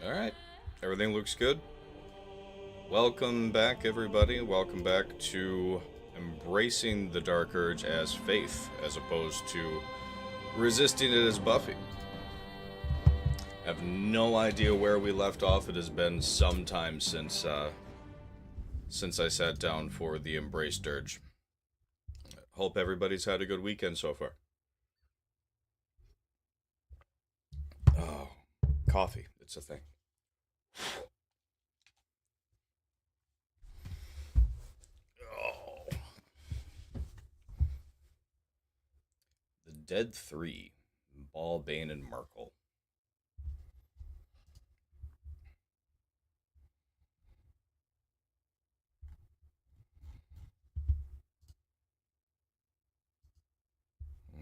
Alright, everything looks good. Welcome back, everybody. Welcome back to embracing the Dark Urge as Faith, as opposed to resisting it as Buffy. I have no idea where we left off. It has been some time since I sat down for the Embrace Dirge. Hope everybody's had a good weekend so far. Oh, coffee. It's a thing. Oh. The Dead Three. Ball, Bane, and Markle.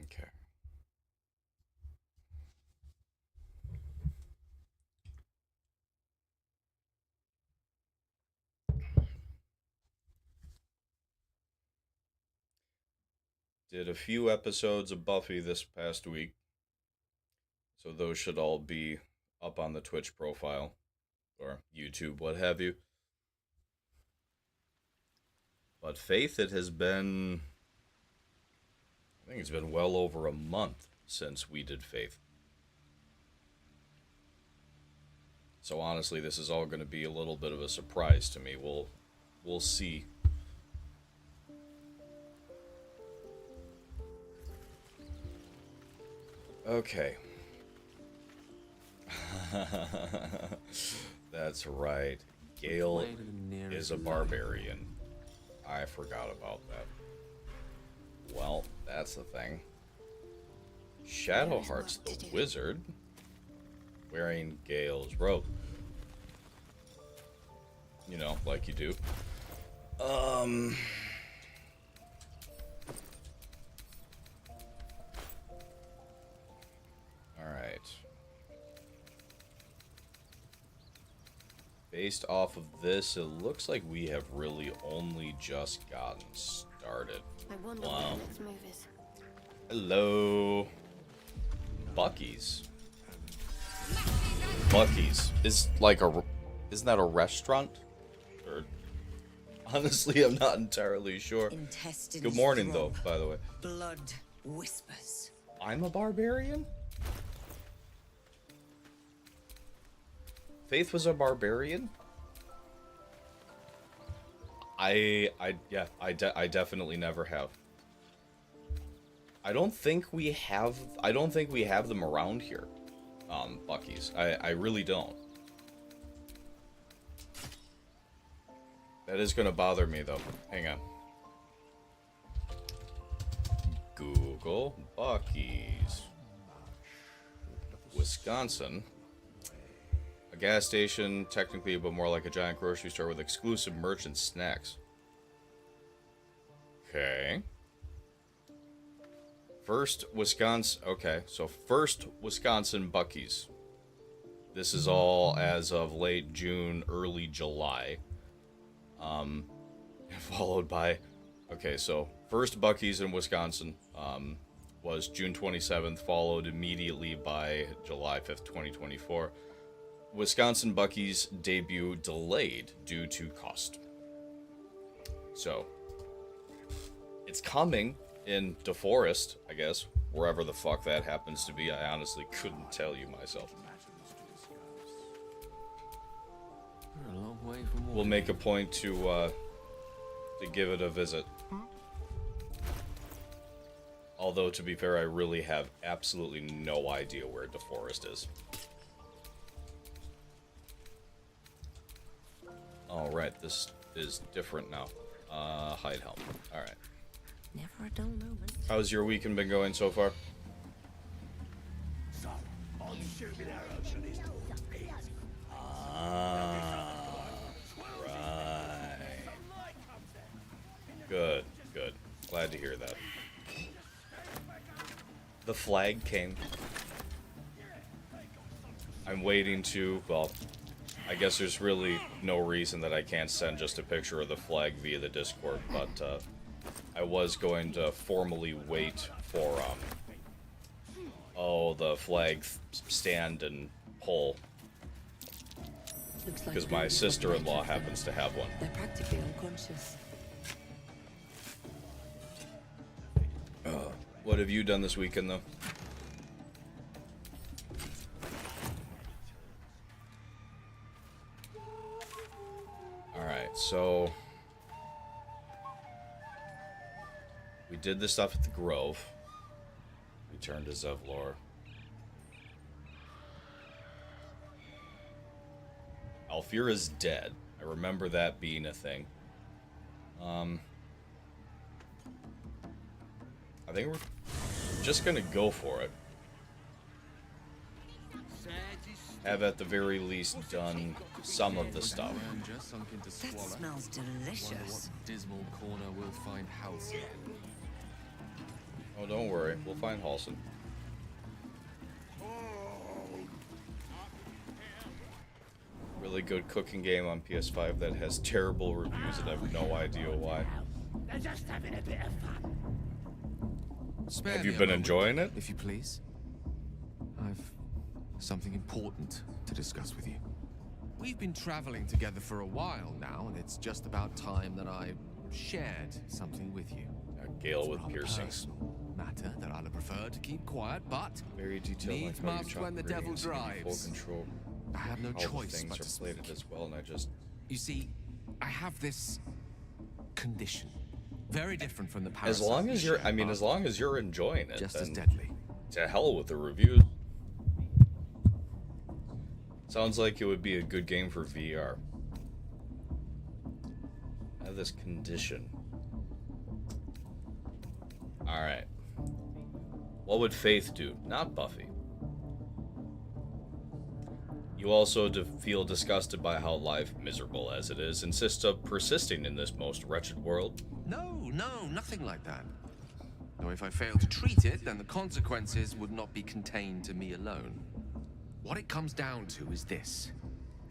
Okay. Did a few episodes of Buffy this past week, so those should all be up on the Twitch profile or YouTube, what have you. But Faith, it has been, I think it's been well over a month since we did Faith. So honestly, this is all going to be a little bit of a surprise to me. We'll see. Okay. That's right. Gale is a barbarian. I forgot about that. Well, that's the thing. Shadowheart's the wizard, wearing Gale's robe. You know, like you do. Alright. Based off of this, it looks like we have really only just gotten started. I wonder Wow. what the next move is. Hello. Bucky's. Bucky's is like isn't that a restaurant? Or honestly, I'm not entirely sure. Good morning, though, by the way. Blood whispers. I'm a barbarian? Faith was a barbarian? I definitely never have. I don't think we have them around here. Bucky's. I really don't. That is gonna bother me though. Hang on. Google Bucky's. Wisconsin. A gas station, technically, but more like a giant grocery store with exclusive merch and snacks. Okay. First Wisconsin. Okay, so first Wisconsin Bucky's. This is all as of late June, early July. Followed by. Okay, so first Bucky's in Wisconsin was June 27th, followed immediately by July 5th, 2024. Wisconsin Bucky's debut delayed due to cost. So, it's coming in DeForest, I guess, wherever the fuck that happens to be. I honestly couldn't tell you myself. We're a long way from We'll make a point to give it a visit. Although, to be fair, I really have absolutely no idea where DeForest is. Alright, this is different now. Hide helm. Alright. Never a dull moment. How's your weekend been going so far? Right. Good, good. Glad to hear that. The flag came. I'm waiting to, well, I guess there's really no reason that I can't send just a picture of the flag via the Discord, but I was going to formally wait for the flag stand and pull Looks like because they're my in for sister-in-law life after happens to have one. They're practically unconscious. What have you done this weekend, though? Alright, so... we did the stuff at the Grove. Returned to Zevlor. Alfira's dead. I remember that being a thing. I think we're just gonna go for it. Have at the very least done some of the stuff. That smells delicious. Dismal corner we'll find house. Oh, don't worry. We'll find Halson. Really good cooking game on PS5 that has terrible reviews and I have no idea why. They're just having a bit of fun. Spare Have you me a been moment, enjoying it? if you please? I've something important to discuss with you. We've been traveling together for a while now, and it's just about time that I shared something with you. A Gale with It's a rather piercings. personal matter that I'd have preferred to keep quiet, but Very detailed, needs like how you must chop when the devil ingredients and give you drives. full control. I have no How the choice things but are to plated speak. as well, and I just... You see, I have this condition, very different from the As parasite long we as you're, share, I mean, but as long as you're enjoying it, just as then deadly. to hell with the reviews. Sounds like it would be a good game for VR. I have this condition. Alright. What would Faith do? Not Buffy. You also feel disgusted by how life, miserable as it is, insists of persisting in this most wretched world. No, nothing like that. Though if I fail to treat it, then the consequences would not be contained to me alone. What it comes down to is this.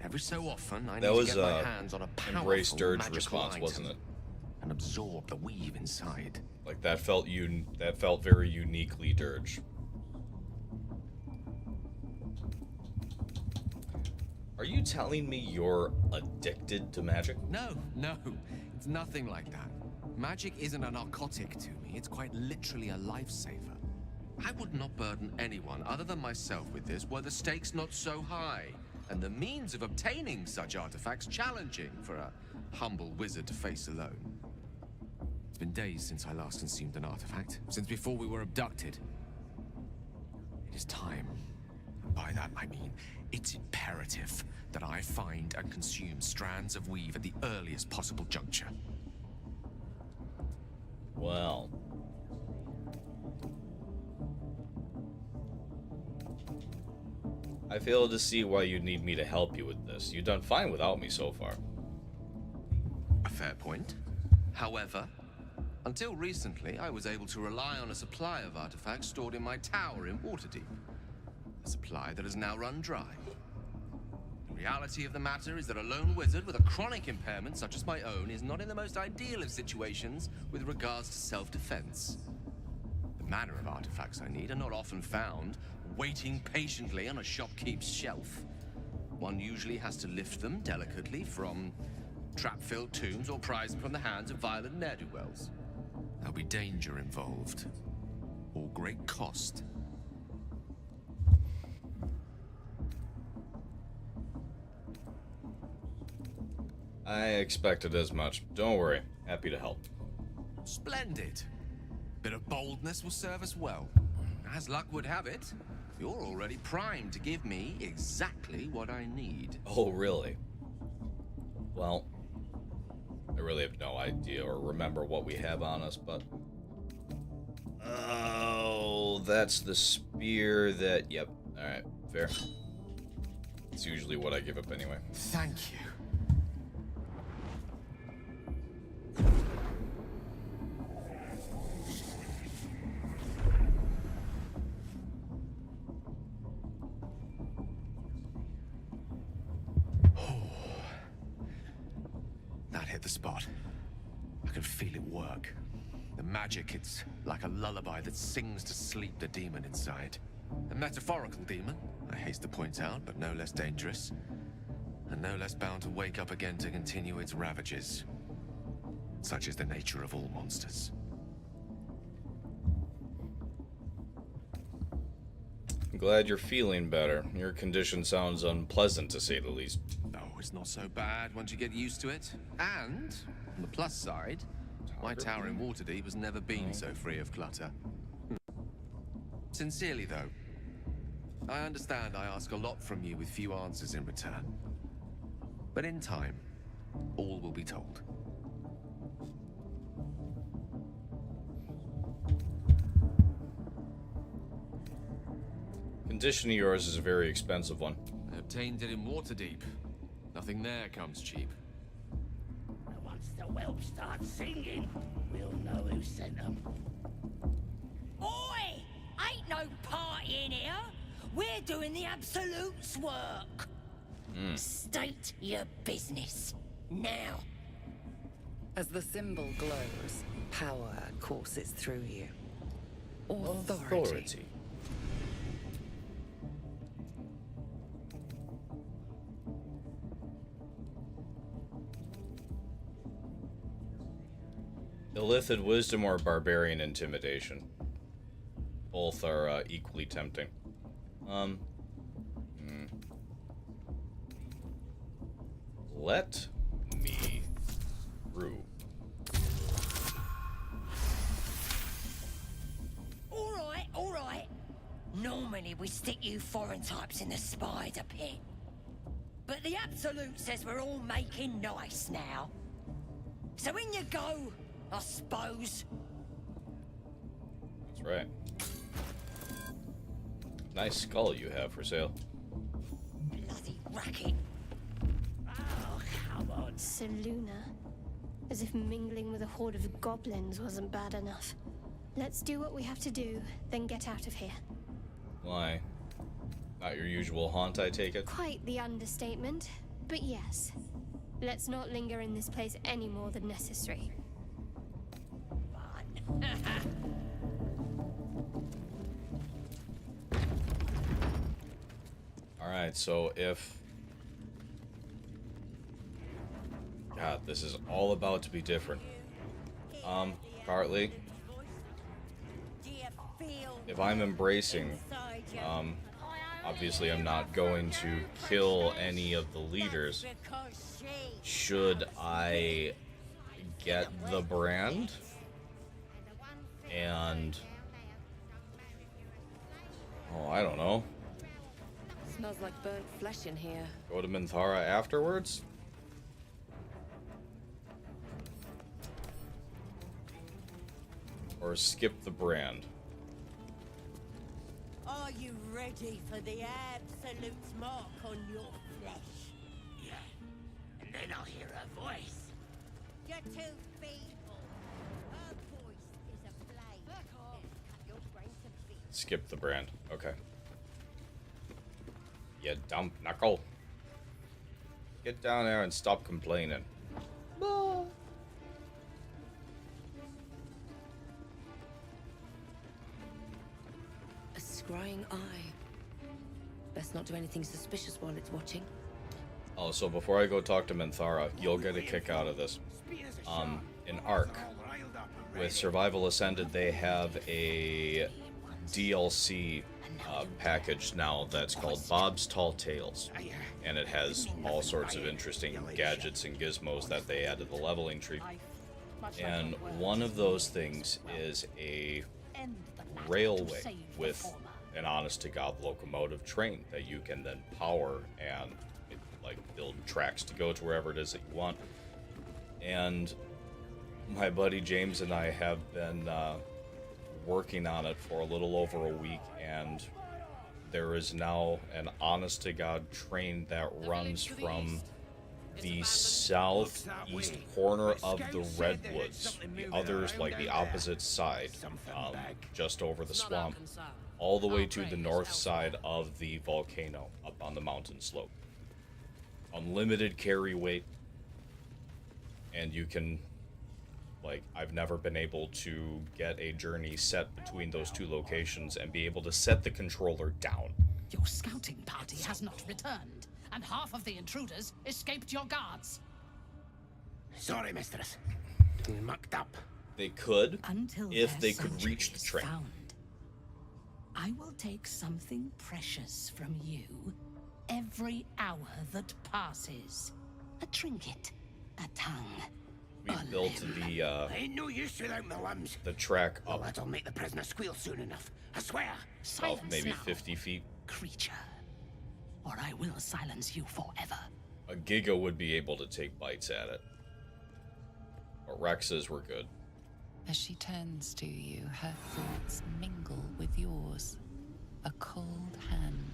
Every so often, I need That was to get my hands on a Embrace powerful DURGE magical response, item wasn't it? and absorb the weave inside. Like that felt very uniquely Dirge. Are you telling me you're addicted to magic? No, it's nothing like that. Magic isn't a narcotic to me, it's quite literally a lifesaver. I would not burden anyone other than myself with this were the stakes not so high, and the means of obtaining such artifacts challenging for a humble wizard to face alone. It's been days since I last consumed an artifact, since before we were abducted. It is time. By that I mean, it's imperative that I find and consume strands of weave at the earliest possible juncture. Well. I fail to see why you'd need me to help you with this. You've done fine without me so far. A fair point. However, until recently, I was able to rely on a supply of artifacts stored in my tower in Waterdeep. A supply that has now run dry. The reality of the matter is that a lone wizard with a chronic impairment such as my own is not in the most ideal of situations with regards to self-defense. The manner of artifacts I need are not often found, waiting patiently on a shopkeep's shelf. One usually has to lift them delicately from trap-filled tombs or prise them from the hands of violent ne'er-do-wells. There'll be danger involved, or great cost. I expected as much. Don't worry. Happy to help. Splendid. Bit of boldness will serve us well. As luck would have it, you're already primed to give me exactly what I need. Oh, really? Well, I really have no idea or remember what we have on us, but... Oh, that's the spear that... Yep. Alright, fair. It's usually what I give up anyway. Thank you. That hit the spot. I could feel it work. The magic, it's like a lullaby that sings to sleep the demon inside. A metaphorical demon, I haste to point out, but no less dangerous. and no less bound to wake up again to continue its ravages. Such is the nature of all monsters. I'm glad you're feeling better. Your condition sounds unpleasant, to say the least. Oh, it's not so bad once you get used to it. And, on the plus side, my tower in Waterdeep has never been so free of clutter. Sincerely, though, I understand I ask a lot from you with few answers in return. But in time, all will be told. Condition of yours is a very expensive one. I obtained it in Waterdeep. Nothing there comes cheap. Once the whelp starts singing, we'll know who sent them. Oi! Ain't no party in here. We're doing the Absolute's work. State your business. Now. As the symbol glows, power courses through you. Authority. Illithid wisdom or barbarian intimidation. Both are equally tempting. Let me through. All right. Normally we stick you foreign types in the spider pit. But the Absolute says we're all making nice now. So in you go, I suppose. That's right. Nice skull you have for sale. Bloody racket. Oh, come on. Seluna. As if mingling with a horde of goblins wasn't bad enough. Let's do what we have to do, then get out of here. Why? Not your usual haunt, I take it? Quite the understatement, but yes. Let's not linger in this place any more than necessary. Alright, so if... God, this is all about to be different. Partly, if I'm embracing, obviously I'm not going to kill any of the leaders. Should I get the brand? And... oh, I don't know. Smells like burnt flesh in here. Go to Minthara afterwards? Or skip the brand? Are you ready for the Absolute's mark on your flesh? Yeah. And then I'll hear her voice. You're too feeble. Her voice is a flame. It'll cut your brain to bits. Skip the brand. Okay. You dumb knuckle. Get down there and stop complaining. A scrying eye. Best not do anything suspicious while it's watching. Oh, so before I go talk to Minthara, you'll get a kick out of this. In Ark, with Survival Ascended, they have a DLC package now that's called Bob's Tall Tales. And it has all sorts of interesting gadgets and gizmos that they add to the leveling tree. And one of those things is a railway with an honest-to-God locomotive train that you can then power and like build tracks to go to wherever it is that you want. And my buddy James and I have been working on it for a little over a week, and there is now an honest-to-God train that runs from the southeast corner of the Redwoods, the others, like the opposite side, just over the swamp, all the way to the north side of the volcano up on the mountain slope. Unlimited carry weight, and you can, like, I've never been able to get a journey set between those two locations and be able to set the controller down. Your scouting party has not returned. and half of the intruders escaped your guards. Sorry, mistress. Mucked up. They could, Until if their they could sanctuary reach the is train. found. I will take something precious from you every hour that passes. A trinket, a tongue, We a built limb. Ain't no use without my limbs. the track The up lad'll make the prisoner squeal soon enough. I swear. about Silence maybe now, 50 feet. creature, or I will silence you forever. A Giga would be able to take bites at it. But Rexes were good. As she turns to you, her thoughts mingle with yours. A cold hand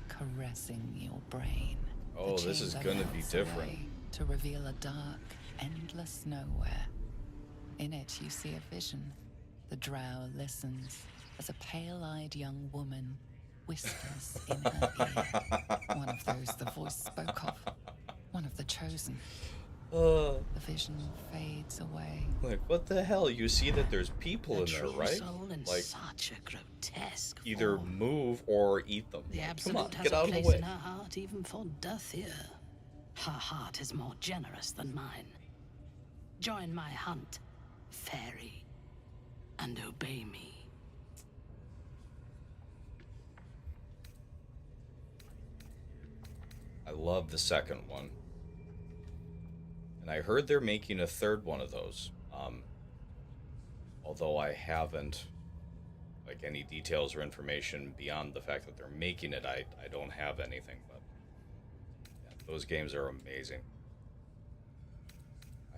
caressing your brain. Oh, The this is chamber gonna be melts different. away to reveal a dark, endless nowhere. In it, you see a vision. The drow listens as a pale-eyed young woman whispers in her ear. One of those the voice spoke of. One of the chosen. The vision fades away. Like, what the hell? You see that there's people A in there, true right? soul in Like, such a grotesque either form. move or eat them. The Like, come Absolute on, has get a out of the place way. in her heart even for Dothier. Her heart is more generous than mine. Join my hunt, fairy, and obey me. I love the second one. And I heard they're making a third one of those. Although I haven't, like, any details or information beyond the fact that they're making it, I don't have anything, but yeah, those games are amazing.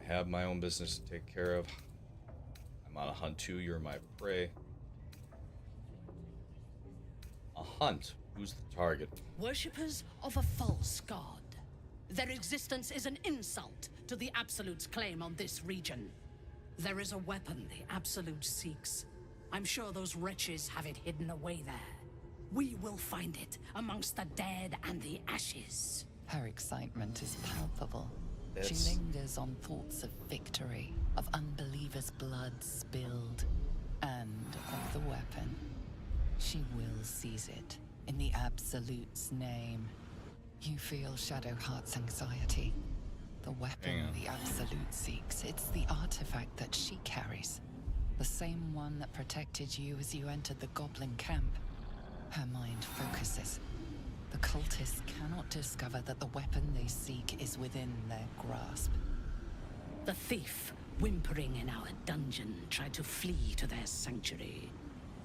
I have my own business to take care of. I'm on a hunt too, you're my prey. A hunt? Who's the target? Worshippers of a false god. Their existence is an insult to the Absolute's claim on this region. There is a weapon the Absolute seeks. I'm sure those wretches have it hidden away there. We will find it amongst the dead and the ashes. Her excitement is palpable. She That's- lingers on thoughts of victory, of unbelievers' blood spilled, and of the weapon. She will seize it, in the Absolute's name. You feel Shadowheart's anxiety. The weapon Hang on. the Absolute seeks, it's the artifact that she carries. The same one that protected you as you entered the Goblin camp. Her mind focuses. The cultists cannot discover that the weapon they seek is within their grasp. The thief, whimpering in our dungeon, tried to flee to their sanctuary.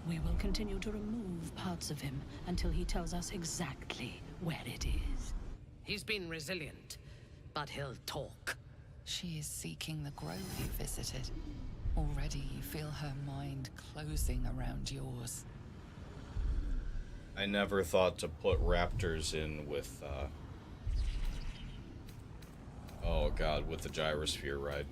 We will continue to remove parts of him until he tells us exactly where it is. He's been resilient, but he'll talk. She is seeking the grove you visited. Already you feel her mind closing around yours. I never thought to put raptors in with, oh god, with the gyrosphere ride.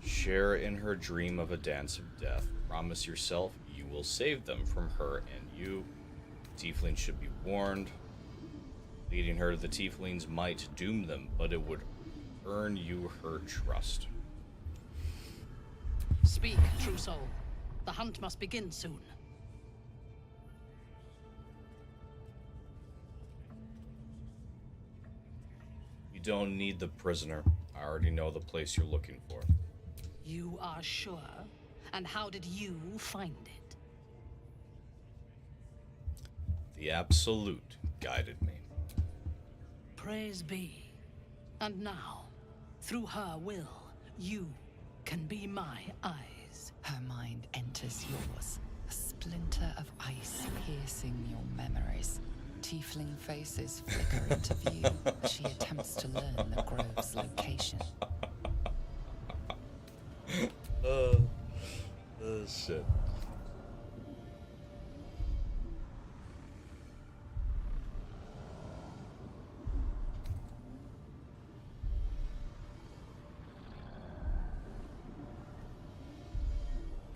Share in her dream of a dance of death. Promise yourself you will save them from her and you. Tieflings should be warned. Leading her to the Tieflings might doom them, but it would earn you her trust. Speak, true soul. The hunt must begin soon. You don't need the prisoner. I already know the place you're looking for. You are sure? And how did you find it? The Absolute guided me. Praise be. And now, through her will, you can be my eyes. Her mind enters yours, a splinter of ice piercing your memories. Tiefling faces flicker into view as she attempts to learn the grove's location. Shit.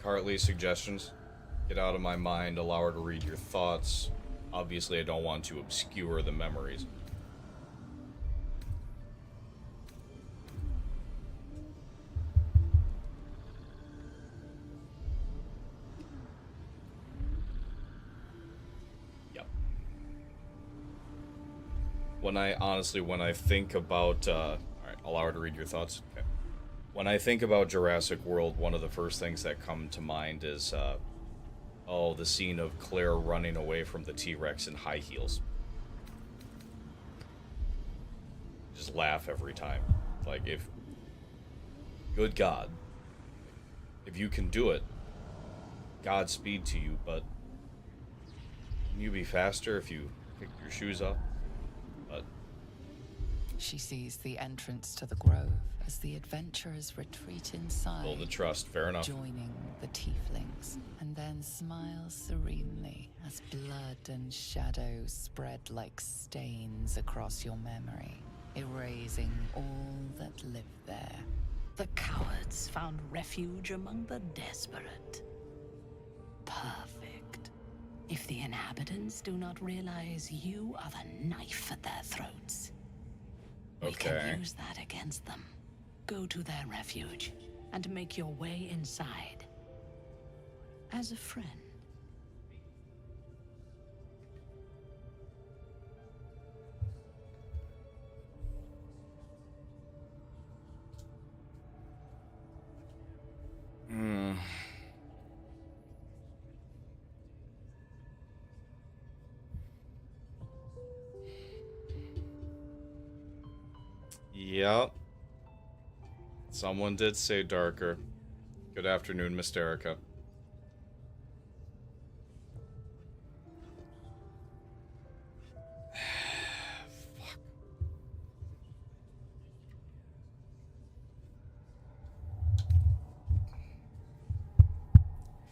Cartley suggestions. Get out of my mind, allow her to read your thoughts. Obviously, I don't want to obscure the memories. when I think about, alright, allow her to read your thoughts. Okay. When I think about Jurassic World, one of the first things that come to mind is, the scene of Claire running away from the T-Rex in high heels. Just laugh every time. Like, good God. If you can do it, Godspeed to you, but can you be faster if you pick your shoes up? But She sees the entrance to the grove as the adventurers retreat inside, build the trust, fair enough. joining the tieflings, and then smiles serenely as blood and shadows spread like stains across your memory, erasing all that lived there. The cowards found refuge among the desperate. Perfect. If the inhabitants do not realize you are the knife at their throats, we can use that against them. Go to their refuge and make your way inside. As a friend. Yep. Someone did say darker. Good afternoon, Miss Erica. Fuck.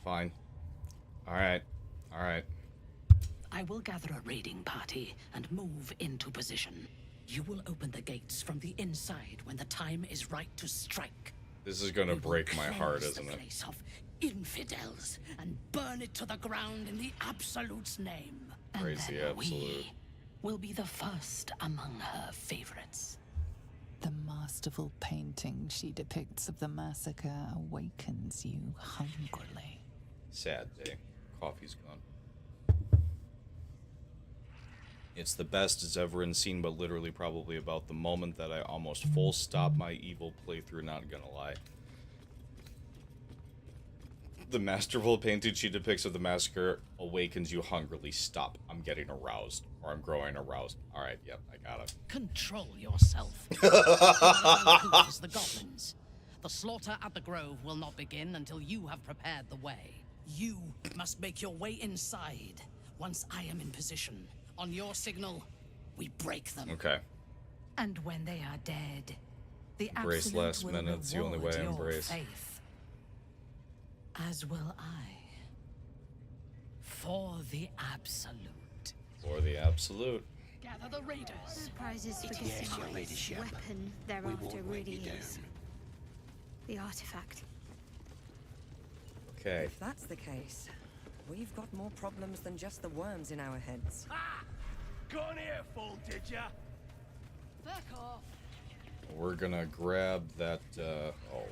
Fine. Alright. Alright. I will gather a raiding party and move into position. You will open the gates from the inside when the time is right to strike. This is gonna break my heart, isn't the it? place of infidels and burn it to the ground in the Absolute's name. Praise And the then Absolute. we will be the first among her favorites. The masterful painting she depicts of the massacre awakens you hungrily. Sad day. Coffee's gone. It's the best it's ever seen, but literally probably about the moment that I almost full stop my evil playthrough, not gonna lie. The masterful painting she depicts of the massacre awakens you hungrily. Stop. I'm getting aroused. Or I'm growing aroused. Alright, yep, I got it. Control yourself. As the goblins. The slaughter at the grove will not begin until you have prepared the way. You must make your way inside. Once I am in position, on your signal, we break them. Okay. And when they are dead, the Embrace Absolute last will minute, it's the only reward way I your embrace. faith. As will I. For the Absolute. For the Absolute. Gather the raiders. Surprises for Yes, getting your what ladyship. weapon We thereafter won't let really you is. down. The artifact. Okay. If that's the case, we've got more problems than just the worms in our heads. Ah! Got here, fool, did ya? Back off. We're gonna grab that,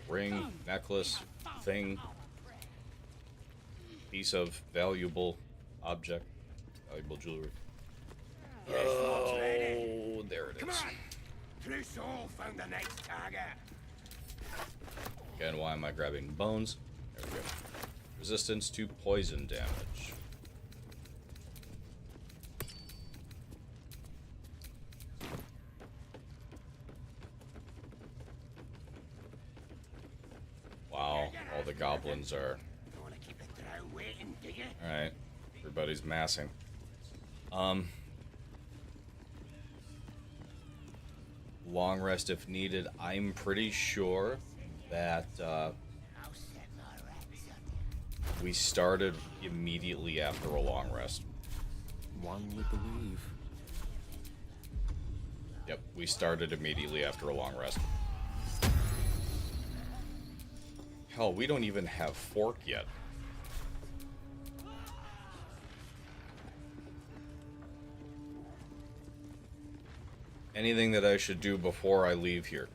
ring, necklace, thing. Piece of valuable object. Valuable jewelry. Oh, there it Come is. on! Clouseau found the next target. Again, why am I grabbing bones? There we go. Resistance to poison damage. Wow, all the goblins are... Don't want to keep the drow waiting, do you? Alright, everybody's massing. Long rest if needed. I'm pretty sure that, I'll set my rats up. we started immediately after a long rest. One would believe. Yep, we started immediately after a long rest. Hell, we don't even have fork yet. Anything that I should do before I leave here?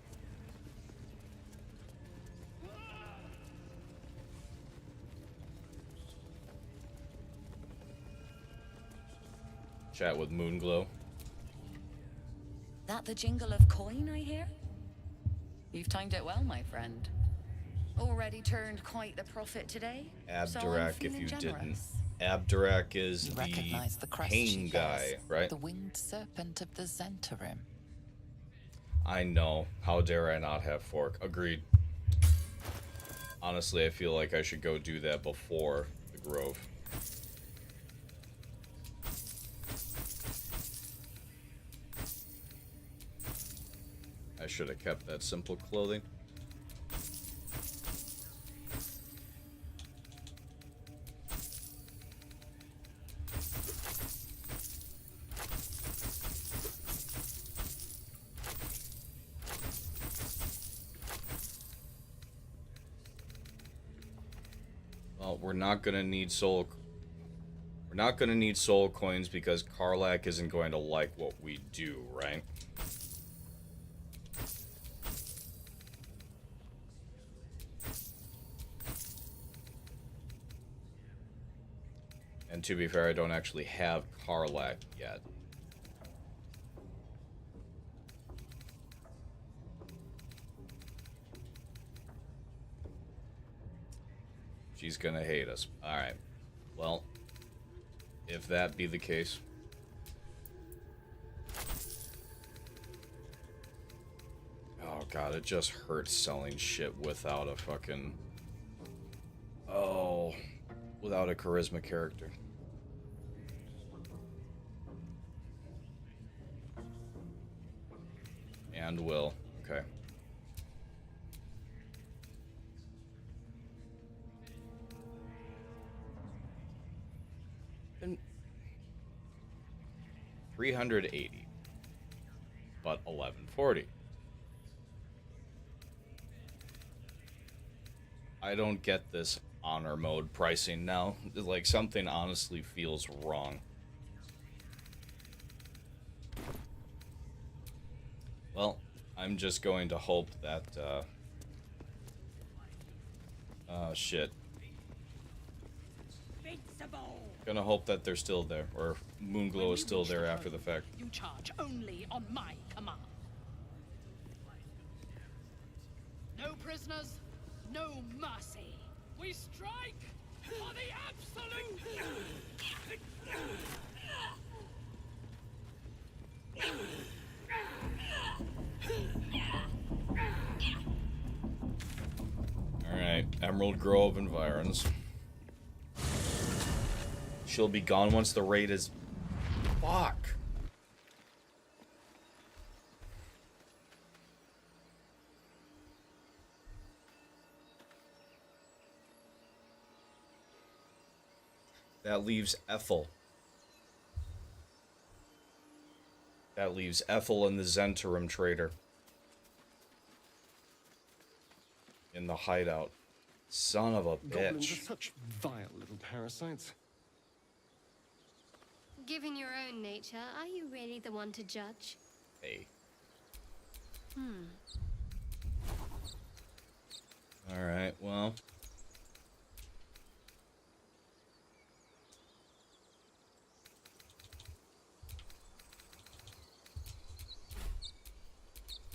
Chat with Moonglow. that the jingle of coin I hear? You've timed it well, my friend. Already turned quite the profit today. so I'm Abdurak, if feeling you generous. didn't. Abdurak is You the recognize the crest pain she guy, bears, right? The winged serpent of the Zentarim. I know. How dare I not have fork? Agreed. Honestly, I feel like I should go do that before the Grove. I should have kept that simple clothing. Well, we're not gonna need soul. We're not gonna need soul coins because Karlak isn't going to like what we do, right? And to be fair, I don't actually have Karlak yet. She's gonna hate us. Alright. Well, if that be the case. Oh god, it just hurts selling shit without a fucking... Oh, without a charisma character. And will. Okay. And 380. But 1140. I don't get this honor mode pricing now. Like, something honestly feels wrong. Well, I'm just going to hope that, shit. Gonna hope that they're still there, or Moonglow is still there after the fact. You charge only on my command. No prisoners, no mercy. We strike for the absolute. Alright, Emerald Grove environs. She'll be gone once the raid is... Fuck! That leaves Ethel. That leaves Ethel and the Zentarim trader. In the hideout. Son of a Goblins are bitch. such vile little parasites. Given your own nature, are you really the one to judge? Hey. Alright, well.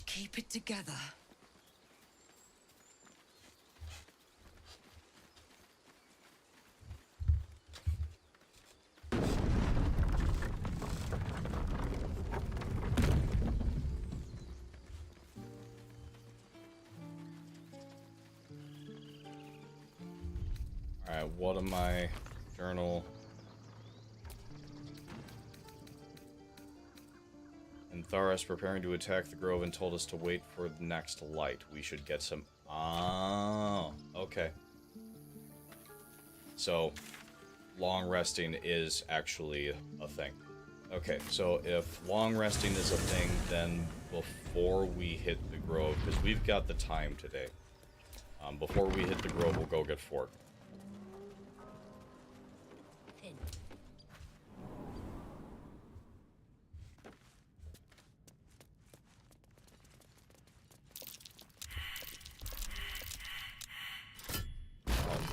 Keep it together. Alright, what am I... Journal... And Tharas preparing to attack the grove and told us to wait for the next light. We should get some... Oh, okay. So, long resting is actually a thing. Okay, so if long resting is a thing, then before we hit the grove, because we've got the time today, before we hit the grove, we'll go get Fork.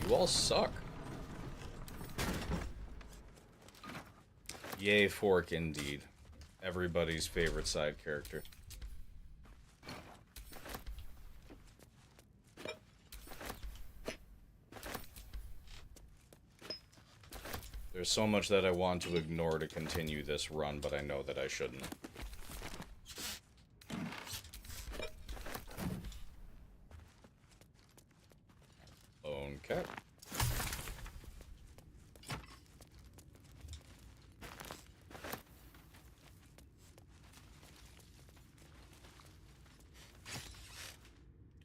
You all suck. Yay, Fork, indeed. Everybody's favorite side character. There's so much that I want to ignore to continue this run, but I know that I shouldn't. Lone cat.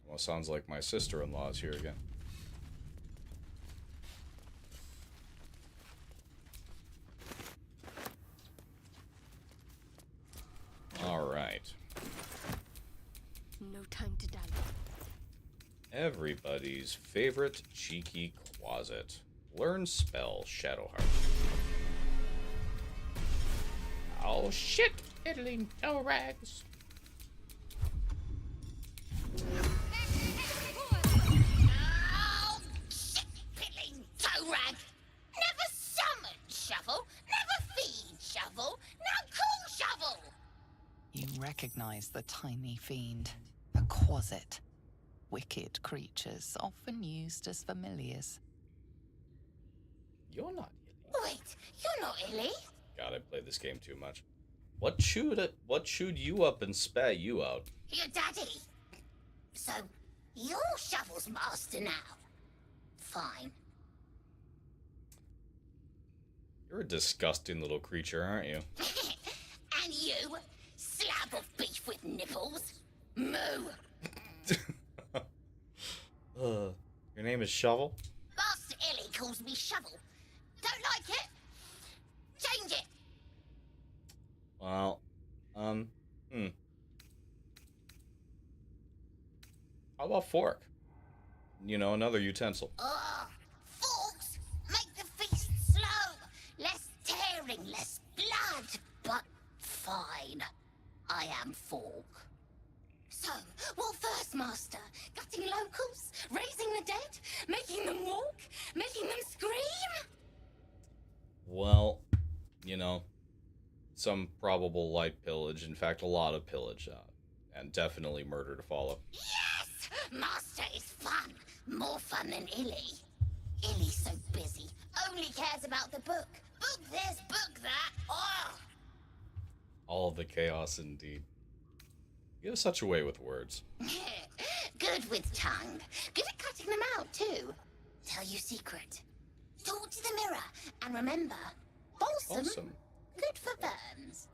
Well, sounds like my sister-in-law is here again. Alright. No time to doubt. Everybody's favorite cheeky closet. Learn spell Shadowheart. Oh shit, piddling toe rags. Oh, shit, piddling toe rag. Never summon shovel, never feed shovel, now call shovel. You recognize the tiny fiend, a quasit. Wicked creatures, often used as familiars. You're not Wait, you're not Illy? God, I played this game too much. What chewed you up and spat you out? Your daddy. So, you're Shovel's master now. Fine. You're a disgusting little creature, aren't you? And you, slab of beef with nipples. Moo. Your name is Shovel? Master Illy calls me Shovel. Don't like it? Change it. Well, How about fork? You know, another utensil. Ugh. Forks make the feast slow. Less tearing, less blood. But fine. I am fork. So, what first, Master? Gutting locals? Raising the dead? Making them walk? Making them scream? Well, you know, some probable light pillage. In fact, a lot of pillage. And definitely murder to follow. Yes! Master is fun. More fun than Illy. Illy's so busy. Only cares about the book. Book this, book that. Oh! All of the chaos indeed. You have such a way with words. Good with tongue. Good at cutting them out, too. Tell you secret. Talk to the mirror. And remember, balsam. Good for burns.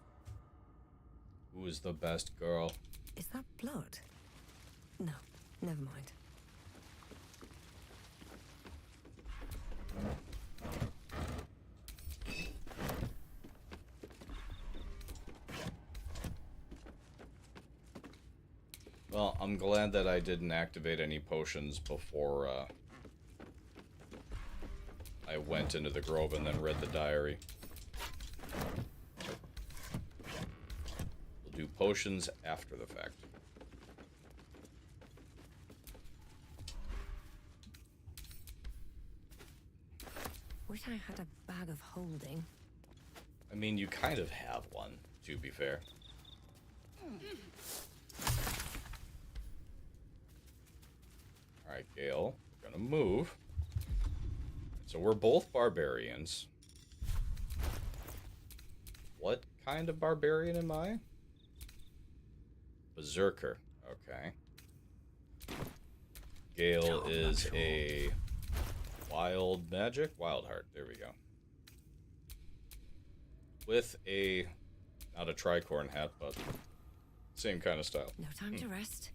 Who is the best girl? Is that blood? No, never mind. Well, I'm glad that I didn't activate any potions before I went into the grove and then read the diary. We'll do potions after the fact. Wish I had a bag of holding. I mean, you kind of have one, to be fair. Alright, Gale, we're gonna move. So we're both barbarians. What kind of barbarian am I? Berserker. Okay. Gale is a wild magic? Wild heart. There we go. With a, not a tricorn hat, but same kind of style. No time to rest.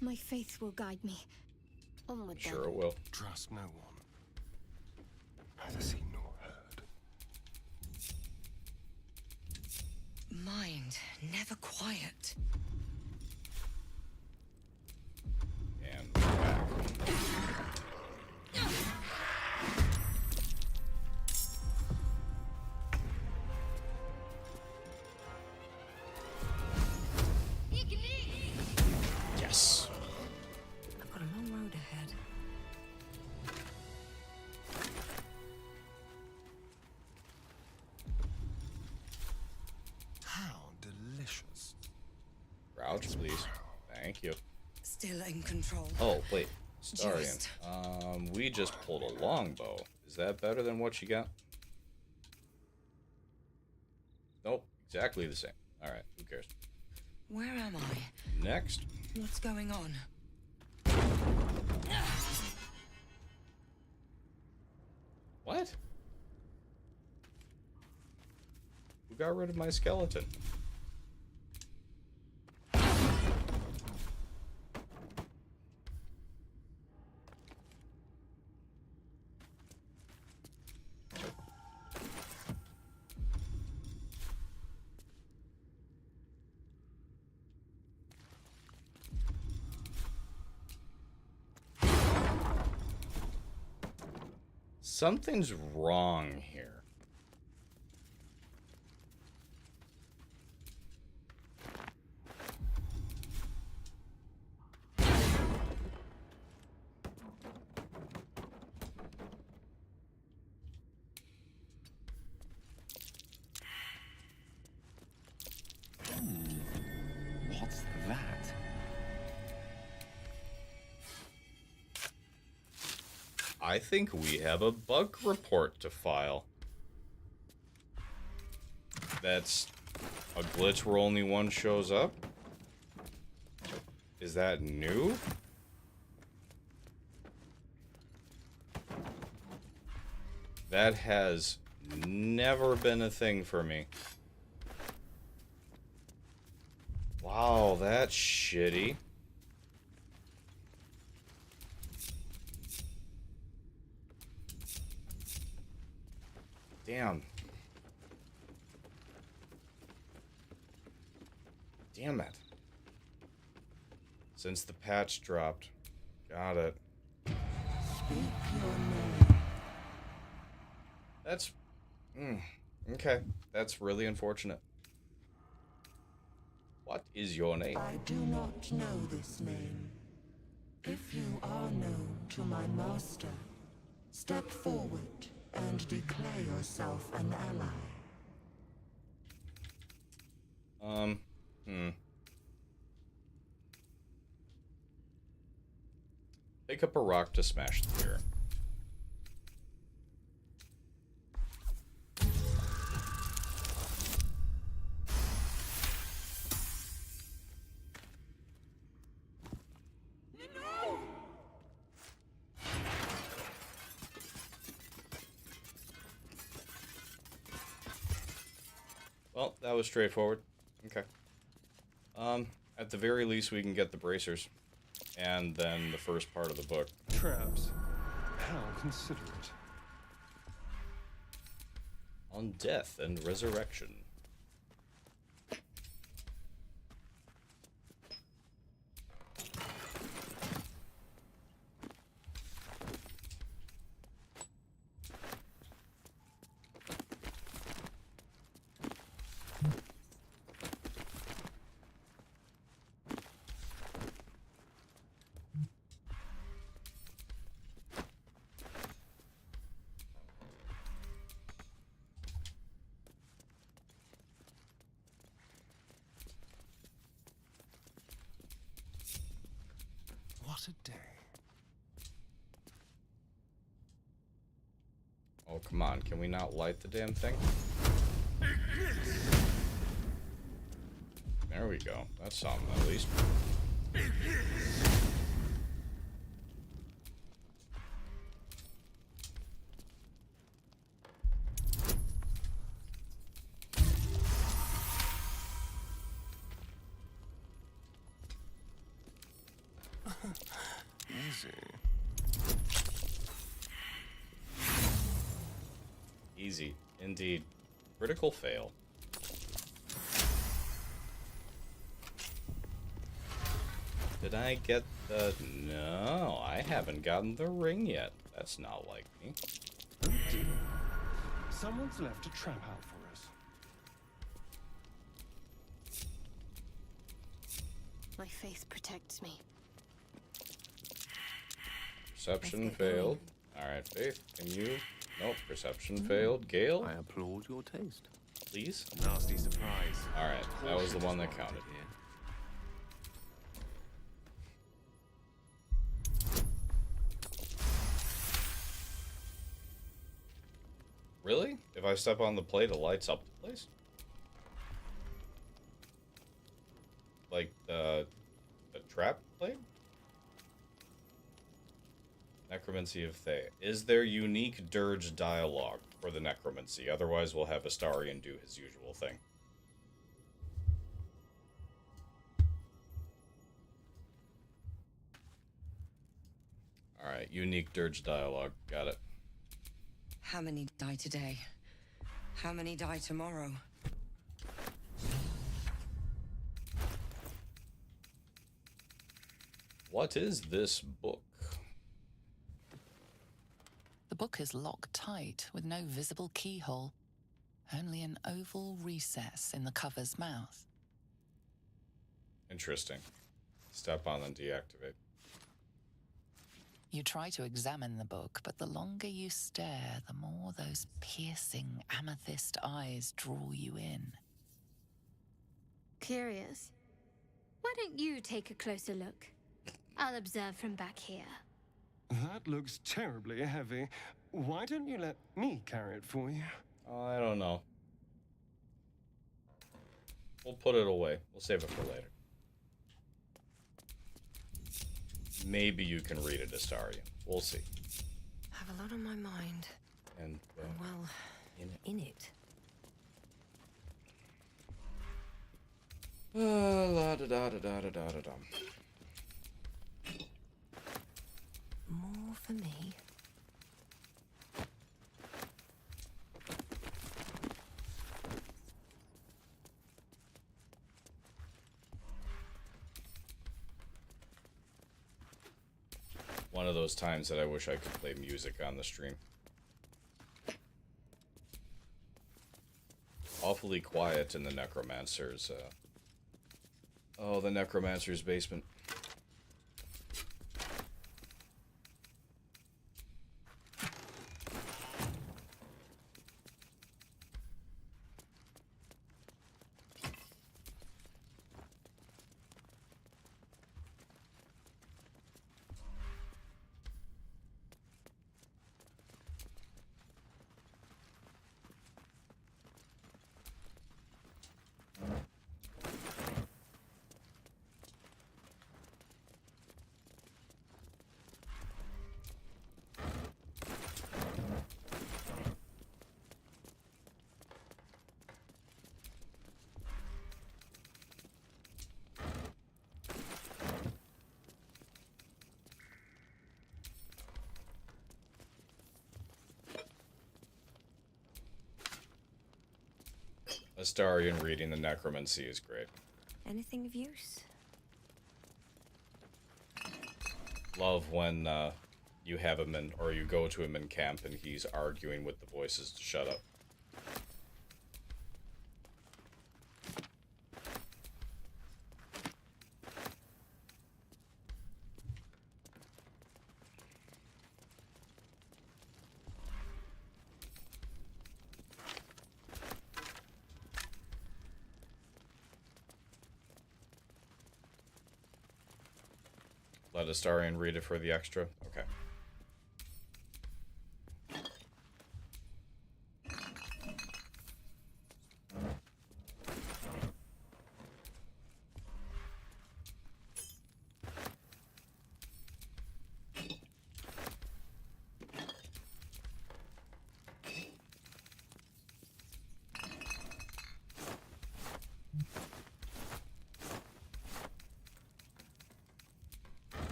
My faith will guide me. Onward then. Sure it will. Trust no one. Neither seen nor heard. Mind, never quiet. And back. Yes. I've got a long road ahead. How delicious. Crouch, please. Thank you. Still in control. Oh, wait. Starian. We just pulled a longbow. Is that better than what you got? Nope, exactly the same. Alright, who cares? Where am I? Next. What's going on? What? Who got rid of my skeleton? Something's wrong here. What's that? I think we have a bug report to file. That's a glitch where only one shows up? Is that new? That has never been a thing for me. Wow, that's shitty. Damn. Damn it. Since the patch dropped. Got it. That's... okay. That's really unfortunate. What is your name? I do not know this name. If you are known to my master, step forward and declare yourself an ally. Pick up a rock to smash the mirror. Well, that was straightforward. Okay. At the very least, we can get the bracers. And then the first part of the book. Traps. How considerate. On death and resurrection. What a day. Oh, come on. Can we not light the damn thing? There we go. That's something, at least. Easy. Easy, indeed. Critical fail. Did I get the... No, I haven't gotten the ring yet. That's not like me. Oh dear. Someone's left a trap out for us. My faith protects me. Perception failed. Alright, Faith, can you... Nope, perception failed. Gale? I applaud your taste. Please? Nasty surprise. Alright, that was the one that counted. Here. Really? If I step on the plate, it lights up the place? Like the trap plate? Necromancy of Thay. Is there unique dirge dialogue for the necromancy? Otherwise, we'll have Astarion do his usual thing. Alright, unique dirge dialogue. Got it. How many die today? How many die tomorrow? What is this book? The book is locked tight with no visible keyhole, only an oval recess in the cover's mouth. Interesting. Step on and deactivate. You try to examine the book, but the longer you stare, the more those piercing amethyst eyes draw you in. Curious. Why don't you take a closer look? I'll observe from back here. That looks terribly heavy. Why don't you let me carry it for you? Oh, I don't know. We'll put it away. We'll save it for later. Maybe you can read it, Astarion. We'll see. I have a lot on my mind. And, well, in it. La da da da da da da da. More for me. One of those times that I wish I could play music on the stream. Awfully quiet in the Necromancer's, oh, the Necromancer's basement. Astarion reading the Necromancy is great. Anything of use? Love when you have him in, or you go to him in camp and he's arguing with the voices to shut up. Let Astarion read it for the extra? Okay.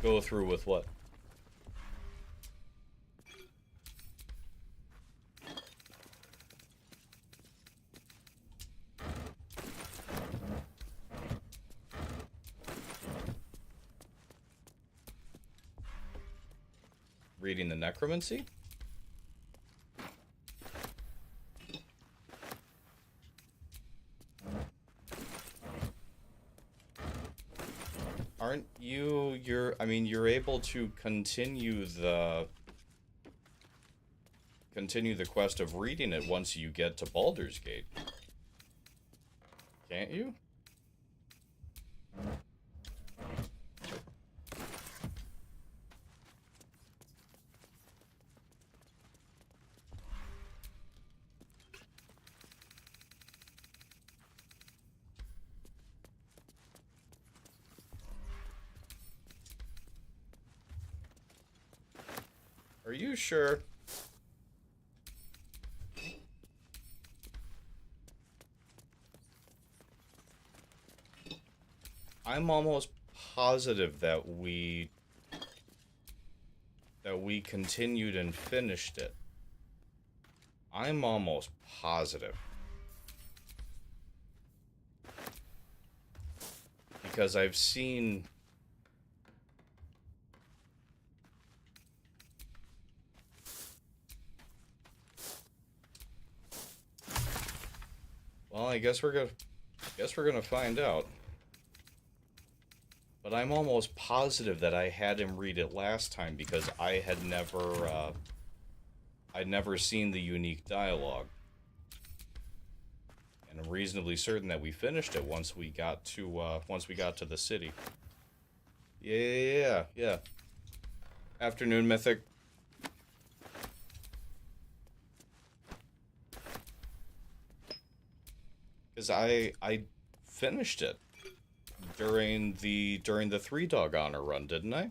Go through with what? Reading the Necromancy? Aren't you're able to continue continue the quest of reading it once you get to Baldur's Gate. Can't you? Are you sure? I'm almost positive that we continued and finished it. I'm almost positive. Because I've seen... Well, I guess we're gonna find out. But I'm almost positive that I had him read it last time because I had I'd never seen the unique dialogue. And I'm reasonably certain that we finished it once we got to the city. Yeah. Afternoon, Mythic. Because I finished it during the Three Dog Honor run, didn't I?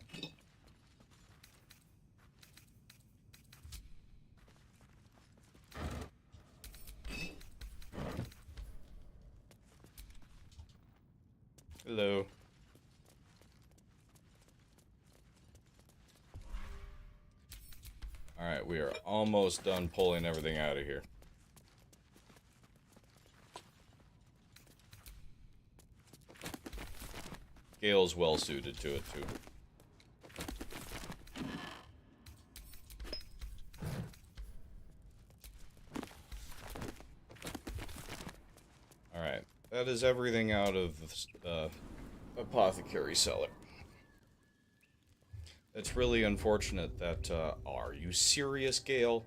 Hello. Alright, we are almost done pulling everything out of here. Gale's well suited to it, too. Alright, that is everything out of the apothecary cellar. It's really unfortunate that, are you serious, Gale?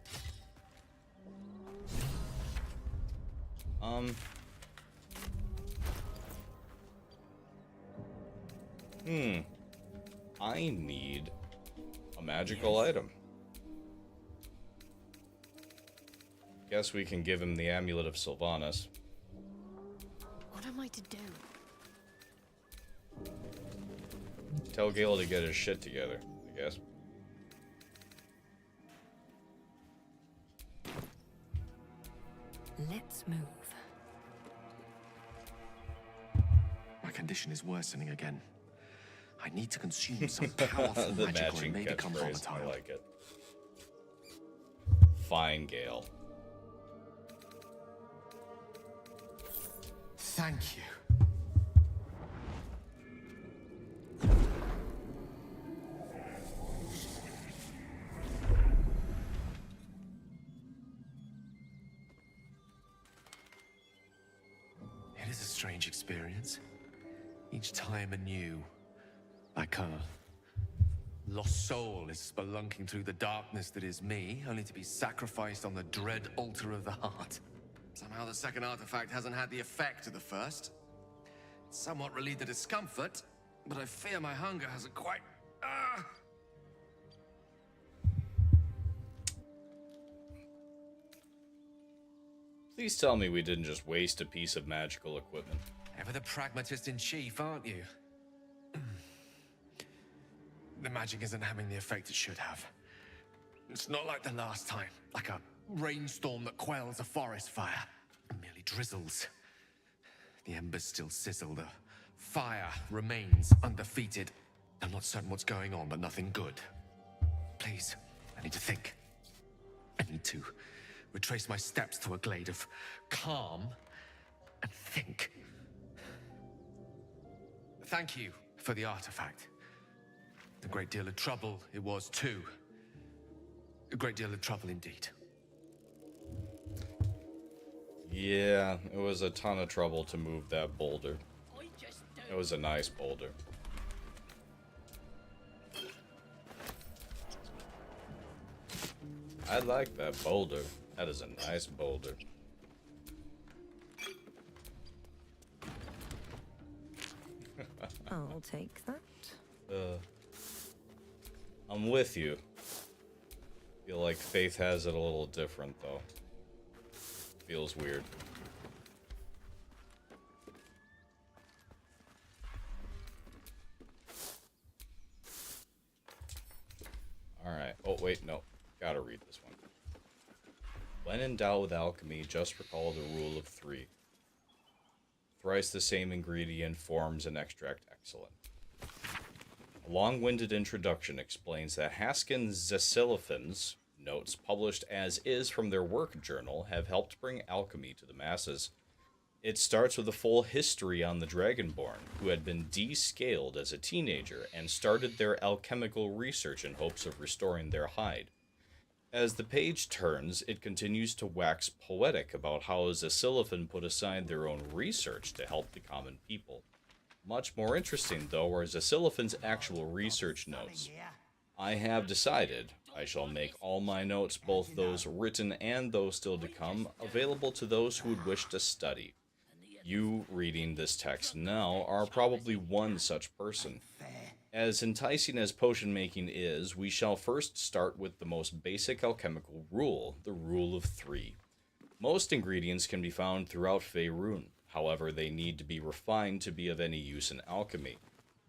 I need a magical item. Guess we can give him the Amulet of Sylvanas. What am I to do? Tell Gale to get his shit together, I guess. Let's move. My condition is worsening again. I need to consume some powerful The magic or it matching may become catchphrase, volatile. I like it. Fine, Gale. Thank you. It is a strange experience. Each time anew. Like a lost soul is spelunking through the darkness that is me, only to be sacrificed on the dread altar of the heart. Somehow the second artifact hasn't had the effect of the first. It's somewhat relieved the discomfort, but I fear my hunger hasn't quite... Please tell me we didn't just waste a piece of magical equipment. Ever the pragmatist in chief, aren't you? The magic isn't having the effect it should have. It's not like the last time, like a rainstorm that quells a forest fire. It merely drizzles. The embers still sizzle, the fire remains undefeated. I'm not certain what's going on, but nothing good. Please, I need to think. I need to retrace my steps to a glade of calm and think. Thank you for the artifact. A great deal of trouble it was too. A great deal of trouble indeed. Yeah, it was a ton of trouble to move that boulder. It was a nice boulder. I like that boulder. That is a nice boulder. I'll take that. I'm with you. Feel like Faith has it a little different, though. Feels weird. Alright. Oh, wait, no. Gotta read this one. When in doubt with alchemy, just recall the rule of 3. Thrice the same ingredient forms an extract excellent. A long-winded introduction explains that Haskins Zasiliphan's notes, published as is from their work journal, have helped bring alchemy to the masses. It starts with a full history on the Dragonborn, who had been descaled as a teenager and started their alchemical research in hopes of restoring their hide. As the page turns, it continues to wax poetic about how Zasiliphan put aside their own research to help the common people. Much more interesting, though, are Zasiliphan's actual research notes. I have decided I shall make all my notes, both those written and those still to come, available to those who would wish to study. You, reading this text now, are probably one such person. As enticing as potion making is, we shall first start with the most basic alchemical rule, the rule of 3. Most ingredients can be found throughout Faerun. However, they need to be refined to be of any use in alchemy.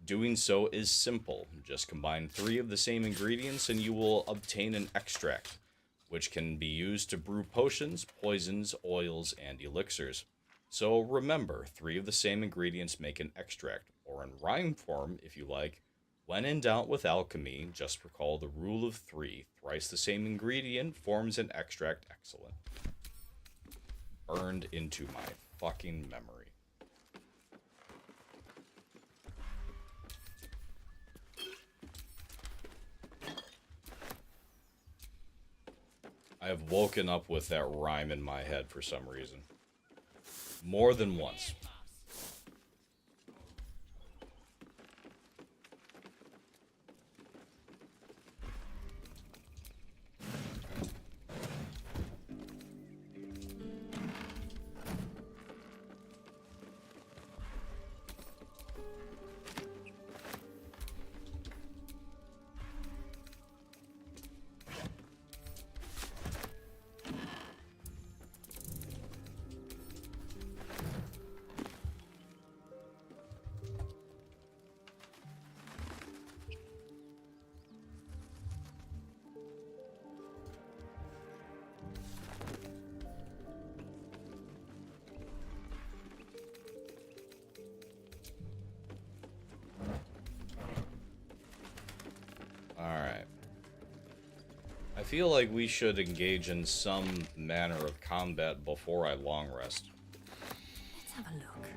Doing so is simple. Just combine 3 of the same ingredients and you will obtain an extract, which can be used to brew potions, poisons, oils, and elixirs. So remember, 3 of the same ingredients make an extract, or in rhyme form, if you like. When in doubt with alchemy, just recall the rule of 3. Thrice the same ingredient forms an extract excellent. Burned into my fucking memory. I have woken up with that rhyme in my head for some reason. More than once. Alright. I feel like we should engage in some manner of combat before I long rest. Let's have a look.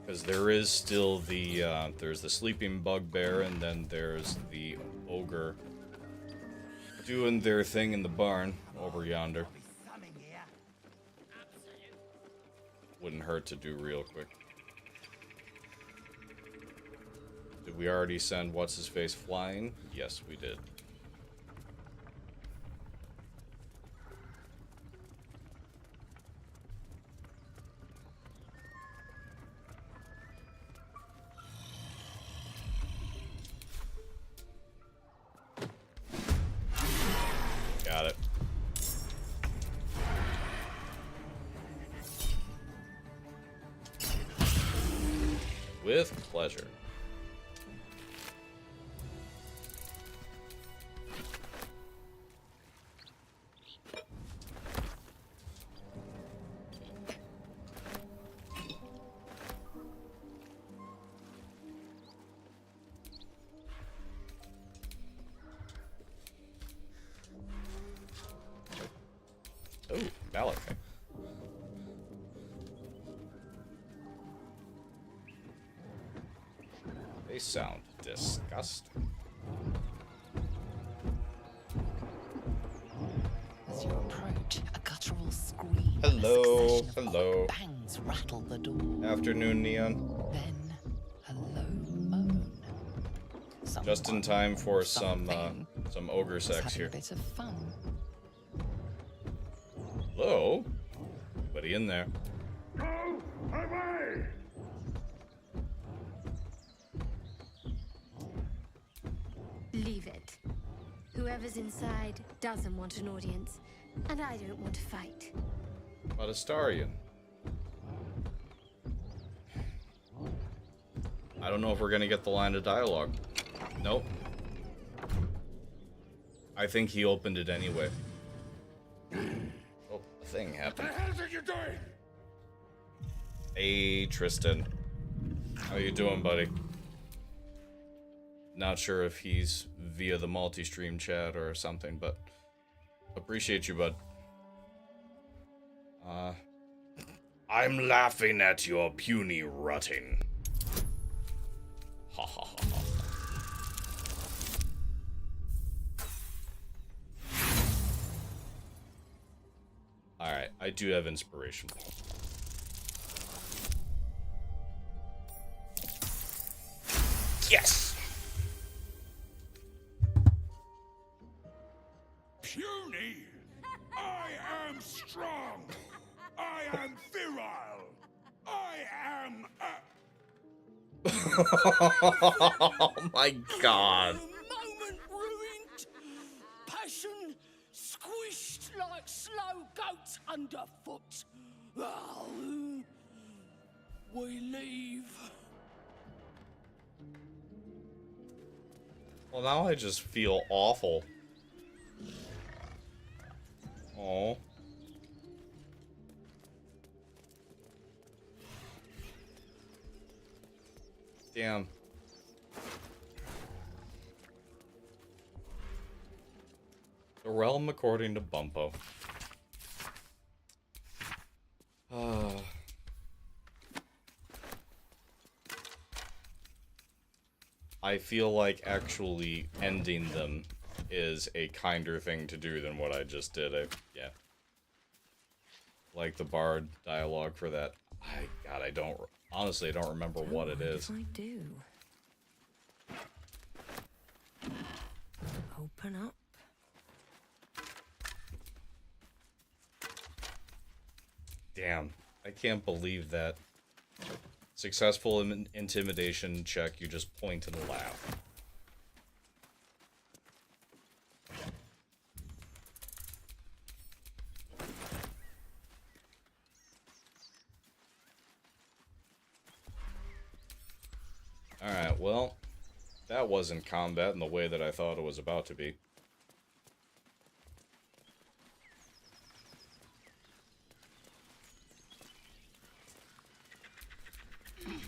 Because there is still the, there's the sleeping bugbear, and then there's the ogre doing their thing in the barn over yonder. Wouldn't hurt to do real quick. Did we already send What's-His-Face flying? Yes, we did. Got it. With pleasure. Oh, Malachi. They sound disgusting. As you approach, a guttural scream. Hello, and a succession of hello. bangs rattle the door. Afternoon, Neon. Then a low moan. Just in time for some some ogre was sex having here. a bit of fun. Hello? Anybody in there? Go away! Leave it. Whoever's inside doesn't want an audience, and I don't want to fight. About Astarion. I don't know if we're gonna get the line of dialogue. Nope. I think he opened it anyway. Oh, a thing happened. What the hell are you doing? Hey, Tristan. How you doing, buddy? Not sure if he's via the multi-stream chat or something, but appreciate you, bud. I'm laughing at your puny rutting. Ha ha ha ha. Alright, I do have inspiration. Yes! Puny! I am strong! I am virile! I am Oh my god. Moment ruined. Passion squished like slow goats underfoot. Oh, we leave. Well, now I just feel awful. Oh. Damn. The realm according to Bumpo. I feel like actually ending them is a kinder thing to do than what I just did. Yeah. Like the bard dialogue for that. God, I don't remember what it is. I do. Open up. Damn, I can't believe that. Successful intimidation check, you just point and laugh. Alright, well, that wasn't combat in the way that I thought it was about to be.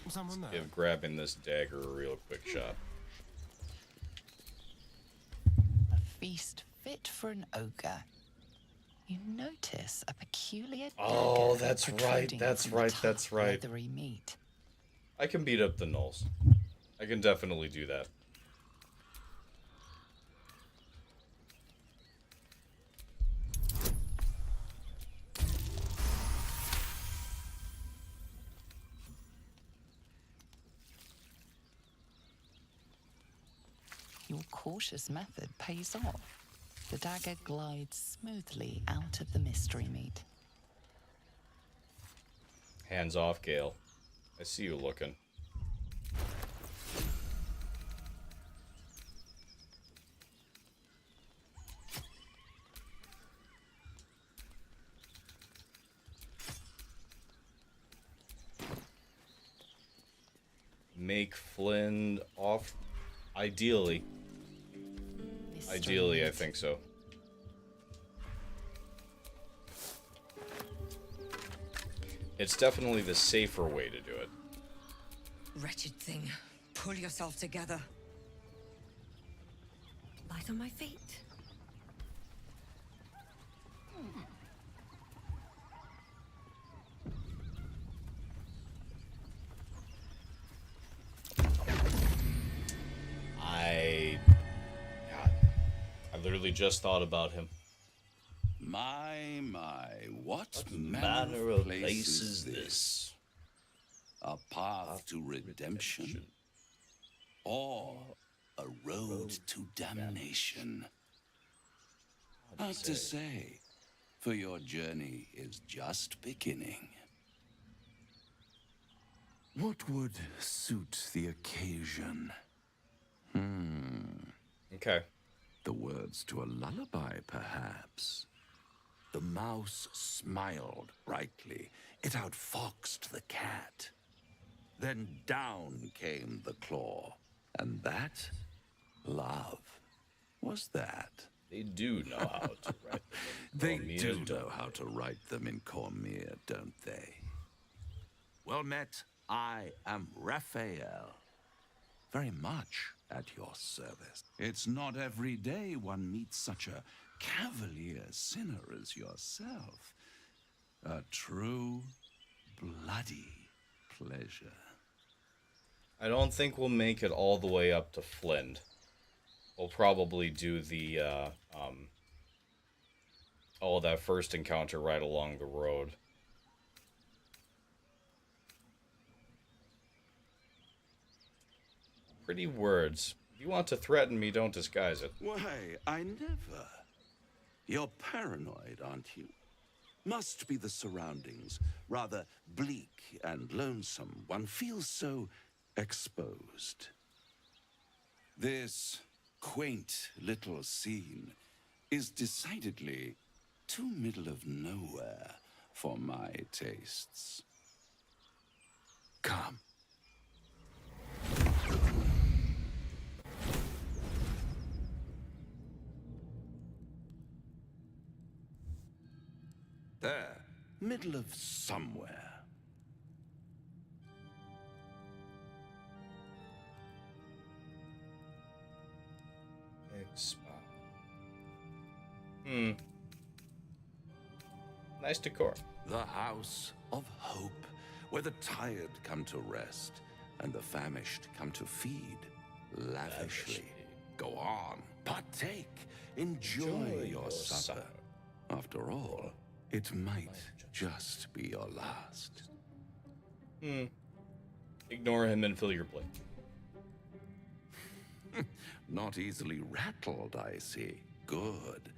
Someone there? Give grabbing this dagger a real quick shot. A feast fit for an ogre. You notice a peculiar Oh, dagger that's right, protruding that's from the right, tough, that's right. leathery meat. I can beat up the gnolls. I can definitely do that. Your cautious method pays off. The dagger glides smoothly out of the mystery meat. Hands off, Gale. I see you looking. Make Flynn off. Ideally. Ideally, I think so. It's definitely the safer way to do it. Wretched thing. Pull yourself together. Light on my feet. God, I literally just thought about him. My, what manner of place is this? A path to redemption? Or a road to damnation. Hard to say, for your journey is just beginning. What would suit the occasion? Okay. The words to a lullaby, perhaps. The mouse smiled brightly. It outfoxed the cat. Then down came the claw. And that? Love. Was that? They do know how to write them. They Cormier, do don't know how to write them in Cormier, don't they? Well met. I am Raphael. Very much at your service. It's not every day one meets such a cavalier sinner as yourself. A true, bloody pleasure. I don't think we'll make it all the way up to Flint. We'll probably do the, that first encounter right along the road. Pretty words. If you want to threaten me, don't disguise it. Why, I never. You're paranoid, aren't you? Must be the surroundings. Rather bleak and lonesome. One feels so exposed. This quaint little scene is decidedly too middle of nowhere for my tastes. Come. There, middle of somewhere. Nice decor. The House of Hope, where the tired come to rest and the famished come to feed lavishly. Go on, partake, enjoy your supper. After all, it might just be your last. Ignore him and fill your plate. Not easily rattled, I see. Good.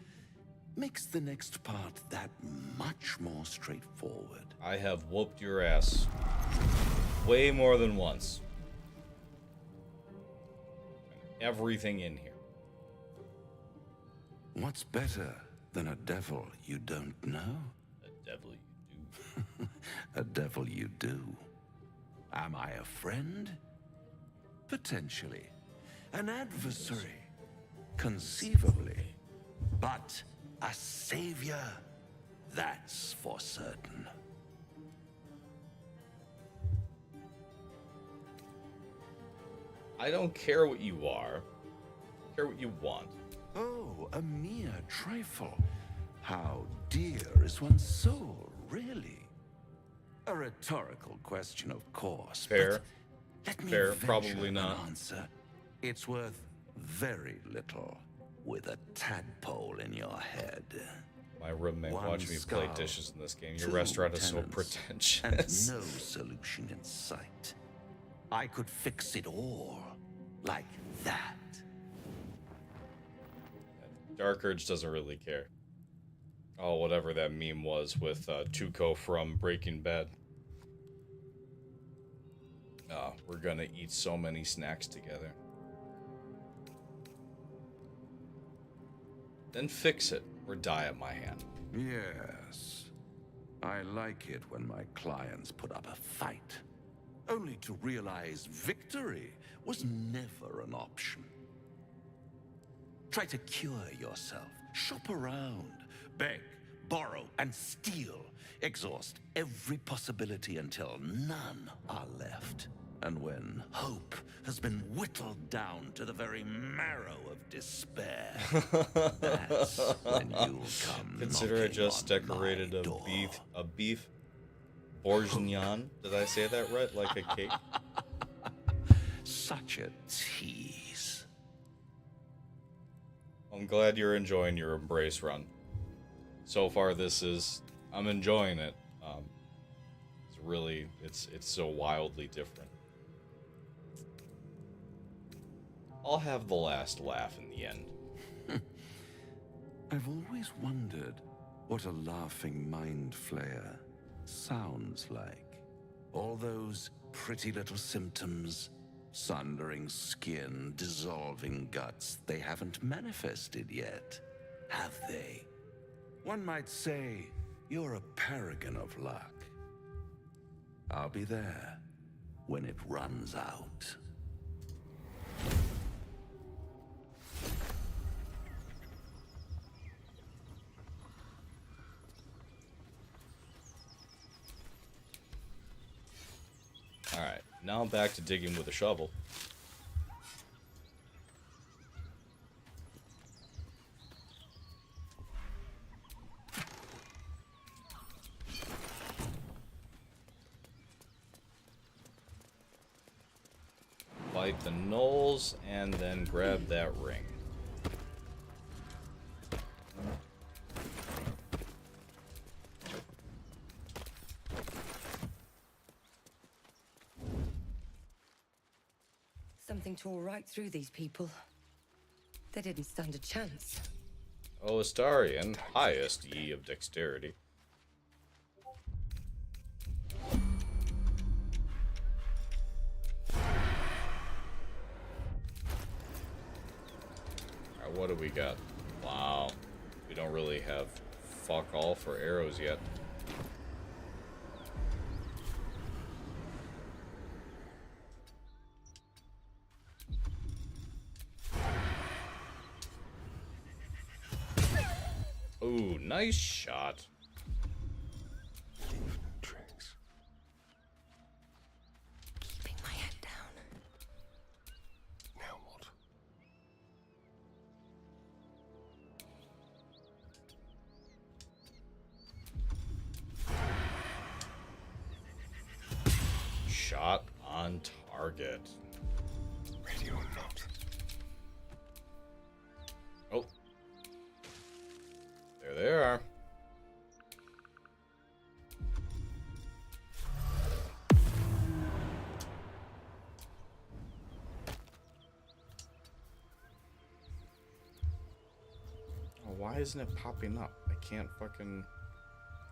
Makes the next part that much more straightforward. I have whooped your ass way more than once. Everything in here. What's better than a devil you don't know? A devil you do. A devil you do. Am I a friend? Potentially. An adversary? Conceivably. But a savior? That's for certain. I don't care what you are. I care what you want. Oh, a mere trifle. How dear is one's soul, really? A rhetorical question, of course. Fair. But let me Fair. venture Probably not. an answer. It's worth very little with a tadpole in your head. My roommate One watched me play skull, dishes in this game. Your 2 restaurant is so tenants, pretentious. and no solution in sight. I could fix it all like that. Dark Urge doesn't really care. Oh, whatever that meme was with Tuco from Breaking Bad. We're gonna eat so many snacks together. Then fix it, or die at my hand. Yes. I like it when my clients put up a fight, only to realize victory was never an option. Try to cure yourself, shop around, beg, borrow, and steal. Exhaust every possibility until none are left. And when hope has been whittled down to the very marrow of despair, that's when you'll come. Consider it just knocking on decorated my a beef bourguignon. Did I say that right? Like a cake? Such a tease. I'm glad you're enjoying your Embrace run. So far, I'm enjoying it. It's so wildly different. I'll have the last laugh in the end. I've always wondered what a laughing mind flayer sounds like. All those pretty little symptoms, sundering skin, dissolving guts, they haven't manifested yet, have they? One might say you're a paragon of luck. I'll be there when it runs out. Alright, now I'm back to digging with a shovel. Fight the gnolls and then grab that ring. Something tore right through these people. They didn't stand a chance. O Astarion, highest ye of dexterity. Alright, what do we got? Wow. We don't really have fuck all for arrows yet. Ooh, nice shot. Keeping my head down. Now what? Shot on target. Ready or not? Oh. There they are. Oh, why isn't it popping up? I can't fucking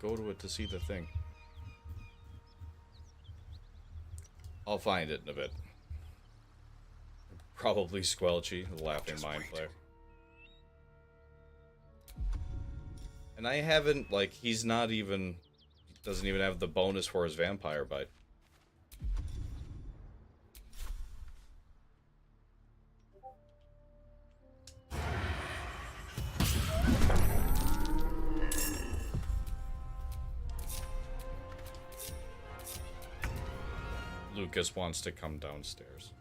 go to it to see the thing. I'll find it in a bit. Probably Squelchy, the laughing mind player. And I haven't, like, he's not even, doesn't even have the bonus for his vampire bite. Lucas wants to come downstairs.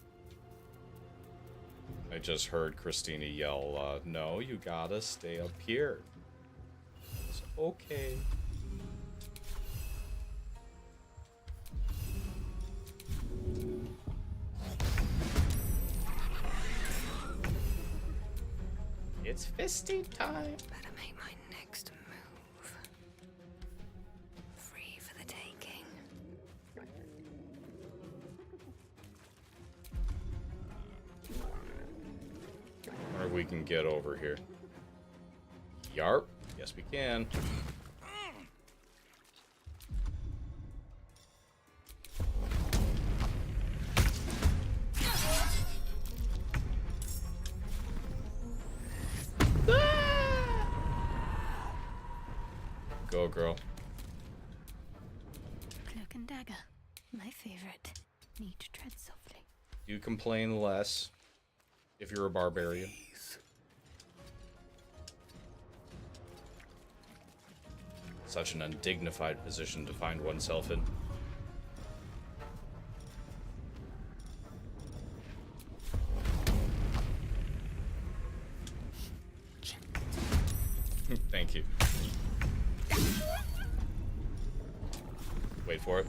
I just heard Christina yell, no, you gotta stay up here. It's okay. It's fisty time. Better make my next move. Free for the taking. Or we can get over here. Yarp. Yes, we can. Go, girl. Cloak and dagger. My favorite. Need to tread softly. You complain less if you're a barbarian. Such an undignified position to find oneself in. Thank you. Wait for it.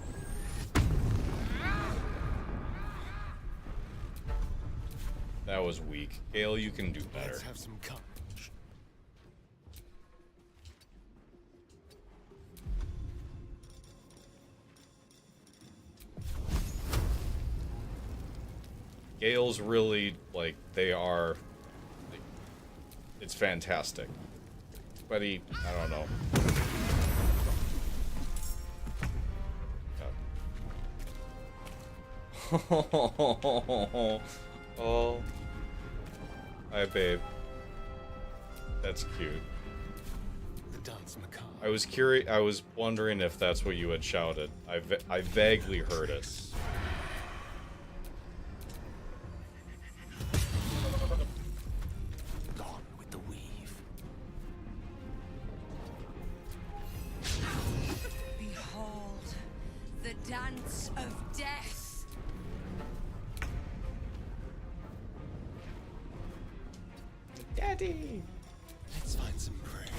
That was weak. Gale, you can do better. Let's have some courage. Gale's really, like, they are, like, it's fantastic. But I don't know. Oh. Hi, babe. That's cute. The dance macabre. I was curious. I was wondering if that's what you had shouted. I vaguely heard it. Gone with the weave. Behold, the dance of death. Daddy! Let's find some prey.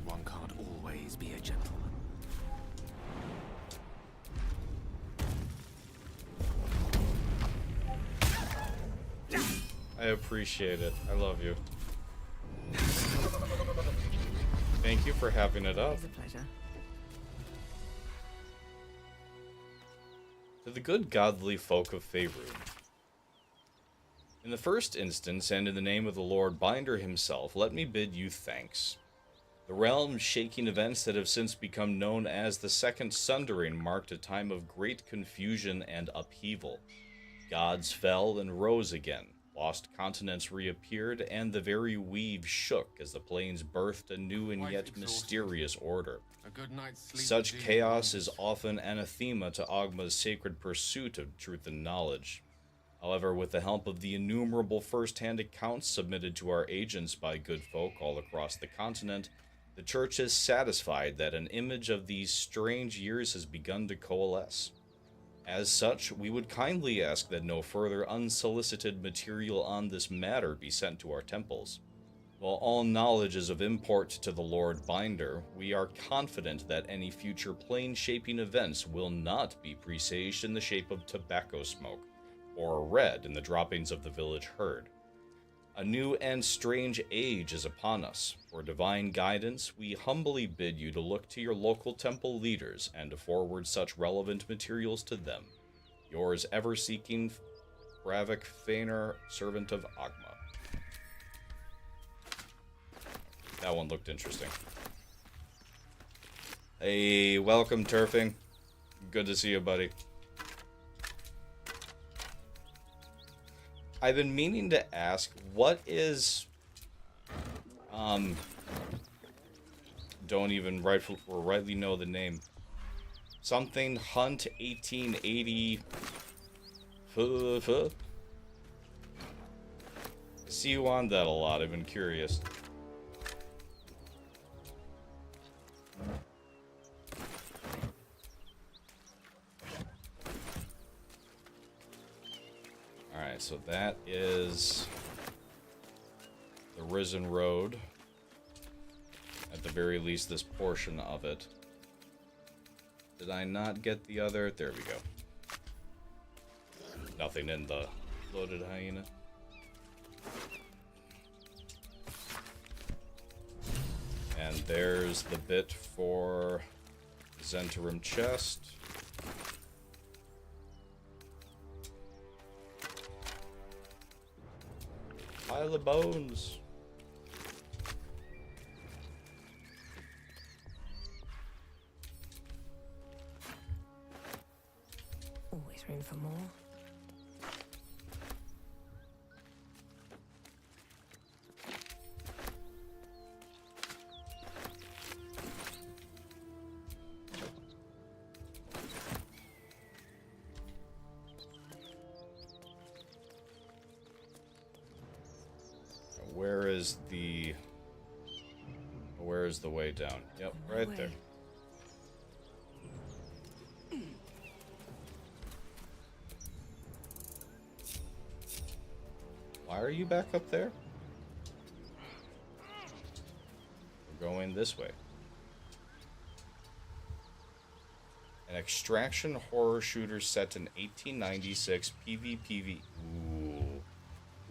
One can't always be a gentleman. I appreciate it. I love you. Thank you for having it up. It's a pleasure. To the good godly folk of Faerun. In the first instance, and in the name of the Lord Binder himself, let me bid you thanks. The realm-shaking events that have since become known as the Second Sundering marked a time of great confusion and upheaval. Gods fell and rose again, lost continents reappeared, and the very weave shook as the plains birthed a new and yet mysterious order. A good night's sleep. Such chaos is often anathema to Ogma's sacred pursuit of truth and knowledge. However, with the help of the innumerable first-hand accounts submitted to our agents by good folk all across the continent, the Church is satisfied that an image of these strange years has begun to coalesce. As such, we would kindly ask that no further unsolicited material on this matter be sent to our temples. While all knowledge is of import to the Lord Binder, we are confident that any future plane-shaping events will not be presaged in the shape of tobacco smoke, or red in the droppings of the village herd. A new and strange age is upon us. For divine guidance, we humbly bid you to look to your local temple leaders and to forward such relevant materials to them. Yours ever-seeking, Bravik Fainer, servant of Ogma. That one looked interesting. Hey, welcome, Turfing. Good to see you, buddy. I've been meaning to ask, what is, don't even rightly know the name. Something Hunt 1880. See you on that a lot. I've been curious. Alright, so that is the Risen Road. At the very least, this portion of it. Did I not get the other? There we go. Nothing in the loaded hyena. And there's the bit for Zentarum chest. Pile of bones. Always room for more. Where is the way down? Yep, right there. Why are you back up there? We're going this way. An extraction horror shooter set in 1896 PvPv.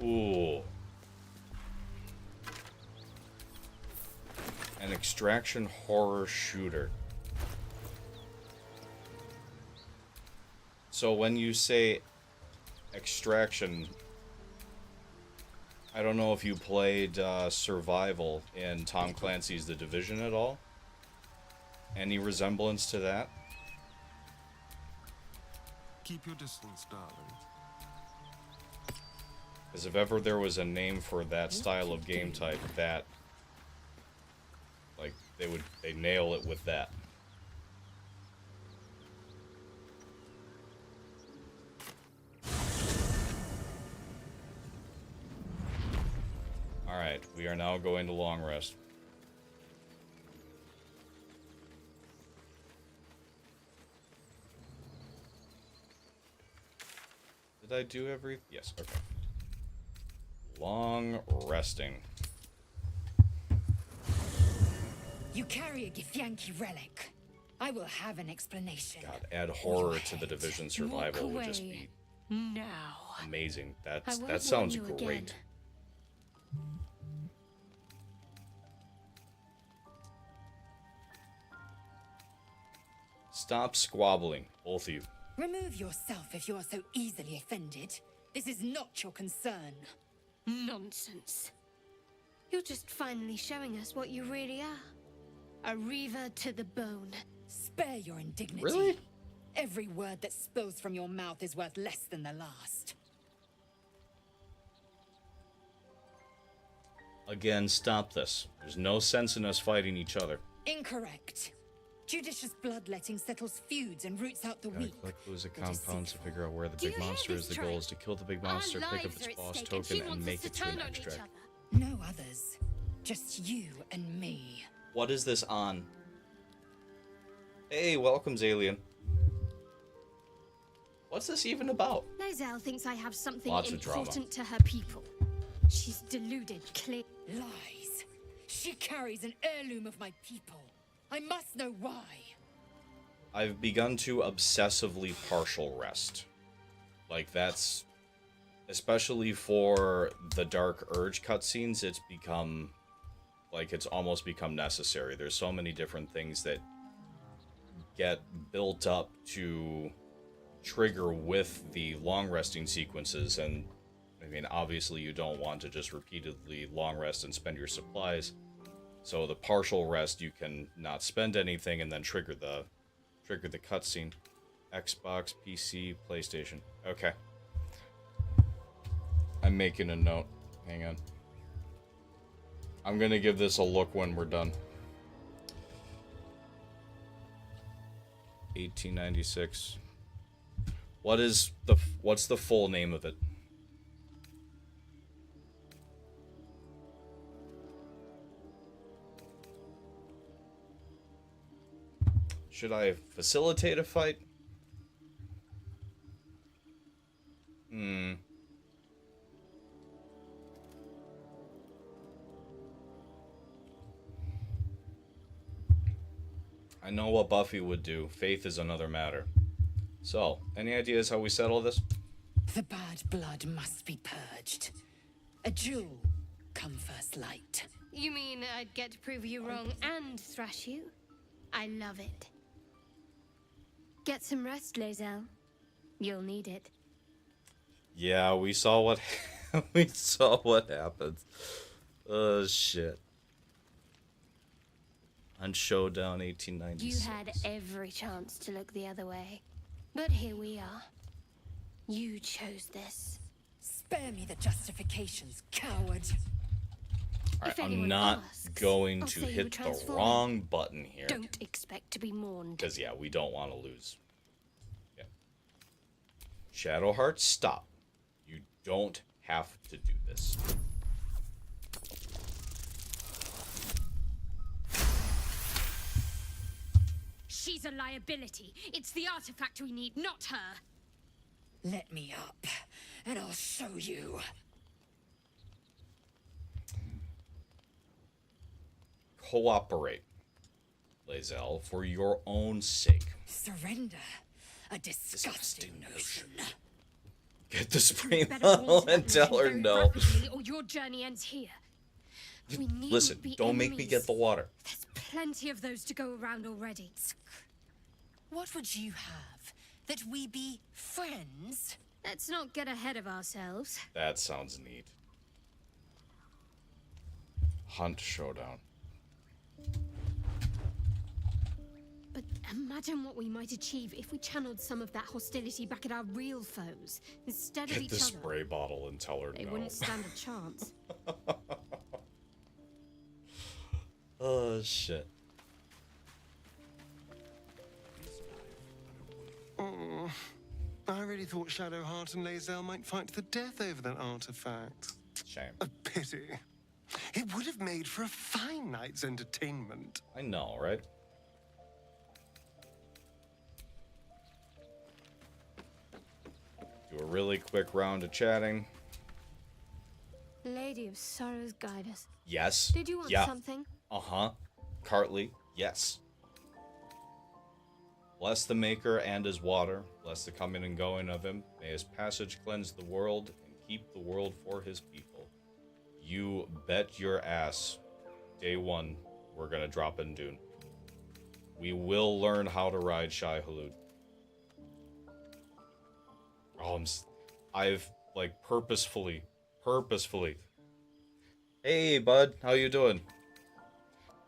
Ooh. Ooh. An extraction horror shooter. So when you say extraction, I don't know if you played survival in Tom Clancy's The Division at all. Any resemblance to that? Keep your distance, darling. Because if ever there was a name for that style of game type, that, like, they nail it with that. Alright, we are now going to long rest. Did I do everything? Yes, okay. Long resting. You carry a Githyanki relic. I will have an explanation. God, add horror to the Division survival would just be now. amazing. I won't That sounds warn you great. again. Stop squabbling, both of you. Remove yourself if you are so easily offended. This is not your concern. Nonsense. You're just finally showing us what you really are. A reaver to the bone. Spare your indignity. Really? Every word that spills from your mouth is worth less than the last. Again, stop this. There's no sense in us fighting each other. Incorrect. Judicious bloodletting settles feuds and roots out the Gotta weak. collect clues of compounds to figure out where the big you hear monster this, is. The Troy? goal is to kill the big monster, pick up its boss token, and make it to an extract. No others. Just you and me. What is this on? Hey, welcome's alien. What's this even about? Lizelle thinks I have something Lots of drama. important to her people. She's deluded, clear. Lies. She carries an heirloom of my people. I must know why. I've begun to obsessively partial rest. Like, that's... Especially for the Dark Urge cutscenes, it's become... Like, it's almost become necessary. There's so many different things that get built up to trigger with the long resting sequences, and I mean, obviously you don't want to just repeatedly long rest and spend your supplies. So the partial rest, you can not spend anything and then trigger the cutscene. Xbox, PC, PlayStation. Okay. I'm making a note. Hang on. I'm gonna give this a look when we're done. 1896. What's the full name of it? Should I facilitate a fight? I know what Buffy would do. Faith is another matter. So, any ideas how we settle this? The bad blood must be purged. A jewel come first light. You mean I'd get to prove you wrong and thrash you? I love it. Get some rest, Lizelle. You'll need it. Yeah, we saw what we saw what happened. Oh shit. On Showdown 1896. You had every chance to look the other way. But here we are. You chose this. Spare me the justifications, coward. Alright, If anyone I'm not asks, going I'll to say you hit were the transformed. wrong button here. Don't expect to be mourned. Because, yeah, we don't want to lose. Yeah. Shadowheart, stop. You don't have to do this. She's a liability. It's the artifact we need, not her. Let me up, and I'll show you. Cooperate, Lizelle, for your own sake. Surrender. A disgusting notion. Get the spray Better bottle want and that tell mission her very no. rapidly, or your journey ends here. We needn't Listen, be don't make me enemies. get the water. There's plenty of those to go around already. What would you have? That we be friends? Let's not get ahead of ourselves. That sounds neat. Hunt showdown. But imagine what we might achieve if we channeled some of that hostility back at our real foes, instead of Get each the other. spray bottle and tell her They no. wouldn't stand a chance. Oh, shit. Oh, I really thought Shadowheart and Lae'zel might fight to the death over that artifact. Shame. A pity. It would have made for a fine night's entertainment. I know, right? Do a really quick round of chatting. Lady of Sorrows, guide us. Yes. Did you want yeah. something? Uh-huh. Cartley, yes. Bless the Maker and his water. Bless the coming and going of him. May his passage cleanse the world and keep the world for his people. You bet your ass. Day one, we're gonna drop in Dune. We will learn how to ride Shai Hulud. Oh, I've like purposefully. Hey, bud, how you doing?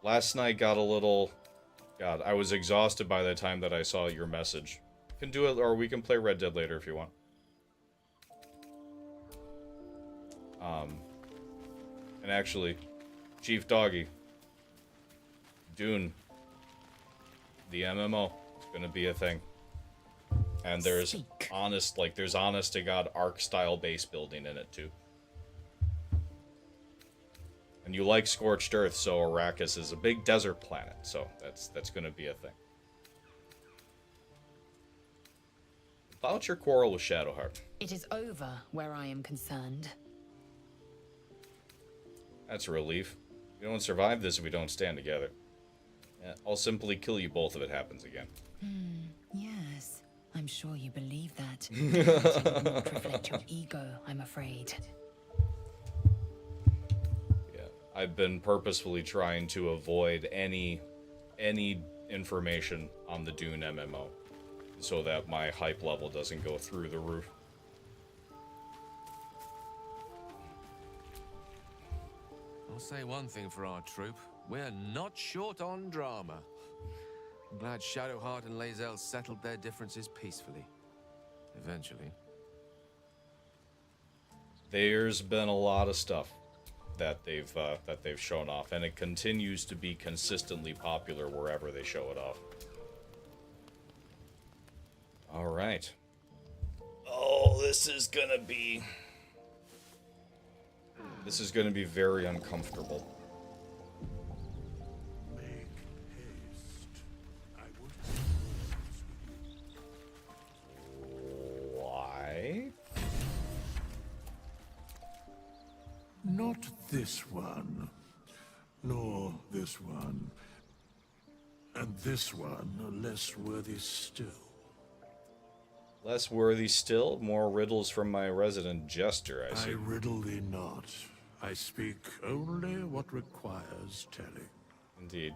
Last night got a little. God, I was exhausted by the time that I saw your message. Can do it, or we can play Red Dead later if you want. And actually, Chief Doggy, Dune, the MMO, is gonna be a thing. And there's honest to God Ark style base building in it too. And you like Scorched Earth, so Arrakis is a big desert planet, so that's gonna be a thing. About your quarrel with Shadowheart. It is over where I am concerned. That's a relief. We don't survive this if we don't stand together. Yeah, I'll simply kill you both if it happens again. Yes, I'm sure you believe that. It would not reflect your ego, I'm afraid. Yeah, I've been purposefully trying to avoid any information on the Dune MMO, so that my hype level doesn't go through the roof. I'll say one thing for our troop. We're not short on drama. I'm glad Shadowheart and Lae'zel settled their differences peacefully. Eventually. There's been a lot of stuff that they've shown off, and it continues to be consistently popular wherever they show it off. All right. Oh, this is gonna be very uncomfortable. Make haste. I would. Why? Not this one, nor this one, and this one are less worthy still. Less worthy still? More riddles from my resident jester, I see. I riddle thee not. I speak only what requires telling. Indeed.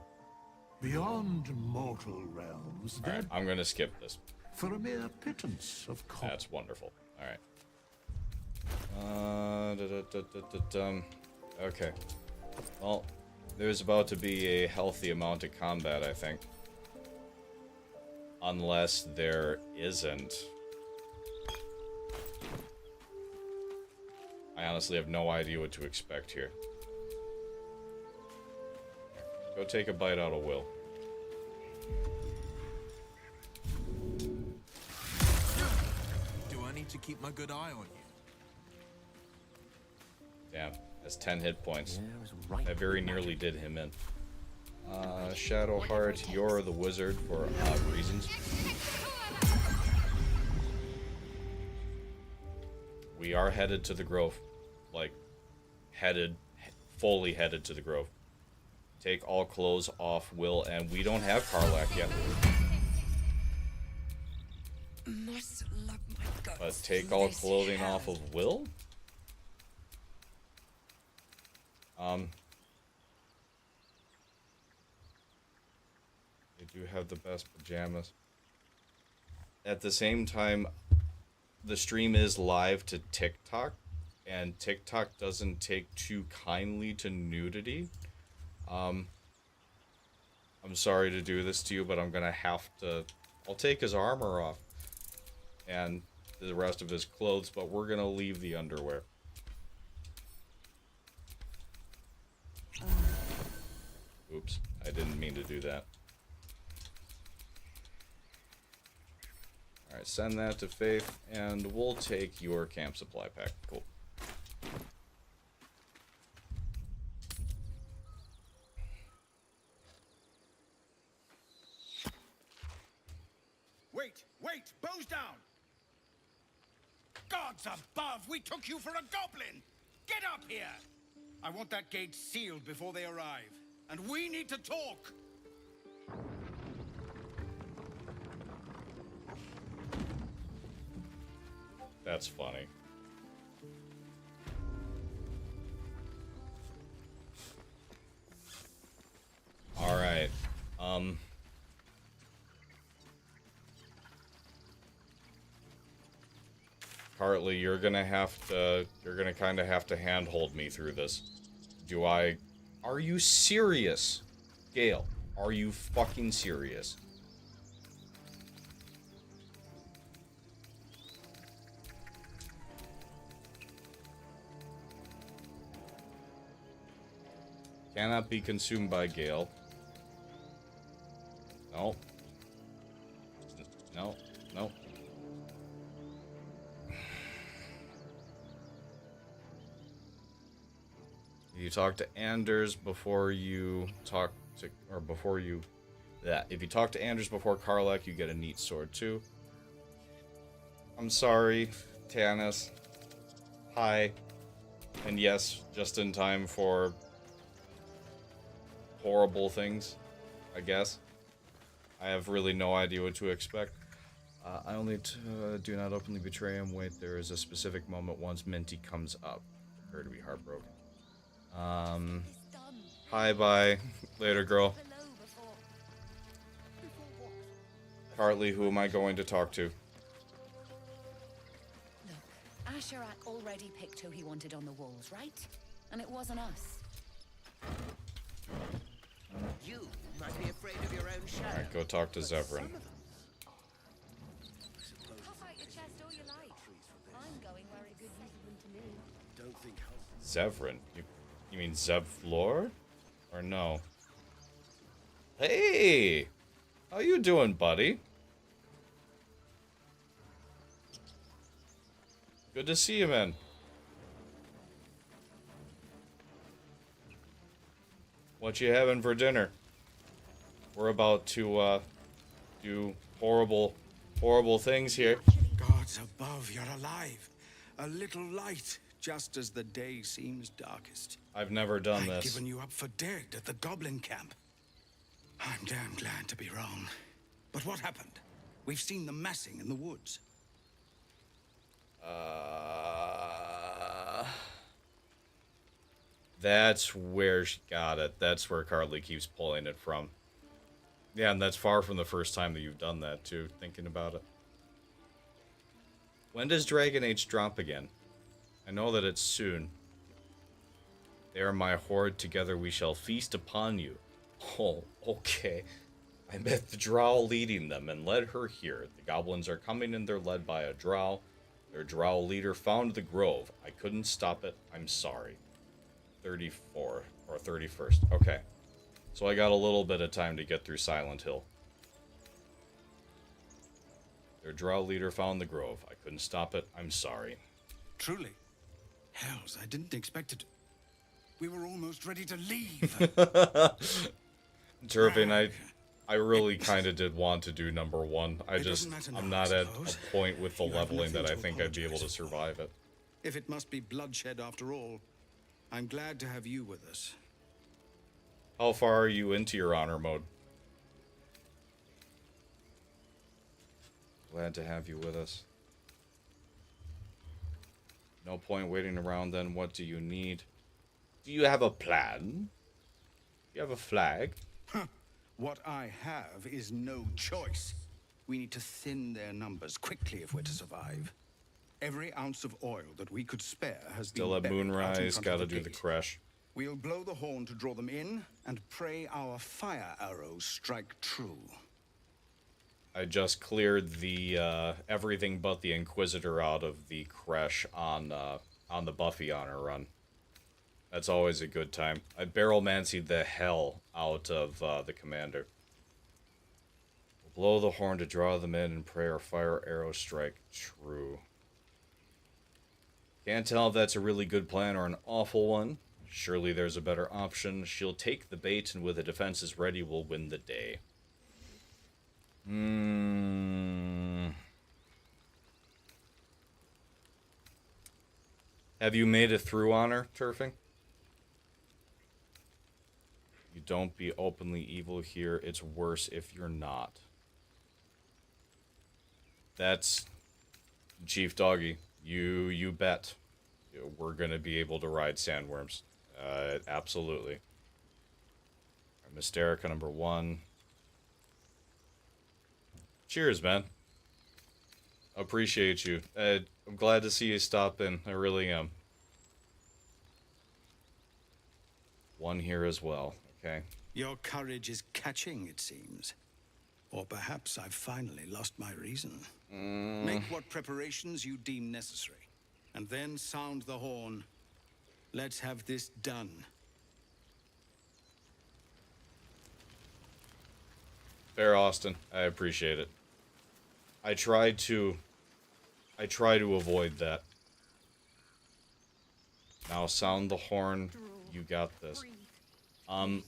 Beyond mortal realms, Alright, I'm gonna skip this. for a mere pittance of copper. That's wonderful. Alright. Okay. Well, there's about to be a healthy amount of combat, I think. Unless there isn't. I honestly have no idea what to expect here. Go take a bite out of Will. Do I need to keep my good eye on you? Damn, that's 10 hit points. That very nearly did him in. Shadowheart, you're the wizard for odd reasons. We are headed to the Grove. Like, fully headed to the Grove. Take all clothes off Will, and we don't have Karlach yet. Must love my guts. But take all clothing off of Will? They do have the best pajamas. at the same time, the stream is live to TikTok, and TikTok doesn't take too kindly to nudity. I'm sorry to do this to you, but I'm gonna have to... I'll take his armor off and the rest of his clothes, but we're gonna leave the underwear. Oops, I didn't mean to do that. Alright, send that to Faith, and we'll take your camp supply pack. Cool. Wait! Bows down! Gods above! We took you for a goblin! Get up here! I want that gate sealed before they arrive. And we need to talk! That's funny. Alright. Hartley, you're gonna kinda have to handhold me through this. Are you serious? Gale, are you fucking serious? Cannot be consumed by Gale. No. No. No. You talk to Anders before you talk to... Or before you... Yeah, if you talk to Anders before Karlach, you get a neat sword too. I'm sorry, Tanis. Hi. And yes, just in time for... horrible things, I guess. I have really no idea what to expect. I only do not openly betray him. Wait, there is a specific moment once Minty comes up. Prepare to be heartbroken. Hi, bye. Later, girl. Hartley, who am I going to talk to? Look, Asherak already picked who he wanted on the walls, right? And it wasn't us. You must be afraid of your own shadow. Alright, go talk to Zevran. Zevran? You mean Zevlor? Or no? Hey! How you doing, buddy? Good to see you, man. What you having for dinner? We're about to, do horrible things here. Gods above, you're alive. A little light, just as the day seems darkest. I've never done I'd this. given you up for dead at the goblin camp. I'm damn glad to be wrong. But what happened? We've seen them massing in the woods. That's where she got it. That's where Carly keeps pulling it from. Yeah, and that's far from the first time that you've done that, too, thinking about it. When does Dragon Age drop again? I know that it's soon. They are my horde, together we shall feast upon you. Oh, okay. I met the drow leading them and led her here. The goblins are coming and they're led by a drow. Their drow leader found the grove. I couldn't stop it. I'm sorry. 34 or 31st. Okay. So I got a little bit of time to get through Silent Hill. Their drow leader found the grove. I couldn't stop it. I'm sorry. Truly. Hells, I didn't expect it. We were almost ready to leave. Turvin, I really kind of did want to do number 1. I'm not at a point with the leveling that I think I'd be able to survive it. If it must be bloodshed after all, I'm glad to have you with us. How far are you into your honor mode? Glad to have you with us. No point waiting around then. What do you need? Do you have a plan? Do you have a flag? What I have is no choice. We need to thin their numbers quickly if we're to survive. Every ounce of oil that we could spare has Still been at buried out in moonrise, front gotta of the do the gate. crash. We'll blow the horn to draw them in, and pray our fire arrows strike true. I just cleared the everything but the Inquisitor out of the crash on the Buffy honor run. That's always a good time. I barrel-mancied the hell out of the commander. We'll blow the horn to draw them in and pray our fire arrows strike true. Can't tell if that's a really good plan or an awful one. Surely there's a better option. She'll take the bait, and with the defenses ready, we'll win the day. Have you made it through honor, Turfing? You don't be openly evil here. It's worse if you're not. That's Chief Doggy. You bet. We're gonna be able to ride sandworms. Absolutely. Mysterica number 1. Cheers, man. Appreciate you. I'm glad to see you stop in. I really am. 1 here as well. Okay. Your courage is catching, it seems. Or perhaps I've finally lost my reason. Make what preparations you deem necessary, and then sound the horn. Let's have this done. Fair, Austin. I appreciate it. I try to avoid that. Now sound the horn. You got this. Hang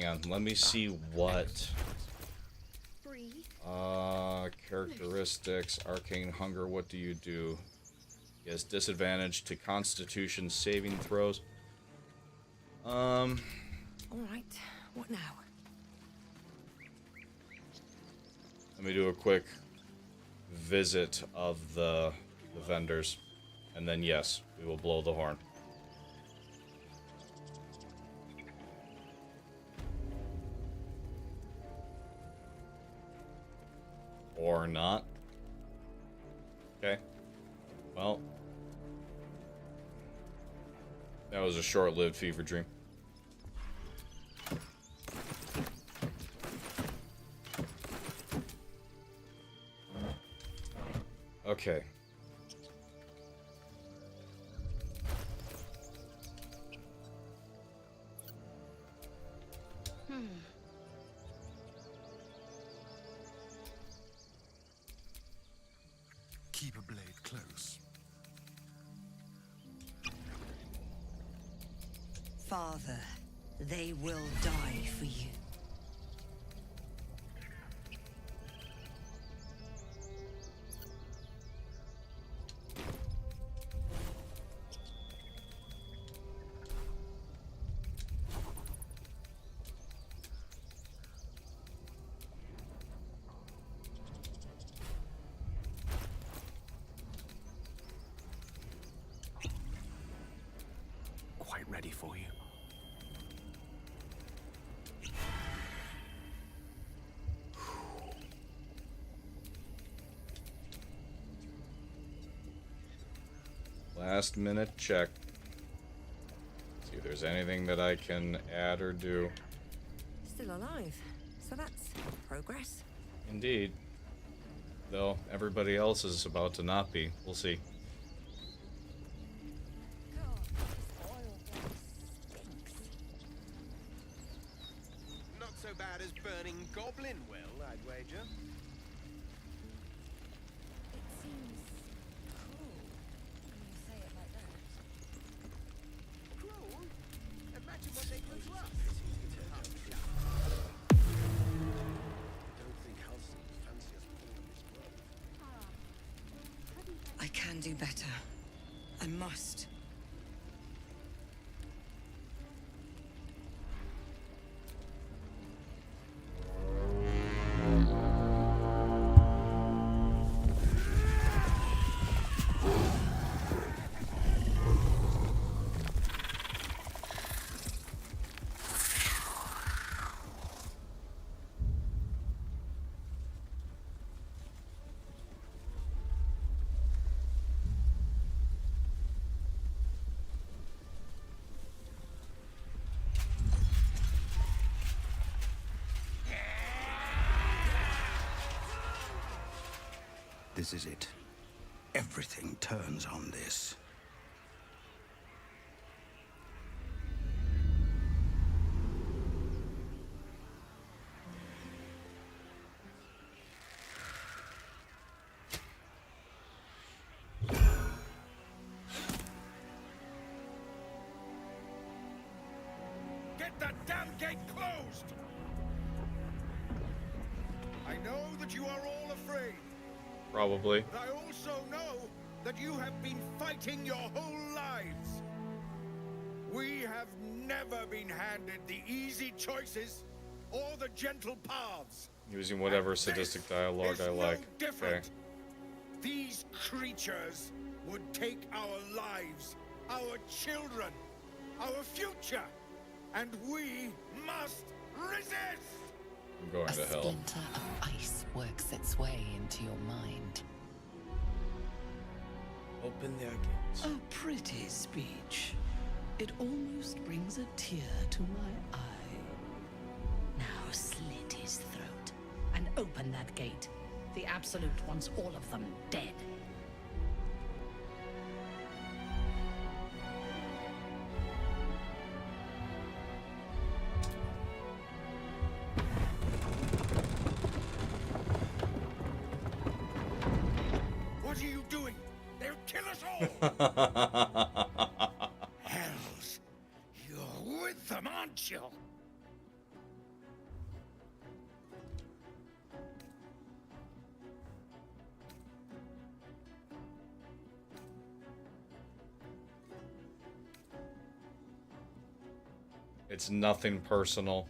on. Let me see what. Characteristics. Arcane Hunger. What do you do? Yes, disadvantage to Constitution saving throws. All right. What now? Let me do a quick visit of the vendors, and then yes, we will blow the horn. Or not. Okay. Well, that was a short-lived fever dream. Okay. Keep a blade close. Father, they will die for you. Quite ready for you. Last minute check. See if there's anything that I can add or do. Still alive. So that's progress. Indeed. Though everybody else is about to not be. We'll see. Not so bad as burning goblin will, I'd wager. It seems cruel when you say it like that. Cruel? Imagine what they do to us. Don't think Halsey would fancy us pulling this grove. I can do better. I must. This is it. Everything turns on this. Get that damn gate closed! I know that you are all afraid. Probably. But I also know that you have been fighting your whole lives. We have never been handed the easy choices or the gentle paths. Using whatever sadistic dialogue I like. Okay. These creatures would take our lives, our children, our future, and we must resist! I'm going to A hell. splinter of ice works its way into your mind. Open their gates. A pretty speech. It almost brings a tear to my eye. Now slit his throat and open that gate. The Absolute wants all of them dead. What are you doing? They'll kill us all! Hells, you're with them, aren't you? It's nothing personal.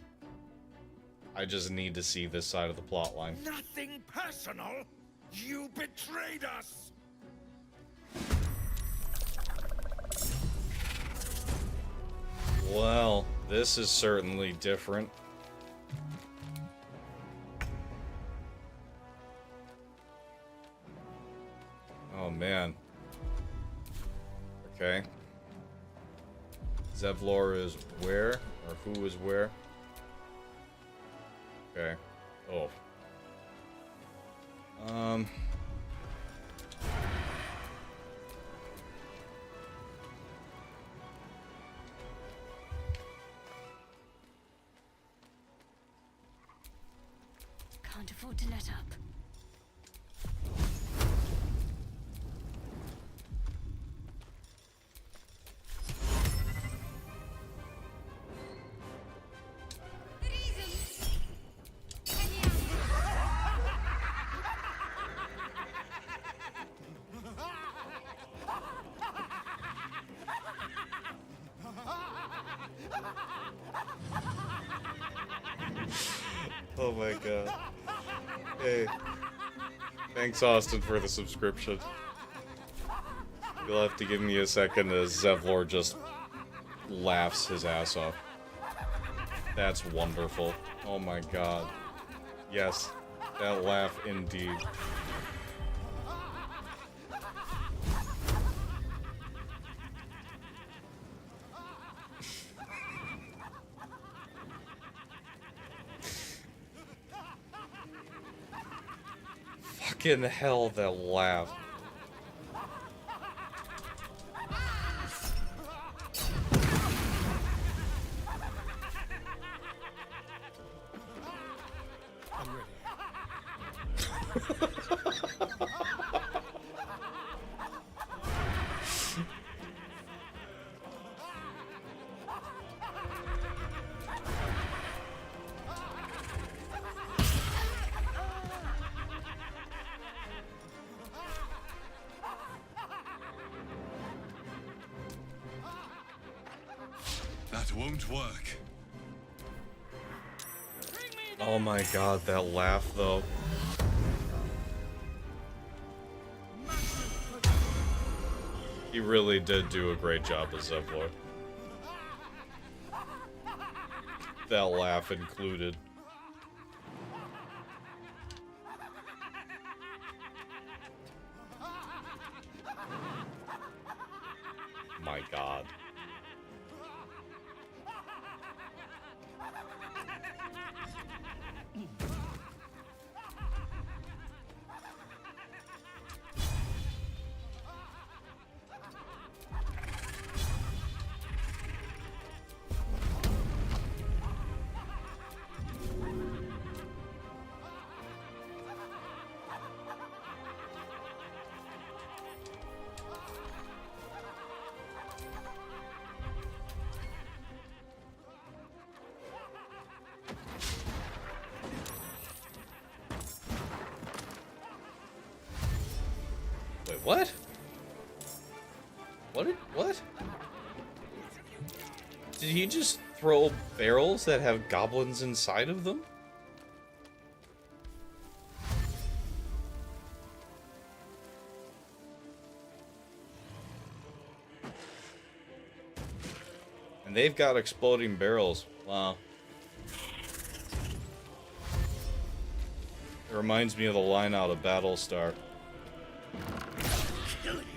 I just need to see this side of the plot line. Nothing personal. You betrayed us. Well, this is certainly different. Oh man. Okay. Zevlor is where? Or who is where? Okay. Oh. Can't afford to let up. Oh my god. Hey. Thanks, Austin, for the subscription. You'll have to give me a second as Zevlor just laughs his ass off. That's wonderful. Oh my god. Yes, that laugh indeed. Fucking hell, that laugh. I'm ready. That won't work. Oh my god, that laugh though. He really did do a great job as Zevlor. That laugh included. My god. What? What? Did he just throw barrels that have goblins inside of them? And they've got exploding barrels. Wow. It reminds me of the line out of Battlestar.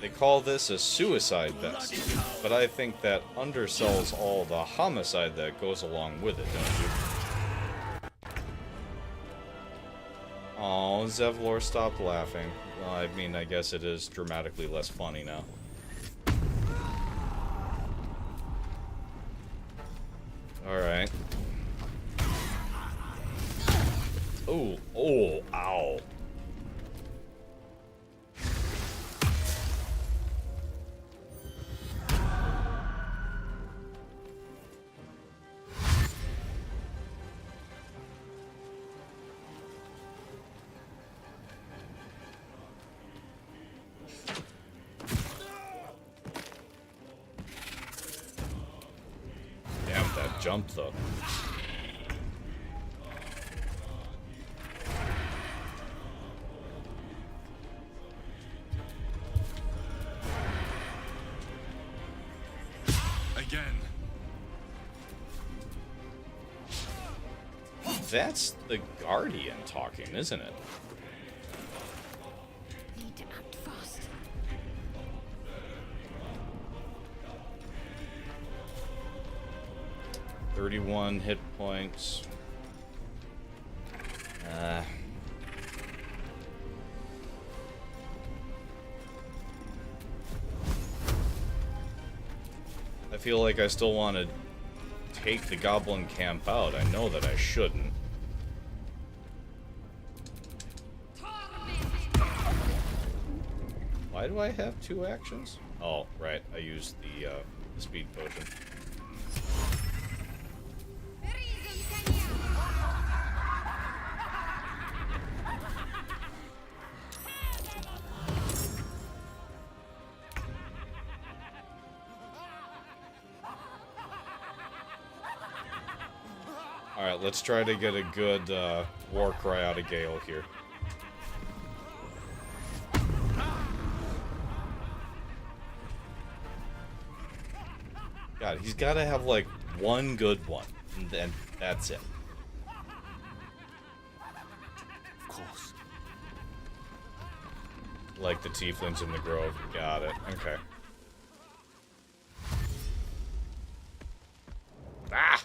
They call this a suicide vest, but I think that undersells all the homicide that goes along with it, don't you? Oh, Zevlor stopped laughing. Well, I mean, I guess it is dramatically less funny now. Alright. Oh, ow. Damn, that jump though. Again. That's the Guardian talking, isn't it? Need to act fast. $31 hit points. I feel like I still want to take the goblin camp out. I know that I shouldn't. Why do I have 2 actions? Oh, right. I used the speed potion. Alright, let's try to get a good war cry out of Gale here. God, he's got to have like one good one, and then that's it. Of course. Like the tieflings in the grove. Got it. Okay. Ah!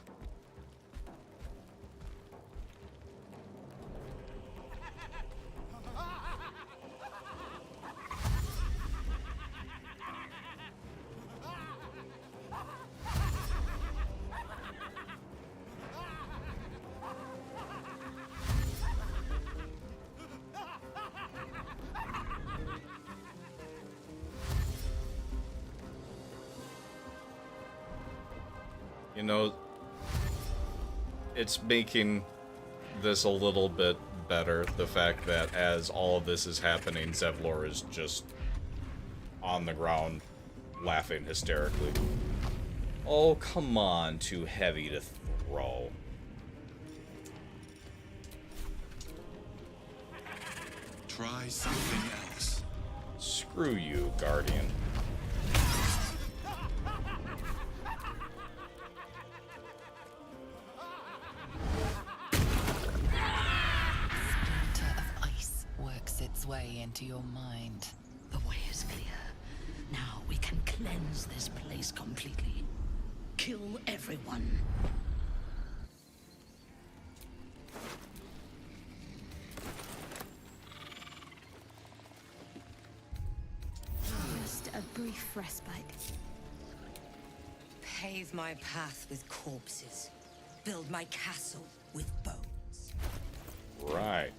You know, it's making this a little bit better, the fact that as all of this is happening, Zevlor is just on the ground laughing hysterically. Oh, come on, too heavy to throw. Try something else. Screw you, Guardian. Way into your mind. The way is clear. Now we can cleanse this place completely. Kill everyone. Just a brief respite. Pave my path with corpses. Build my castle with bones. Right.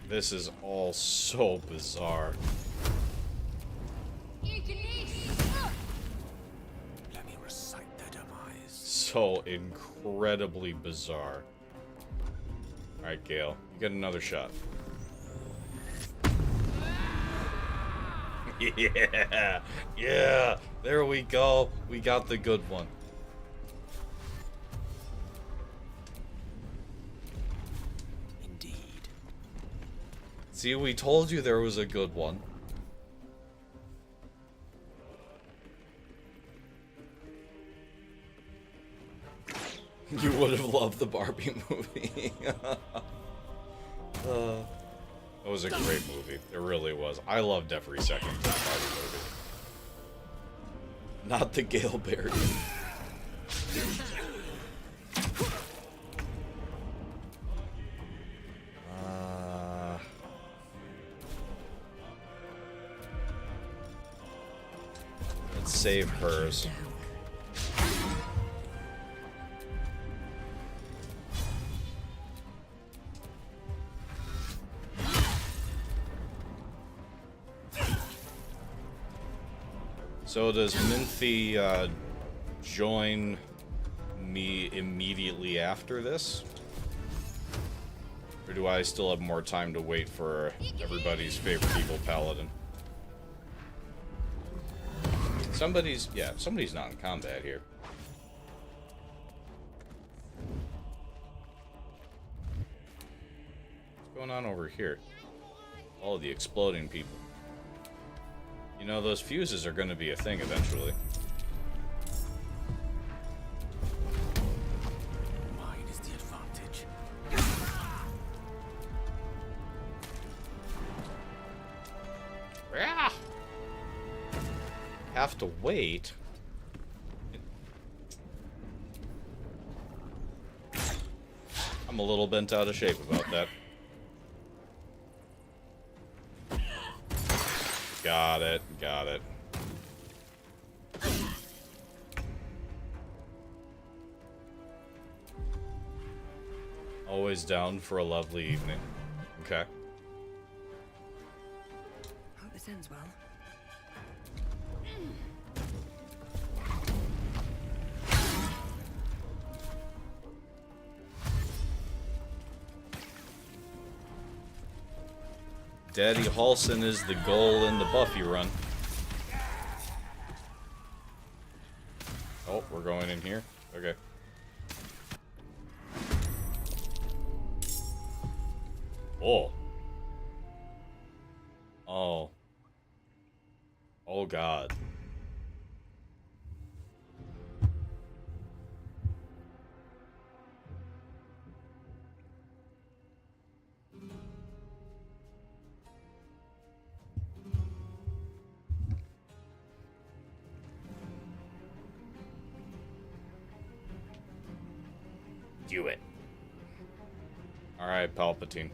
This is all so bizarre. Let me recite their demise. So incredibly bizarre. Alright, Gale. You get another shot. Yeah! Yeah! There we go. We got the good one. Indeed. See, we told you there was a good one. You would have loved the Barbie movie. It was a great movie. It really was. I loved every second of the Barbie movie. Not the Gale Berry. Let's save hers. So does Minthy join me immediately after this? Or do I still have more time to wait for everybody's favorite evil paladin? Somebody's not in combat here. What's going on over here? Oh, the exploding people. You know, those fuses are going to be a thing eventually. Mine is the advantage. Ah! Have to wait. I'm a little bent out of shape about that. Got it, got it. Always down for a lovely evening. Okay. Hope this ends well. Daddy Halson is the goal in the Buffy run. Oh, we're going in here? Okay. Oh. Oh. Oh, God. Do it. Alright, Palpatine.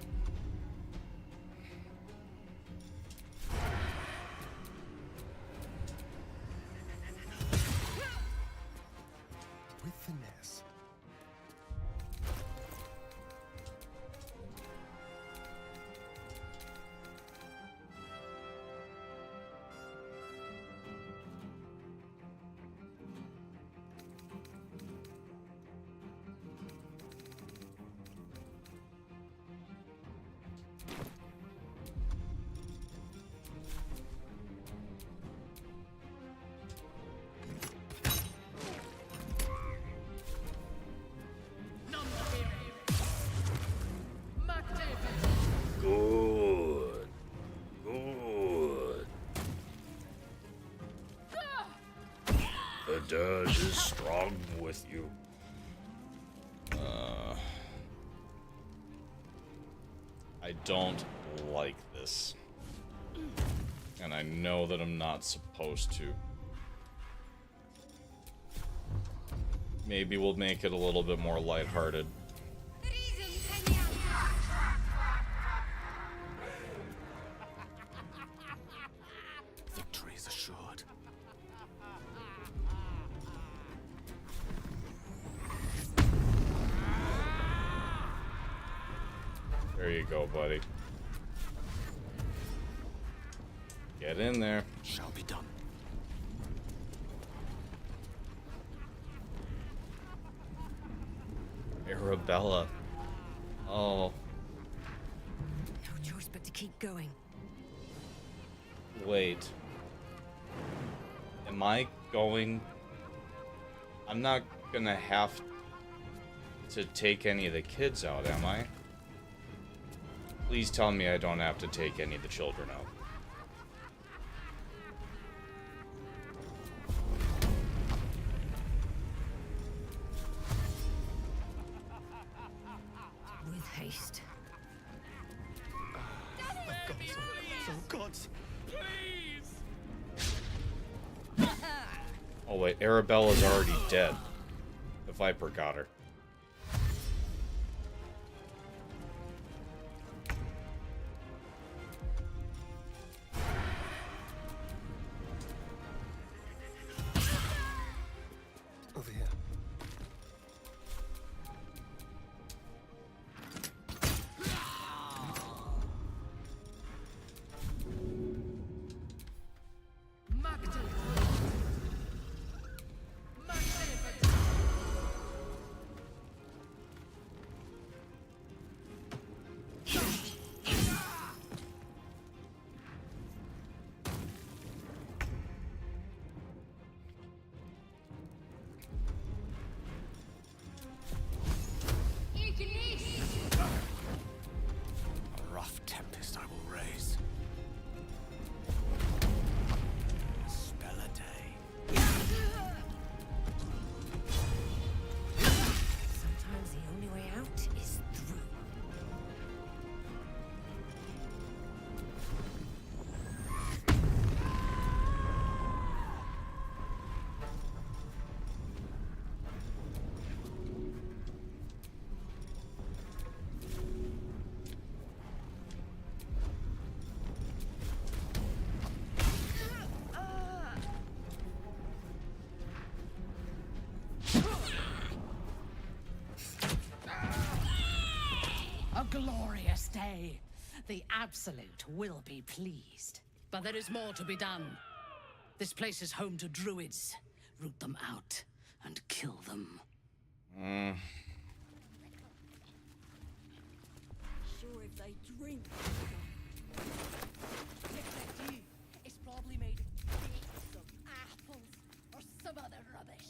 With finesse. Good. Good. The Dirge is strong with you. I don't like this. And I know that I'm not supposed to. Maybe we'll make it a little bit more lighthearted. Victory is assured. There you go, buddy. Get in there. Shall be done. Arabella. Oh. No choice but to keep going. Wait. Am I going... I'm not gonna have to take any of the kids out, am I? Please tell me I don't have to take any of the children out. With haste. Oh, gods. Oh wait, Arabella's already dead. The Viper got her. Over here. A rough tempest I will raise. A spell a day. Sometimes the only way out is through. A glorious day. The Absolute will be pleased. But there is more to be done. This place is home to druids. Root them out and kill them. Sure, if they drink. It's probably made of dates or apples or some other rubbish.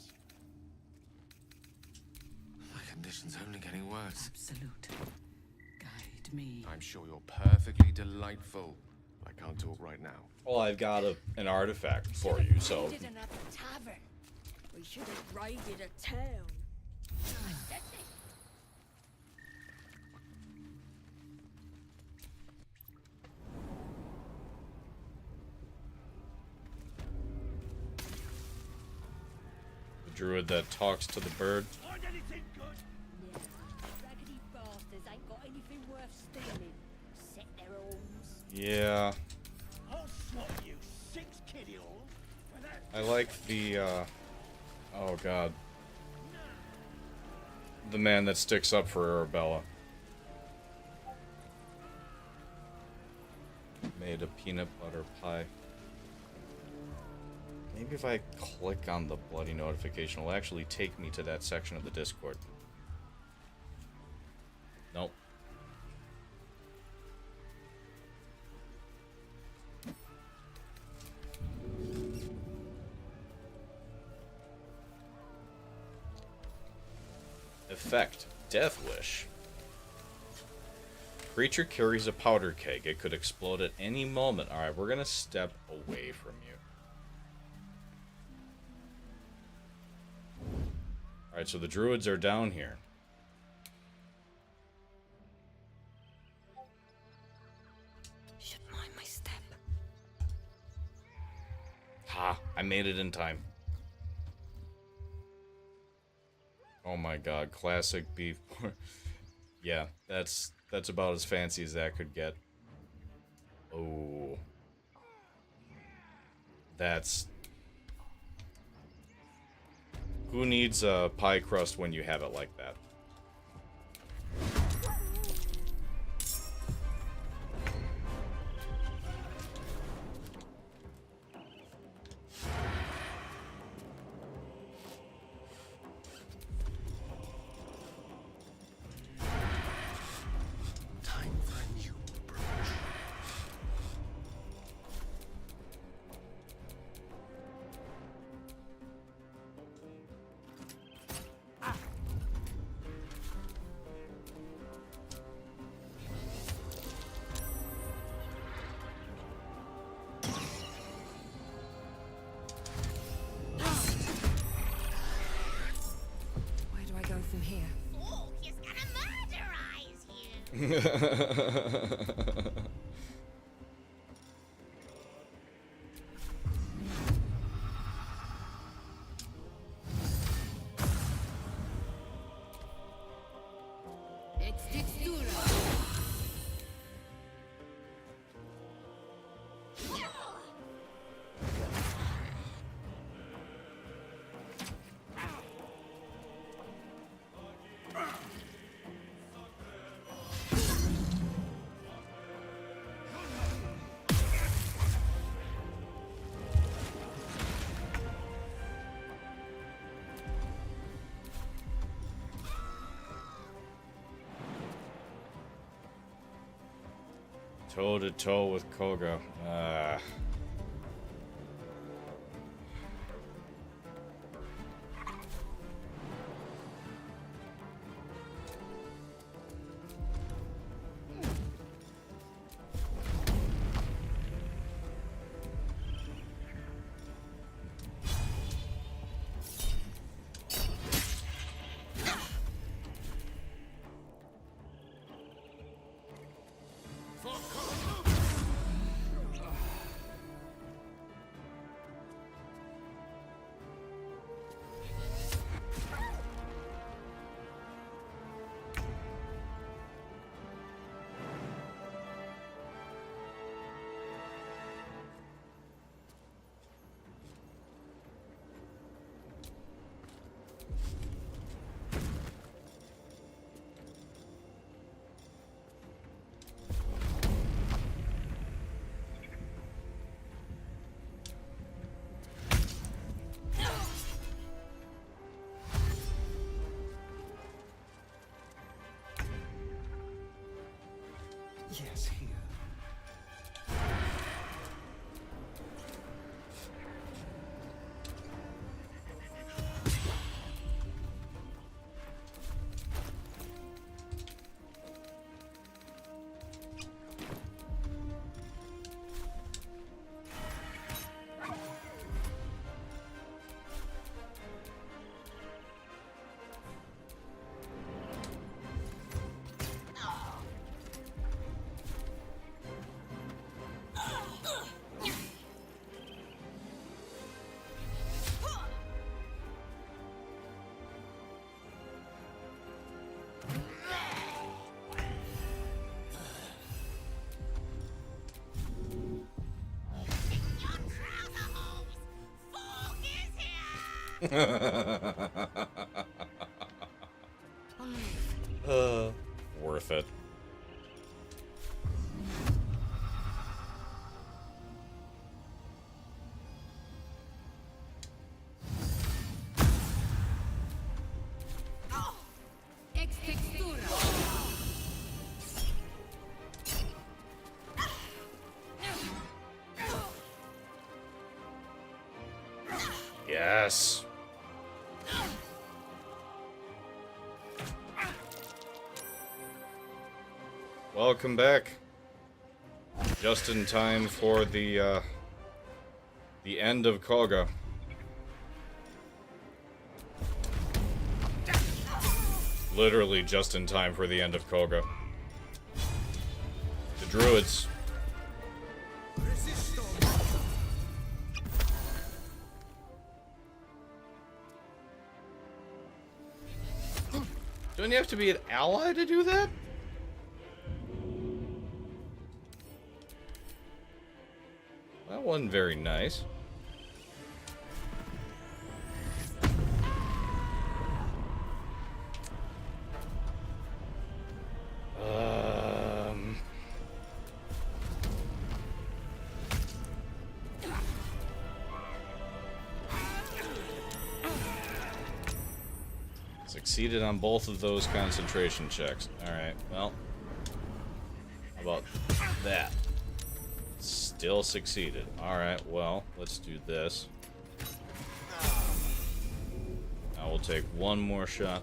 My condition's only getting worse. Absolute. Guide me. I'm sure you're perfectly delightful. I can't talk right now. Well, I've got an artifact for you, so... Raided another tavern. We should have raided a town. The druid that talks to the bird. Find anything good? Yeah. Raggedy bastards ain't got anything worth stealing. Set their arms. Yeah. I'll swap you 6 kitty holes for that. I like the, oh god. The man that sticks up for Arabella. Made a peanut butter pie. Maybe if I click on the bloody notification, it'll actually take me to that section of the Discord. Nope. Effect, Death Wish. Creature carries a powder keg. It could explode at any moment. Alright, we're gonna step away from you. Alright, so the druids are down here. Should mind my step. Ha! I made it in time. Oh my god, classic beef. Yeah, that's about as fancy as that could get. Oh. That's... Who needs a pie crust when you have it like that? Toe to toe with Koga. Yes, here. Worth it. Yes. Welcome back. Just in time for the end of Koga. Literally just in time for the end of Koga. The druids. Don't you have to be an ally to do that? That wasn't very nice. Succeeded on both of those concentration checks. Alright, well. How about that? Still succeeded. Alright, well, let's do this. Now we'll take one more shot.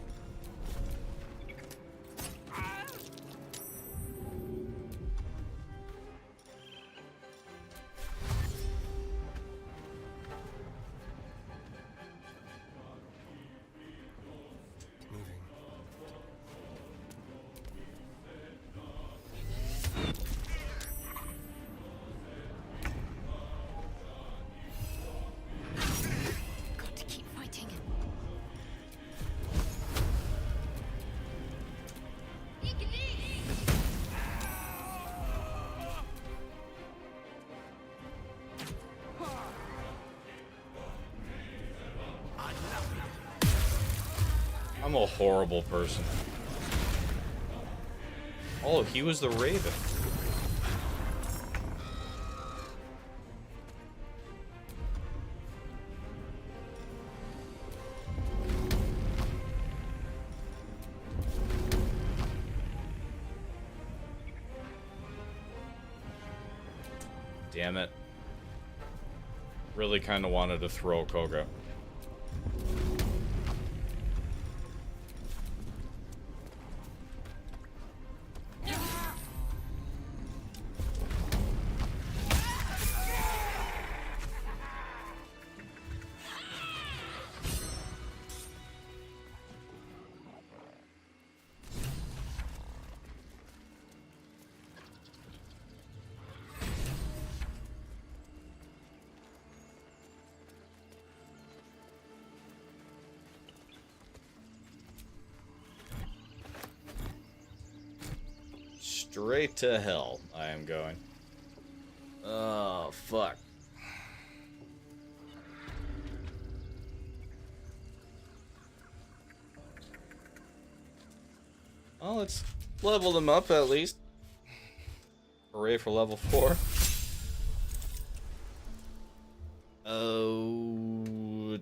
I'm a horrible person. Oh, he was the Raven. Damn it. Really kind of wanted to throw Koga. Straight to hell, I am going. Oh, fuck. Well, let's level them up at least. Hooray for level 4. Oh,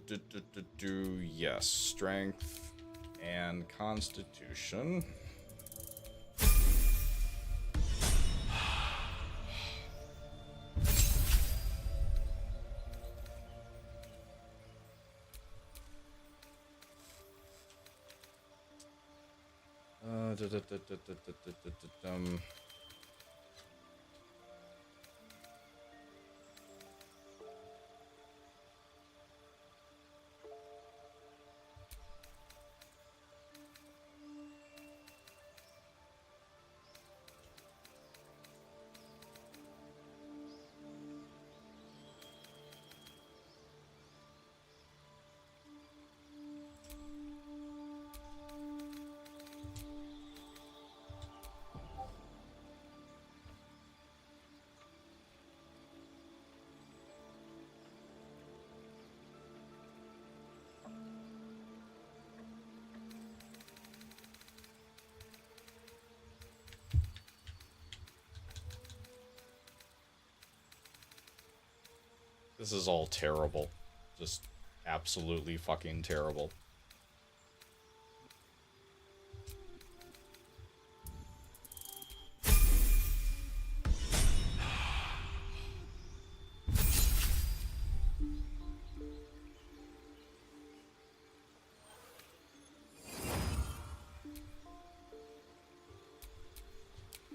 yes, strength and constitution. This is all terrible. Just absolutely fucking terrible.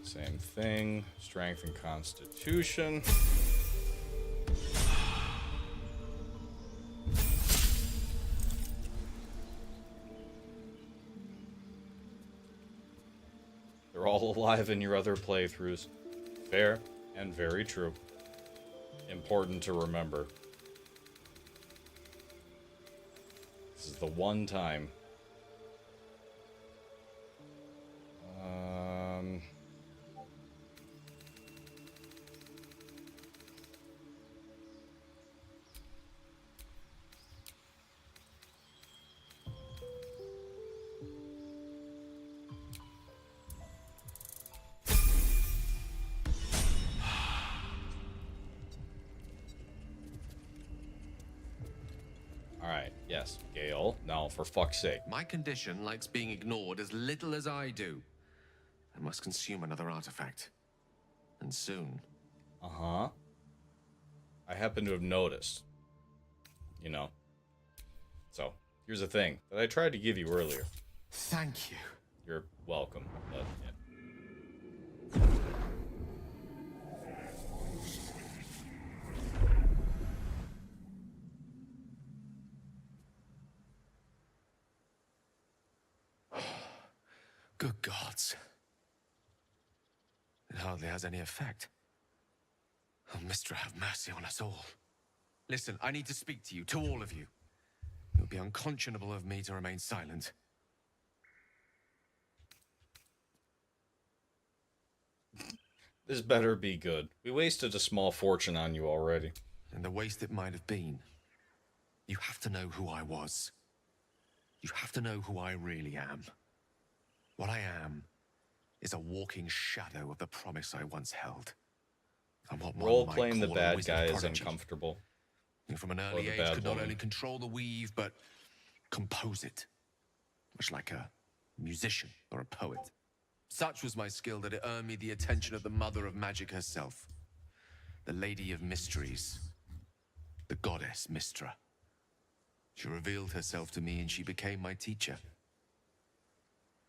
Same thing. Strength and constitution. They're all alive in your other playthroughs. Fair and very true. Important to remember. This is the one time. Alright, yes, Gale. Now, for fuck's sake. My condition likes being ignored as little as I do. I must consume another artifact. And soon. Uh-huh. I happen to have noticed. You know. So, here's the thing that I tried to give you earlier. Thank you. You're welcome. But, yeah. Good gods. It hardly has any effect. Oh, Mistra, have mercy on us all. Listen, I need to speak to you, to all of you. It would be unconscionable of me to remain silent. This better be good. We wasted a small fortune on you already. And the waste it might have been. You have to know who I was. You have to know who I really am. What I am is a walking shadow of the promise I once held. I'm what one Role might playing the call a bad wizard guy is prodigy. uncomfortable. You from an Or early the age bad could not woman. only control the weave, but compose it. Much like a musician or a poet. Such was my skill that it earned me the attention of the mother of magic herself. The Lady of Mysteries. The goddess Mystra. She revealed herself to me and she became my teacher.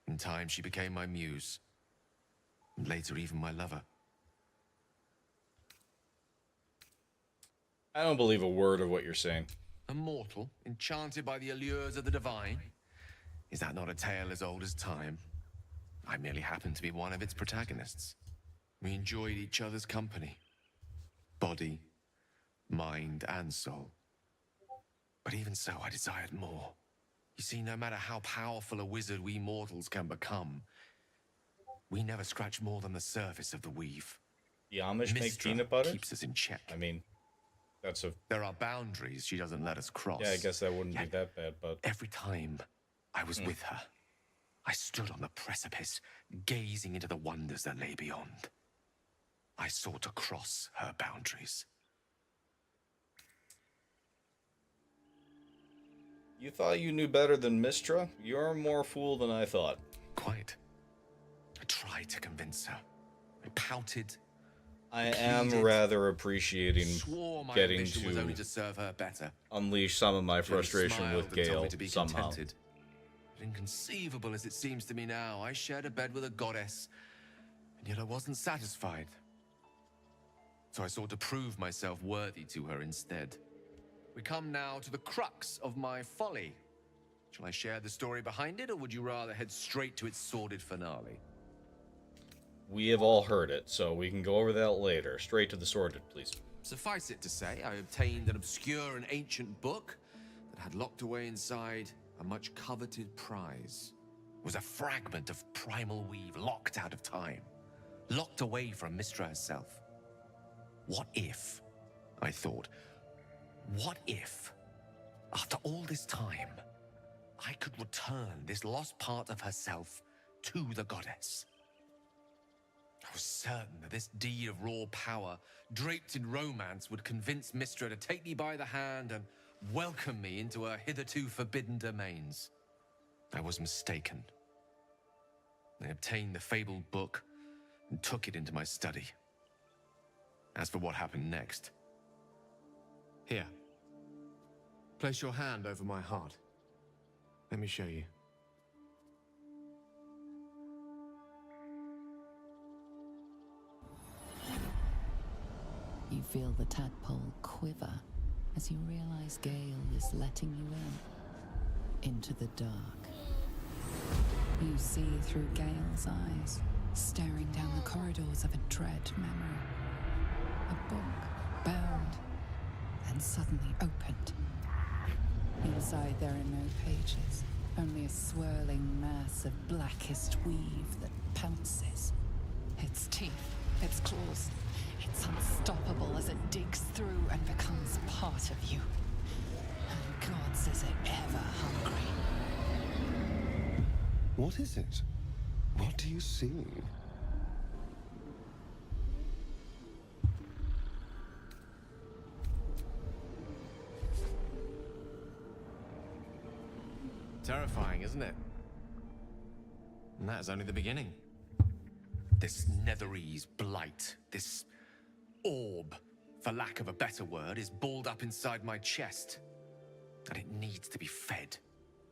In time, she became my muse. And later, even my lover. I don't believe a word of what you're saying. A mortal, enchanted by the allures of the divine? Is that not a tale as old as time? I merely happened to be one of its protagonists. We enjoyed each other's company. Body, mind, and soul. But even so, I desired more. You see, no matter how powerful a wizard we mortals can become, we never scratch more than the surface of the weave. The Amish make Mystra peanut butter? keeps us in check. I mean, that's a... There are boundaries she doesn't let us cross. Yeah, I guess that wouldn't be that bad, but... Every time I was with her, I stood on the precipice, gazing into the wonders that lay beyond. I sought to cross her boundaries. You thought you knew better than Mystra? You're more fool than I thought. Quite. I tried to convince her. I pouted. I am rather appreciating getting was only to to serve her better. unleash some of my frustration with Gale somehow. But inconceivable as it seems to me now, I shared a bed with a goddess, and yet I wasn't satisfied. So I sought to prove myself worthy to her instead. We come now to the crux of my folly. Shall I share the story behind it, or would you rather head straight to its sordid finale? We have all heard it, so we can go over that later. Straight to the sordid, please. Suffice it to say, I obtained an obscure and ancient book that had locked away inside a much coveted prize. It was a fragment of primal weave locked out of time, locked away from Mystra herself. What if, I thought, what if, after all this time, I could return this lost part of herself to the goddess? I was certain that this deed of raw power, draped in romance, would convince Mystra to take me by the hand and welcome me into her hitherto forbidden domains. I was mistaken. I obtained the fabled book and took it into my study. As for what happened next... Here. Place your hand over my heart. Let me show you. You feel the tadpole quiver as you realize Gale is letting you into the dark. You see through Gale's eyes, staring down the corridors of a dread memory. A book, bound, and suddenly opened. Inside there are no pages, only a swirling mass of blackest weave that pounces. Its teeth, its claws, it's unstoppable as it digs through and becomes part of you. And God says it ever hungry. What is it? What do you see? Terrifying, isn't it? And that is only the beginning. This Netherese blight, this orb, for lack of a better word, is balled up inside my chest. And it needs to be fed.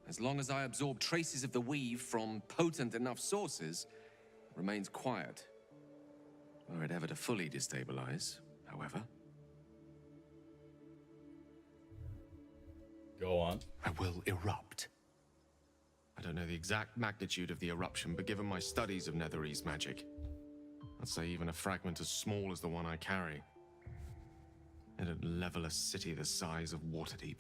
As long as I absorb traces of the weave from potent enough sources, it remains quiet. Were it ever to fully destabilize, however. Go on. I will erupt. I don't know the exact magnitude of the eruption, but given my studies of Netherese magic, I'd say even a fragment as small as the one I carry, it'd level a city the size of Waterdeep.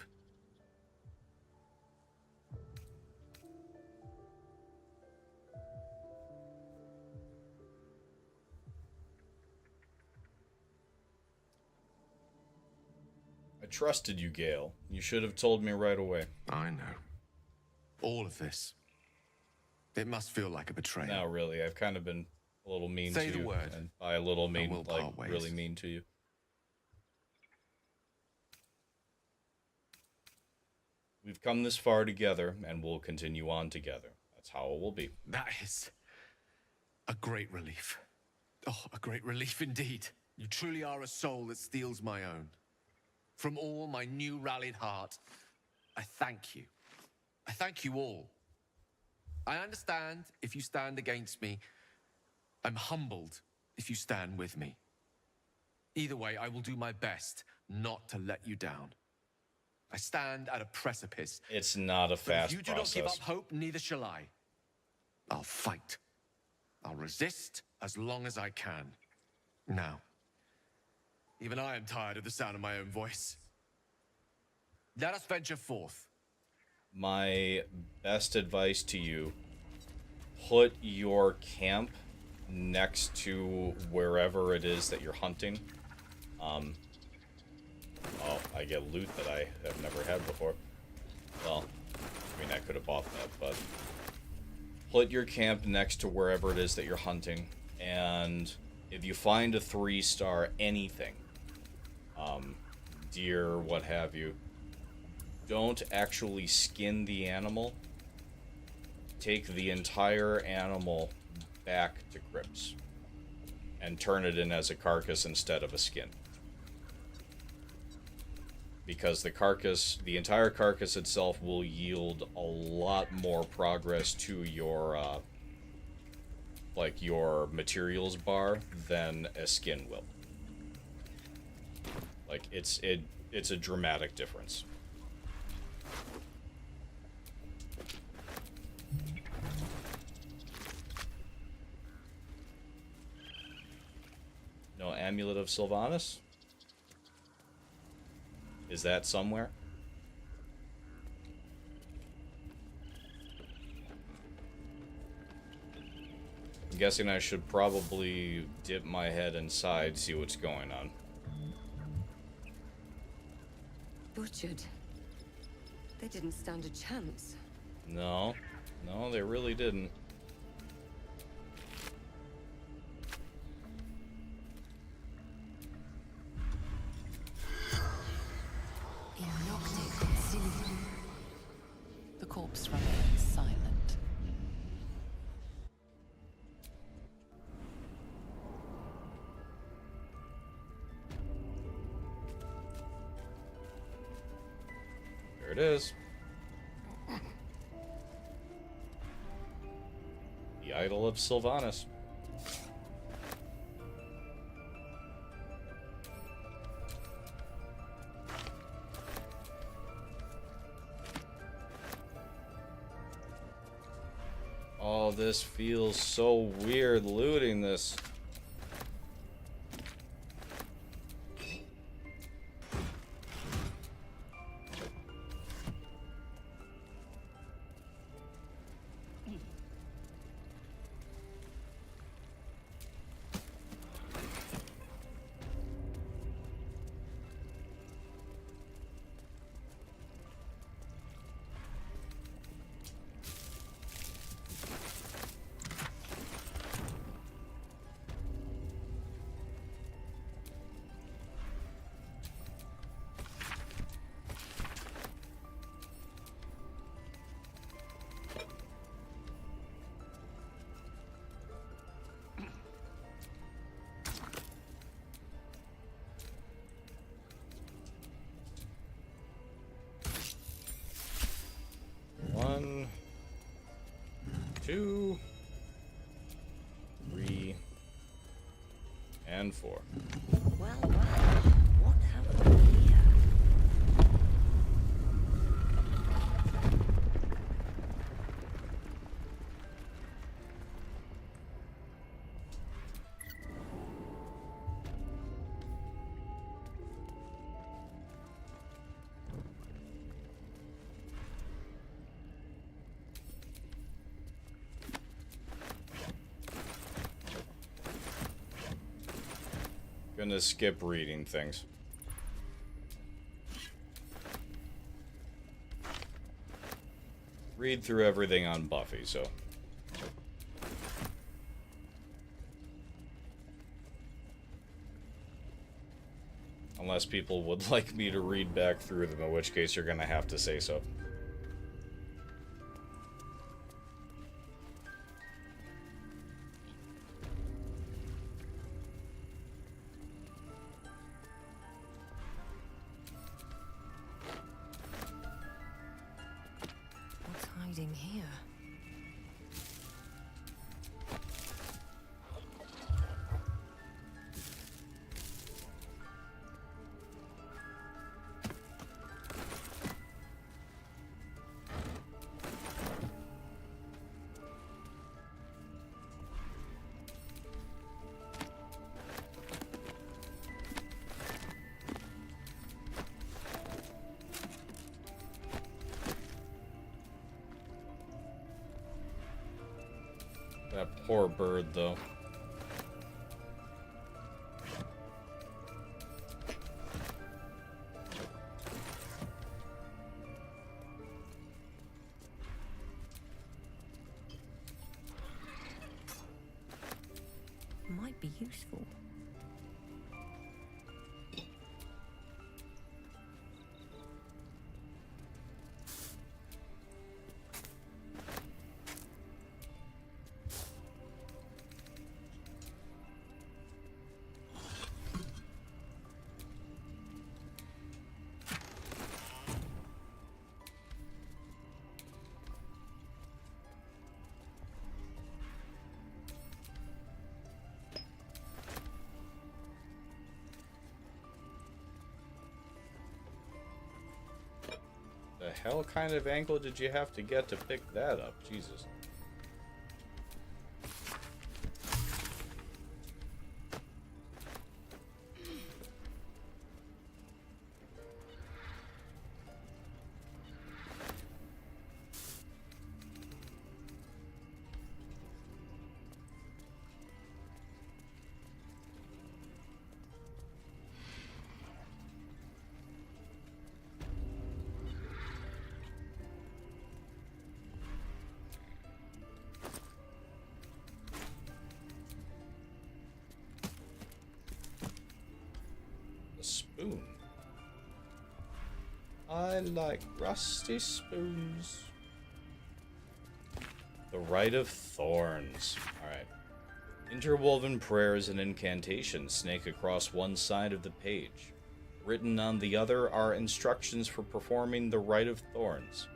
I trusted you, Gale. You should have told me right away. I know. All of this. It must feel like a betrayal. No, really. I've kind of been a little mean Say to the you. word, And by a little mean, we'll like, part ways. really mean to you. We've come this far together, and we'll continue on together. That's how it will be. That is a great relief. Oh, a great relief indeed. You truly are a soul that steals my own. From all my new rallied heart, I thank you. I thank you all. I understand if you stand against me. I'm humbled if you stand with me. Either way, I will do my best not to let you down. I stand at a precipice. It's not a fast If you do process. not give up hope, neither shall I. I'll fight. I'll resist as long as I can. Now, even I am tired of the sound of my own voice. Let us venture forth. My best advice to you, put your camp next to wherever it is that you're hunting. Oh, I get loot that I have never had before. Well, I mean, I could have bought that, but put your camp next to wherever it is that you're hunting, and if you find a 3-star anything, deer, what have you, don't actually skin the animal. Take the entire animal back to Crypts and turn it in as a carcass instead of a skin. Because the entire carcass itself will yield a lot more progress to your, like your materials bar than a skin will. Like, it's a dramatic difference. No Amulet of Sylvanas? Is that somewhere? I'm guessing I should probably dip my head inside, see what's going on. Butchered. They didn't stand a chance. No, they really didn't. The corpse remains silent. There it is. The Idol of Sylvanas. Oh, this feels so weird looting this. One, 2, 3, and 4. Well, what have we here? Gonna skip reading things. read through everything on Buffy, so... Unless people would like me to read back through them, in which case you're gonna have to say so. What's hiding here? That poor bird, though. Might be useful. The hell kind of angle did you have to get to pick that up? Jesus. Spoon. I like rusty spoons. The Rite of Thorns. Alright. Interwoven prayers and incantations snake across one side of the page. Written on the other are instructions for performing the Rite of Thorns.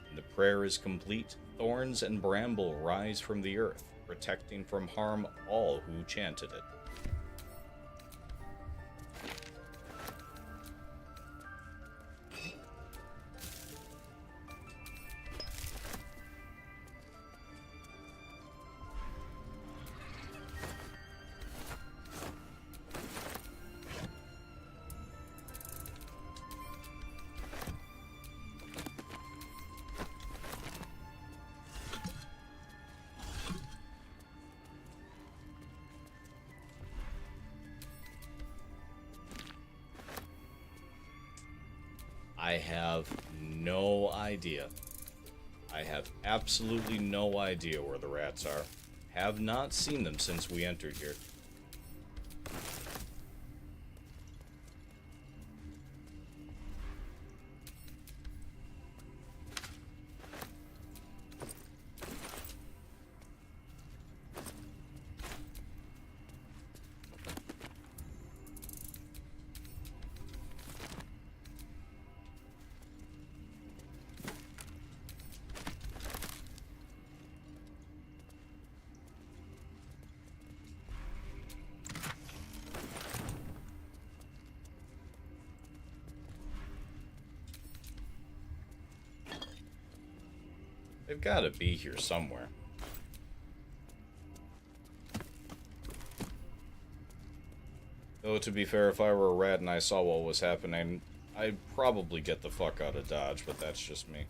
When the prayer is complete, thorns and bramble rise from the earth, protecting from harm all who chanted it. I have no idea. I have absolutely no idea where the rats are. Have not seen them since we entered here. They've got to be here somewhere. Though, to be fair, if I were a rat and I saw what was happening, I'd probably get the fuck out of Dodge, but that's just me.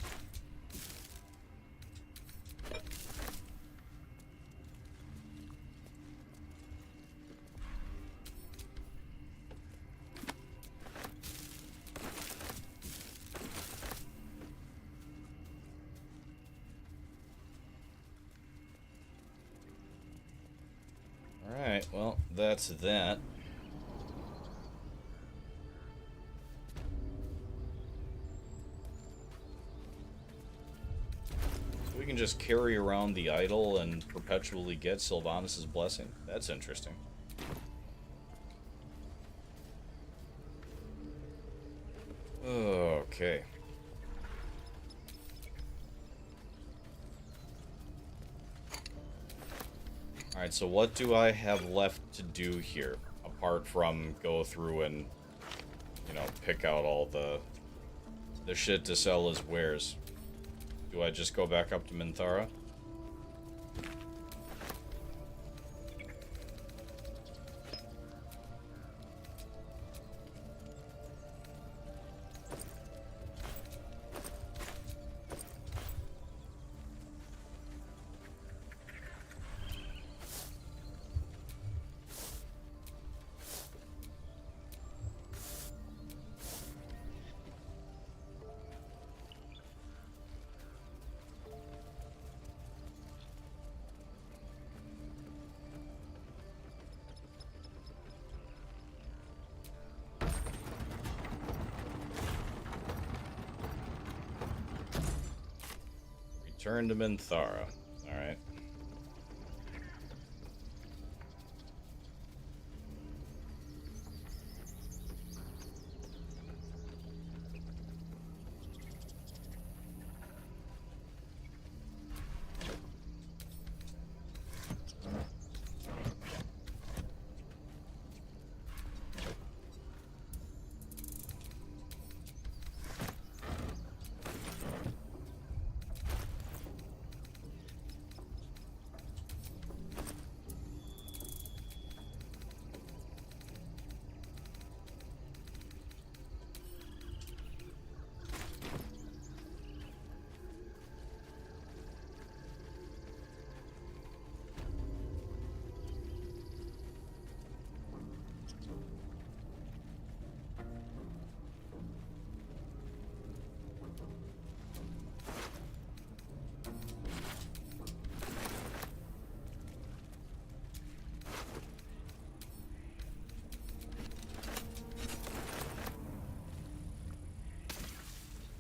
Alright, well, that's that. So we can just carry around the idol and perpetually get Sylvanas' blessing. That's interesting. Okay. Alright, so what do I have left to do here? Apart from go through and, you know, pick out all the shit to sell as wares. Do I just go back up to Minthara? Return to Minthara. Alright.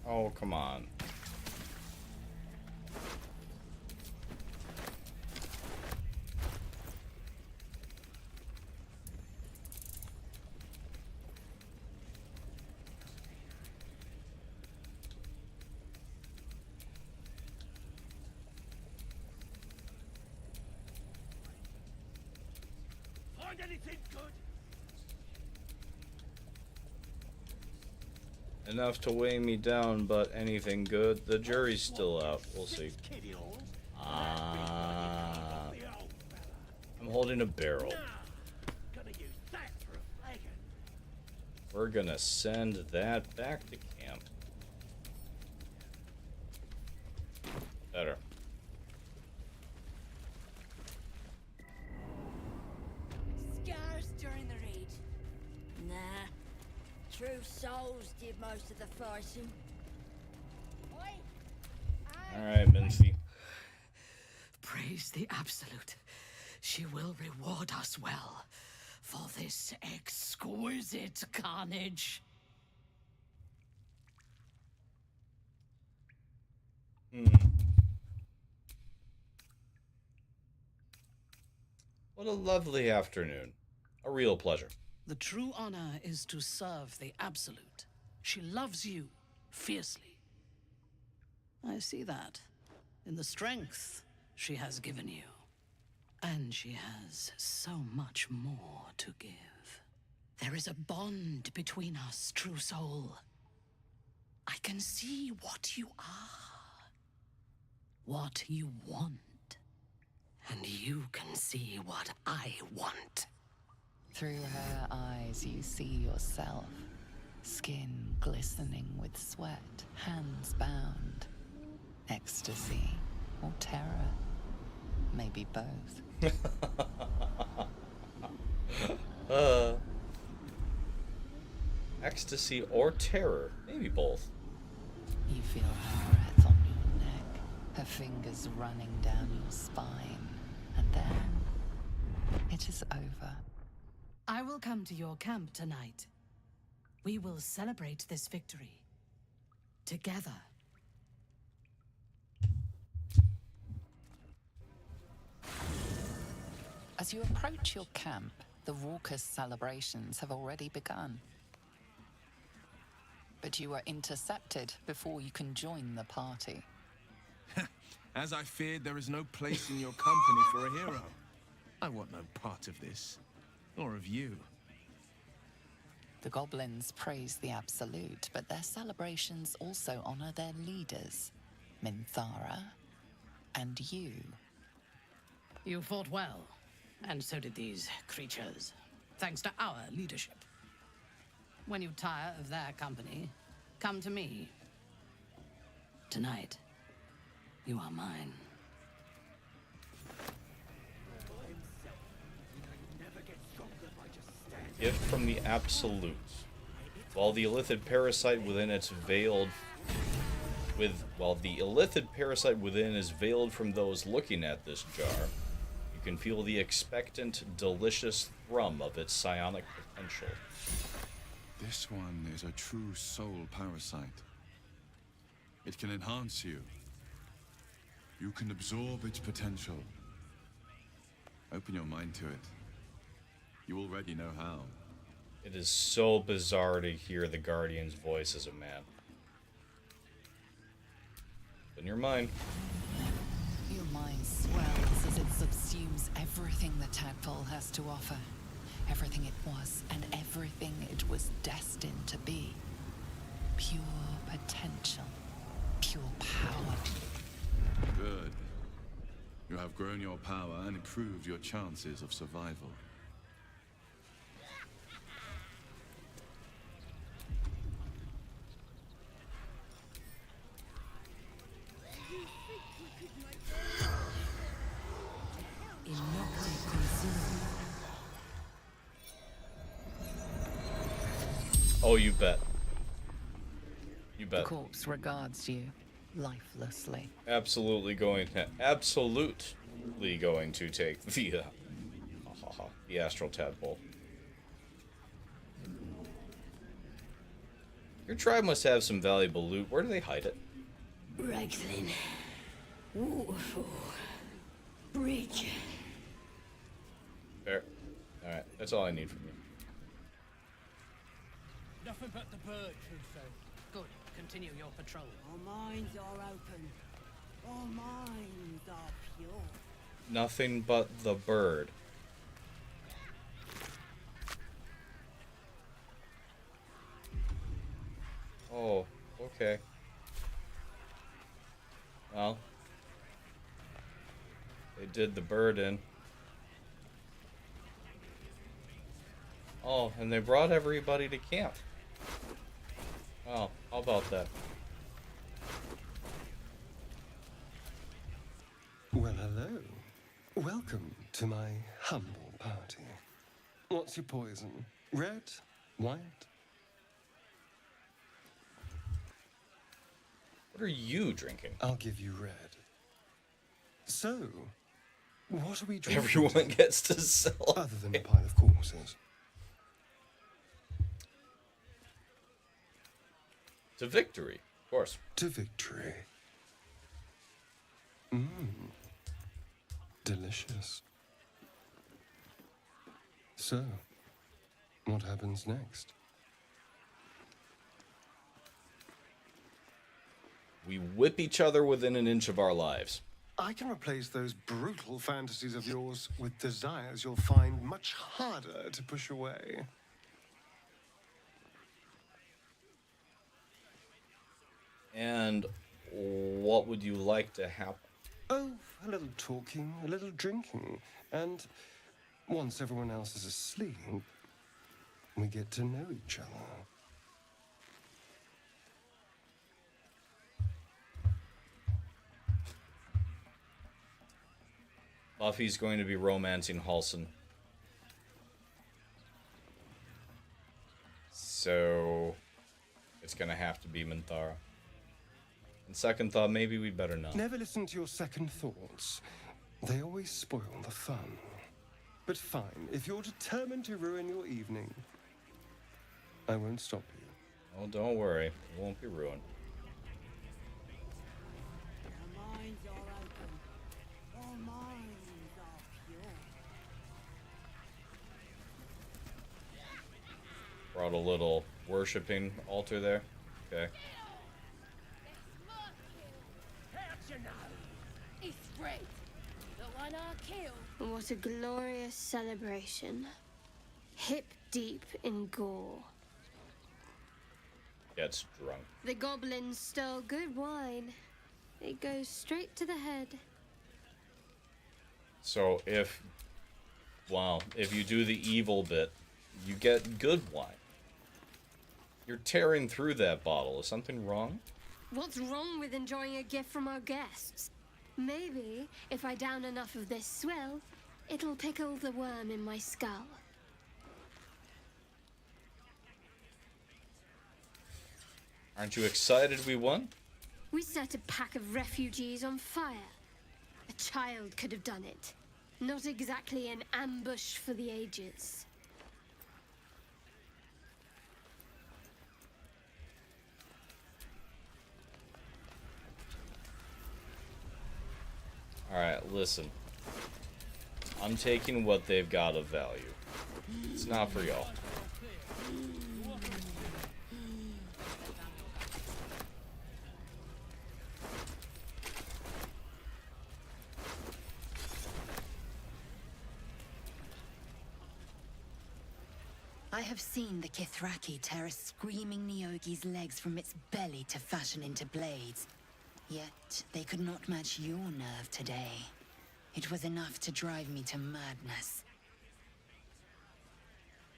Oh, come on. Find anything good? Enough to weigh me down, but anything good? The jury's still out. We'll see. I'm holding a barrel. We're gonna send that back to camp. Better. Scars during the raid? Nah. True souls did most of the fighting. Alright, Mincy. Praise the Absolute. She will reward us well for this exquisite carnage. What a lovely afternoon. A real pleasure. The true honor is to serve the Absolute. She loves you fiercely. I see that in the strength she has given you. And she has so much more to give. There is a bond between us, true soul. I can see what you are, what you want, and you can see what I want. Through her eyes you see yourself, skin glistening with sweat, hands bound. Ecstasy or terror, maybe both. Ecstasy or terror, maybe both. You feel her breath on your neck, her fingers running down your spine, and then it it is over. I will come to your camp tonight. We will celebrate this victory. Together. As you approach your camp, the raucous celebrations have already begun. But you are intercepted before you can join the party. As I feared, there is no place in your company for a hero. I want no part of this, or of you. The goblins praise the Absolute, but their celebrations also honor their leaders, Minthara and you. You fought well, and so did these creatures, thanks to our leadership. When you tire of their company, come to me. Tonight, you are mine. Gift from the Absolute. While the illithid parasite within is veiled from those looking at this jar, you can feel the expectant, delicious thrum of its psionic potential. This one is a true soul parasite. It can enhance you. You can absorb its potential. Open your mind to it. You already know how. It is so bizarre to hear the Guardian's voice as a man. In your mind. Your mind swells as it subsumes everything the tadpole has to offer. Everything it was and everything it was destined to be. Pure potential. Pure power. Good. You have grown your power and improved your chances of survival. Oh, you bet. You bet. The corpse regards you lifelessly. Absolutely going to take the astral tadpole. Your tribe must have some valuable loot. Where do they hide it? Raglan. Waterfall. Bridge. Fair. Alright, that's all I need from you. Nothing but the bird, Crusoe. Good. Continue your patrol. Our minds are open. Our minds are pure. Nothing but the bird. Oh, okay. Well, they did the bird in. Oh, and they brought everybody to camp. Oh, how about that? Well, hello. Welcome to my humble party. What's your poison? Red? White? What are you drinking? I'll give you red. So, what are we drinking? Everyone gets to sell. Other than a pile of corpses. To victory, of course. To victory. Delicious. So, what happens next? We whip each other within an inch of our lives. I can replace those brutal fantasies of yours with desires you'll find much harder to push away. And what would you like to happen? Oh, a little talking, a little drinking, and once everyone else is asleep, we get to know each other. Buffy's going to be romancing Halsin. So it's going to have to be Minthara. And second thought, maybe we'd better not. Never listen to your second thoughts. They always spoil the fun. But fine, if you're determined to ruin your evening, I won't stop you. Oh, don't worry. It won't be ruined. Our minds are open. Our minds are pure. Brought a little worshipping altar there. Okay. How'd you know? It's Red, the one I killed. What a glorious celebration. Hip deep in gore. Gets drunk. The goblins stole good wine. It goes straight to the head. So if you do the evil bit, you get good wine. You're tearing through that bottle. Is something wrong? What's wrong with enjoying a gift from our guests? Maybe, if I down enough of this swill, it'll pickle the worm in my skull. Aren't you excited we won? We set a pack of refugees on fire. A child could have done it. Not exactly an ambush for the ages. Alright, listen. I'm taking what they've got of value. It's not for y'all. I have seen the Kithraki tear a screaming Neogi's legs from its belly to fashion into blades. Yet they could not match your nerve today. It was enough to drive me to madness.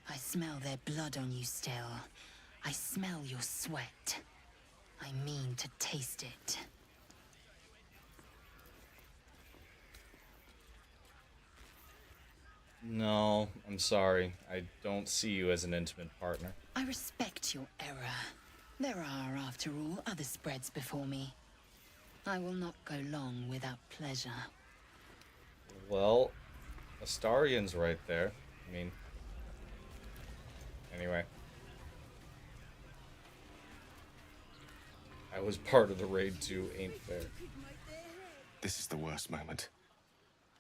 I smell their blood on you still. I smell your sweat. I mean to taste it. No, I'm sorry. I don't see you as an intimate partner. I respect your error. There are, after all, other spreads before me. I will not go long without pleasure. Well, Astarian's right there. I mean... Anyway. I was part of the raid too, ain't fair. This is the worst moment.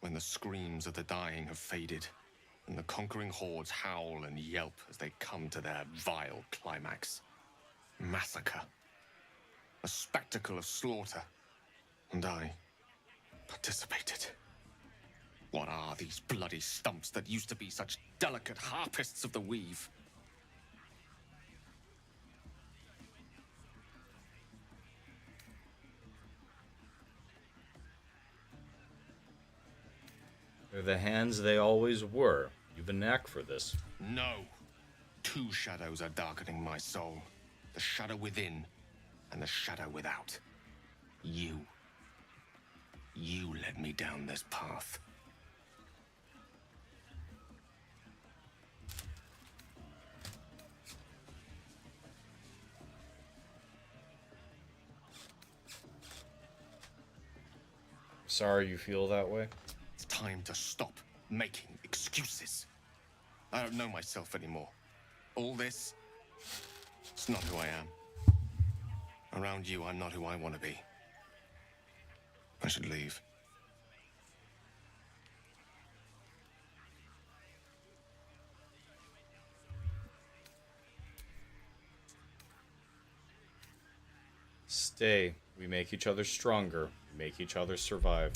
When the screams of the dying have faded, and the conquering hordes howl and yelp as they come to their vile climax. Massacre. A spectacle of slaughter. And I participated. What are these bloody stumps that used to be such delicate harpists of the weave? They're the hands they always were. You've a knack for this. No. Two shadows are darkening my soul. The shadow within, and the shadow without. You. You led me down this path. Sorry you feel that way. It's time to stop making excuses. I don't know myself anymore. All this, it's not who I am. Around you, I'm not who I want to be. I should leave. Stay. We make each other stronger. We make each other survive.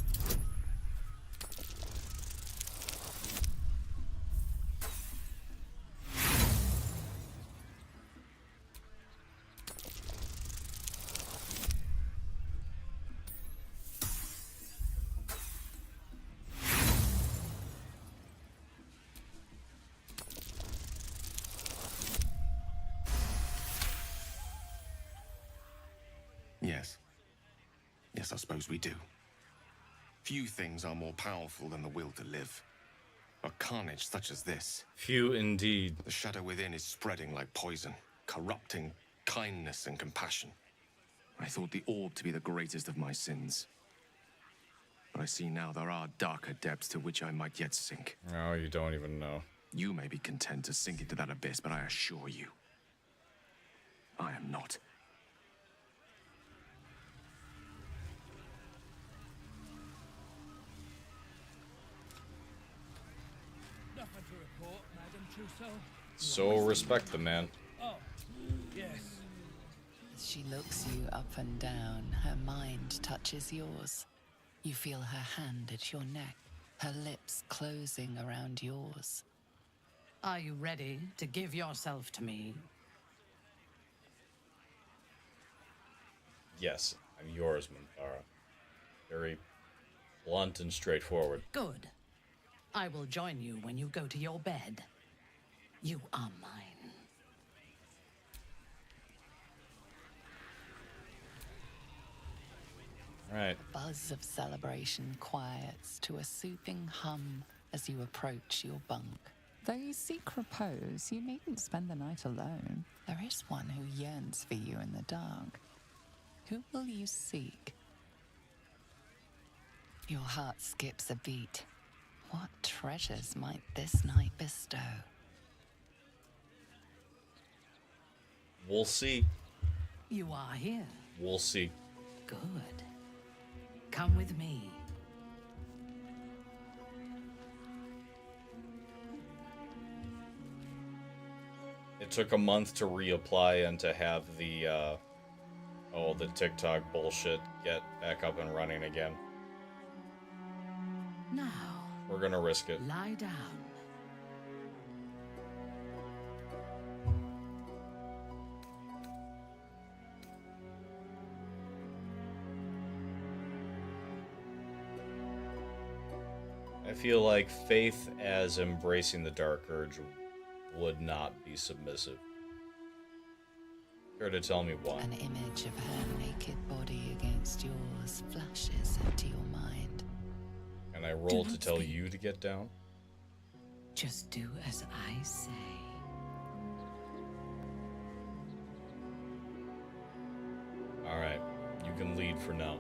Yes. Yes, I suppose we do. Few things are more powerful than the will to live. A carnage such as this. Few indeed. The shadow within is spreading like poison, corrupting kindness and compassion. I thought the orb to be the greatest of my sins. But I see now there are darker depths to which I might yet sink. No, you don't even know. You may be content to sink into that abyss, but I assure you, I am not. Nothing to report, Madam Trousseau. So respect the man. Oh, yes. As she looks you up and down, her mind touches yours. You feel her hand at your neck, her lips closing around yours. Are you ready to give yourself to me? Yes, I'm yours, Mintara. Very blunt and straightforward. Good. I will join you when you go to your bed. You are mine. Right. A buzz of celebration quiets to a soothing hum as you approach your bunk. Though you seek repose, you needn't spend the night alone. There is one who yearns for you in the dark. Who will you seek? Your heart skips a beat. What treasures might this night bestow? We'll see. You are here. We'll see. Good. Come with me. It took a month to reapply and to have the, the TikTok bullshit get back up and running again. Now, We're gonna risk it. lie down. I feel like Faith as embracing the Dark Urge would not be submissive. Care to tell me why? An image of her naked body against yours flashes into your mind. And I roll to tell you to get down? Just do as I say. Alright, you can lead for now.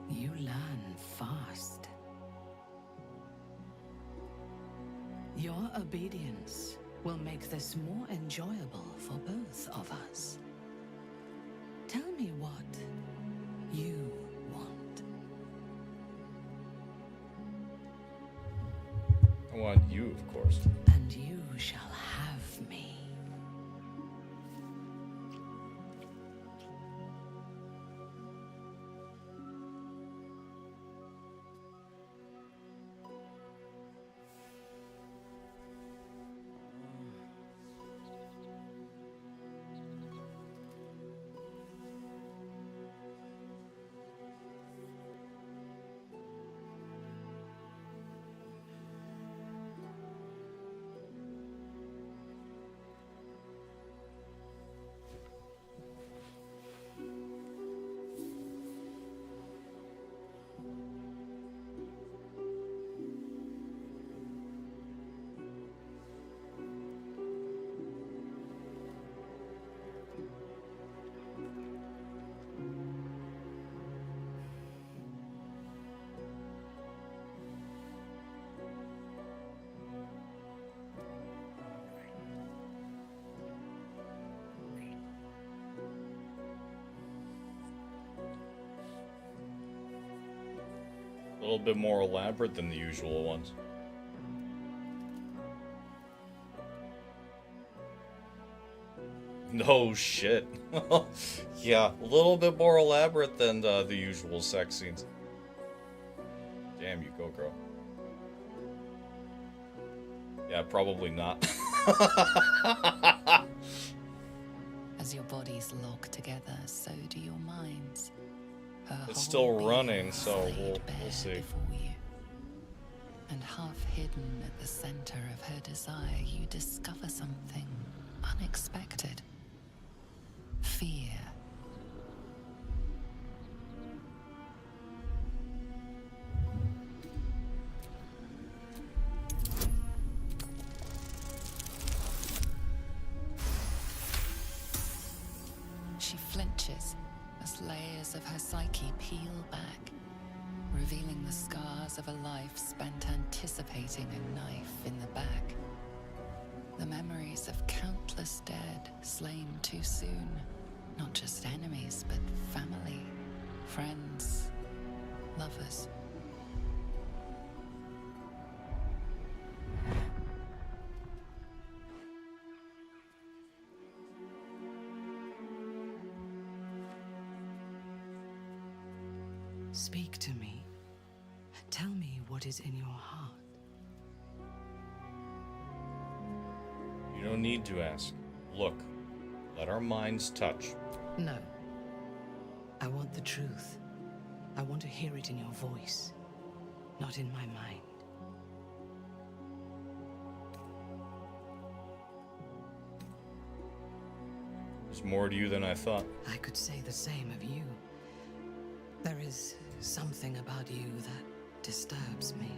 You learn fast. Your obedience will make this more enjoyable for both of us. Tell me what you want. I want you, of course. And you shall have me. A little bit more elaborate than the usual ones. No shit. Yeah, a little bit more elaborate than the usual sex scenes. Damn, you go, girl. Yeah, probably not. As your bodies lock together, so do your minds. Her It's whole still being running, so laid we'll bare see. before you. And half hidden at the center of her desire, you discover something unexpected. Fear. She flinches as layers of her psyche peel back, revealing the scars of a life spent anticipating a knife in the back. The memories of countless dead slain too soon. Not just enemies, but family, friends, lovers. Speak to me. Tell me what is in your heart. You don't need to ask. Look, let our minds touch. No. I want the truth. I want to hear it in your voice, not in my mind. There's more to you than I thought. I could say the same of you. There is something about you that disturbs me.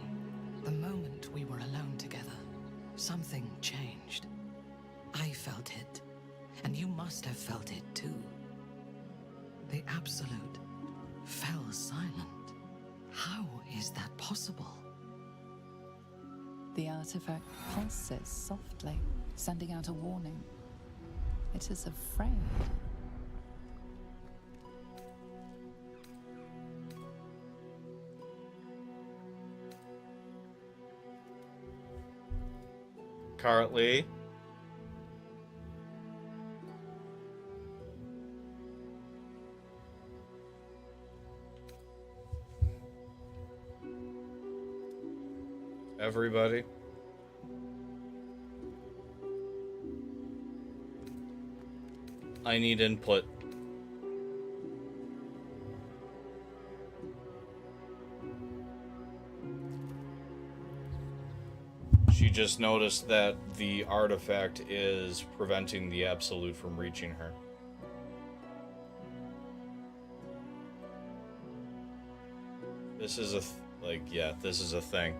The moment we were alone together, something changed. I felt it, and you must have felt it too. The Absolute fell silent. How is that possible? The artifact pulses softly, sending out a warning. It is afraid. Currently, everybody, I need input. She just noticed that the artifact is preventing the Absolute from reaching her. This is a this is a thing.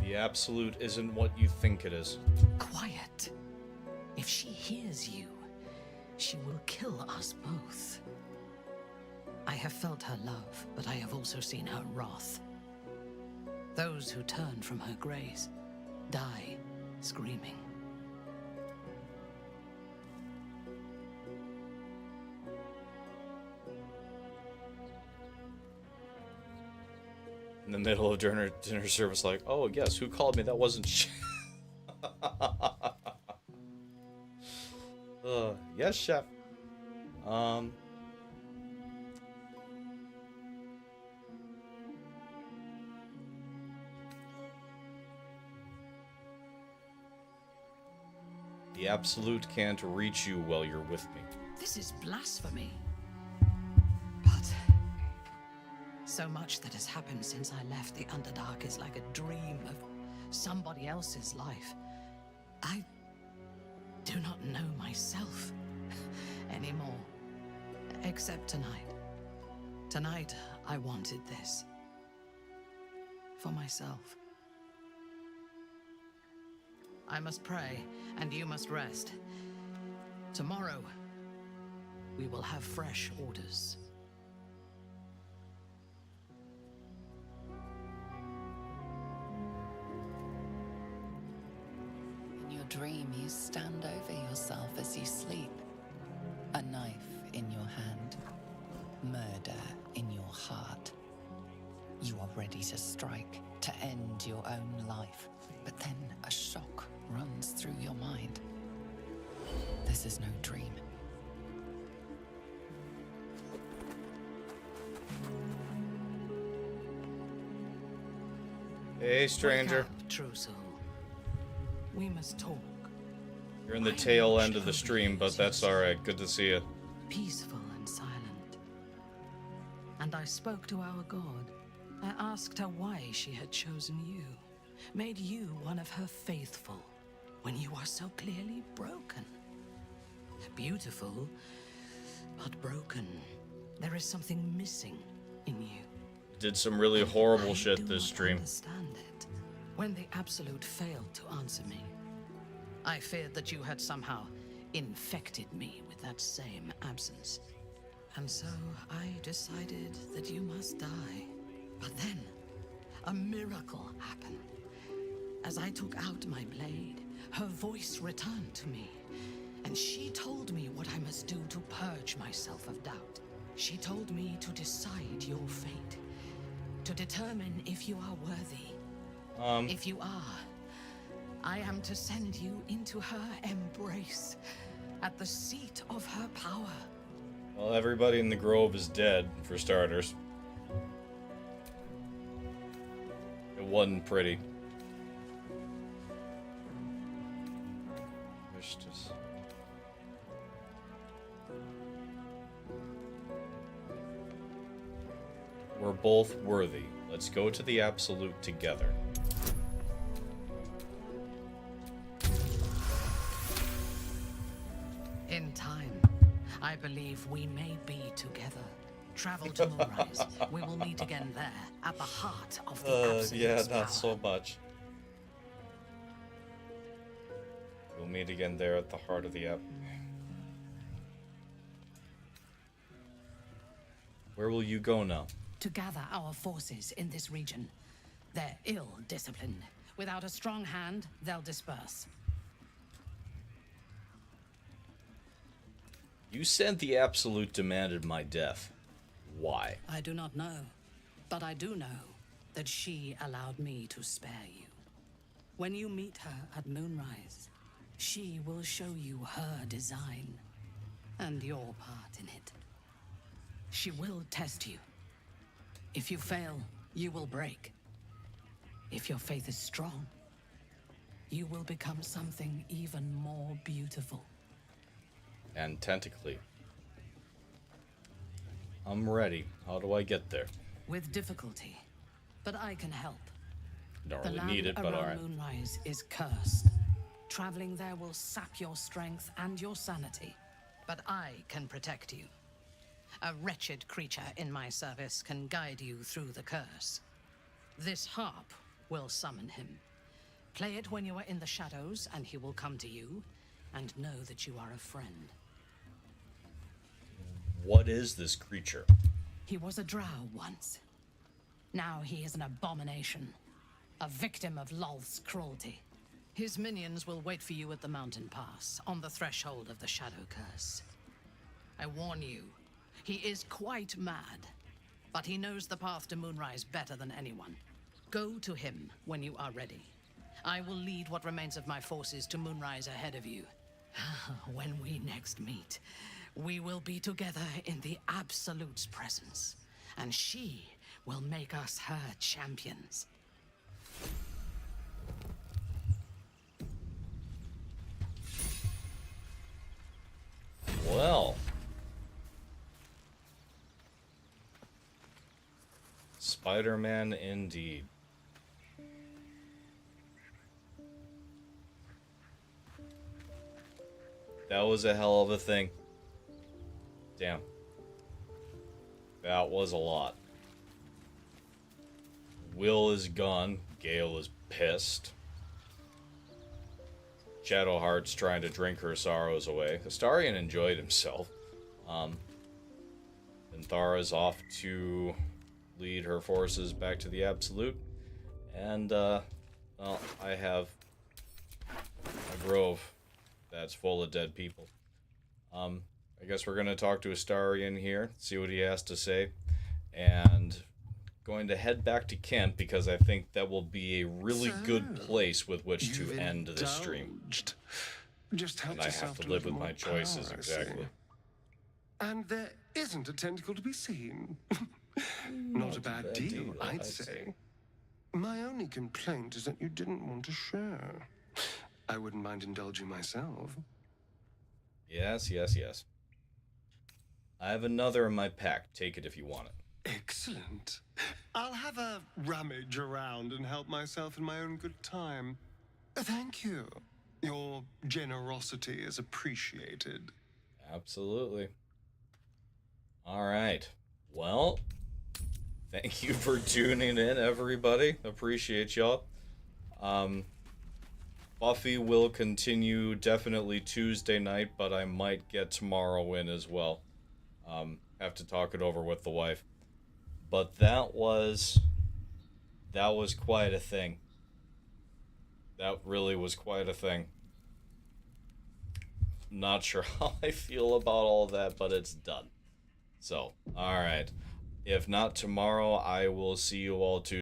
The Absolute isn't what you think it is. Quiet. If she hears you, she will kill us both. I have felt her love, but I have also seen her wrath. Those who turn from her grace die screaming. In the middle of dinner service, like, oh, yes, who called me? That wasn't yes, chef. The Absolute can't reach you while you're with me. This is blasphemy. But so much that has happened since I left the Underdark is like a dream of somebody else's life. I do not know myself anymore. Except tonight. Tonight, I wanted this. For myself. I must pray, and you must rest. Tomorrow, we will have fresh orders. In your dream, you stand over yourself as you sleep. A knife in your hand. Murder in your heart. You are ready to strike, to end your own life. But then a shock runs through your mind. This is no dream. Hey, stranger. Wake up, true soul. We must talk. You're in the tail end of the stream, but that's alright. Good to see you. Peaceful and silent. And I spoke to our god. I asked her why she had chosen you. Made you one of her faithful, when you are so clearly broken. Beautiful, but broken. There is something missing in you. Did some really horrible shit this stream. Understand it. When the Absolute failed to answer me, I feared that you had somehow infected me with that same absence. And so I decided that you must die. But then, a miracle happened. As I took out my blade, her voice returned to me, and she told me what I must do to purge myself of doubt. She told me to decide your fate, to determine if you are worthy. If you are, I am to send you into her embrace, at the seat of her power. Well, everybody in the grove is dead, for starters. It wasn't pretty. We're both worthy. Let's go to the Absolute together. In time, I believe we may be together. Travel to Moonrise. We will meet again there, at the heart of the Absolute's yeah, not power. so much. We'll meet again there at the heart of the app. Where will you go now? To gather our forces in this region. They're ill-disciplined. Without a strong hand, they'll disperse. You said the Absolute demanded my death. Why? I do not know, but I do know that she allowed me to spare you. When you meet her at Moonrise, she will show you her design and your part in it. She will test you. If you fail, you will break. If your faith is strong, you will become something even more beautiful. And tentacly. I'm ready. How do I get there? With difficulty, but I can help. Don't The really land need it, but around alright. Moonrise is cursed. Traveling there will sap your strength and your sanity. But I can protect you. A wretched creature in my service can guide you through the curse. This harp will summon him. Play it when you are in the shadows, and he will come to you, and know that you are a friend. What is this creature? He was a drow once. Now he is an abomination. A victim of Lolth's cruelty. His minions will wait for you at the mountain pass, on the threshold of the Shadow Curse. I warn you, he is quite mad, but he knows the path to Moonrise better than anyone. Go to him when you are ready. I will lead what remains of my forces to Moonrise ahead of you. When we next meet, we will be together in the Absolute's presence, and she will make us her champions. Well. Spider-Man indeed. That was a hell of a thing. Damn. That was a lot. Will is gone. Gale is pissed. Shadowheart's trying to drink her sorrows away. Astarion enjoyed himself. And Thara's off to lead her forces back to the Absolute. And, well, I have a grove that's full of dead people. I guess we're going to talk to Astarion here, see what he has to say. And going to head back to Kent because I think that will be a really good place with which to end this stream. Just help and I have yourself to a live little with my more choices, power, I see. exactly. And there isn't a tentacle to be seen. Not a bad deal, I'd say. My only complaint is that you didn't want to share. I wouldn't mind indulging myself. Yes, yes, yes. I have another in my pack. Take it if you want it. Excellent. I'll have a rummage around and help myself in my own good time. Thank you. Your generosity is appreciated. Absolutely. All right. Well, thank you for tuning in, everybody. Appreciate y'all. Buffy will continue definitely Tuesday night, but I might get tomorrow in as well. Have to talk it over with the wife. But that was quite a thing. That really was quite a thing. Not sure how I feel about all that, but it's done. So, alright. If not tomorrow, I will see you all Tuesday.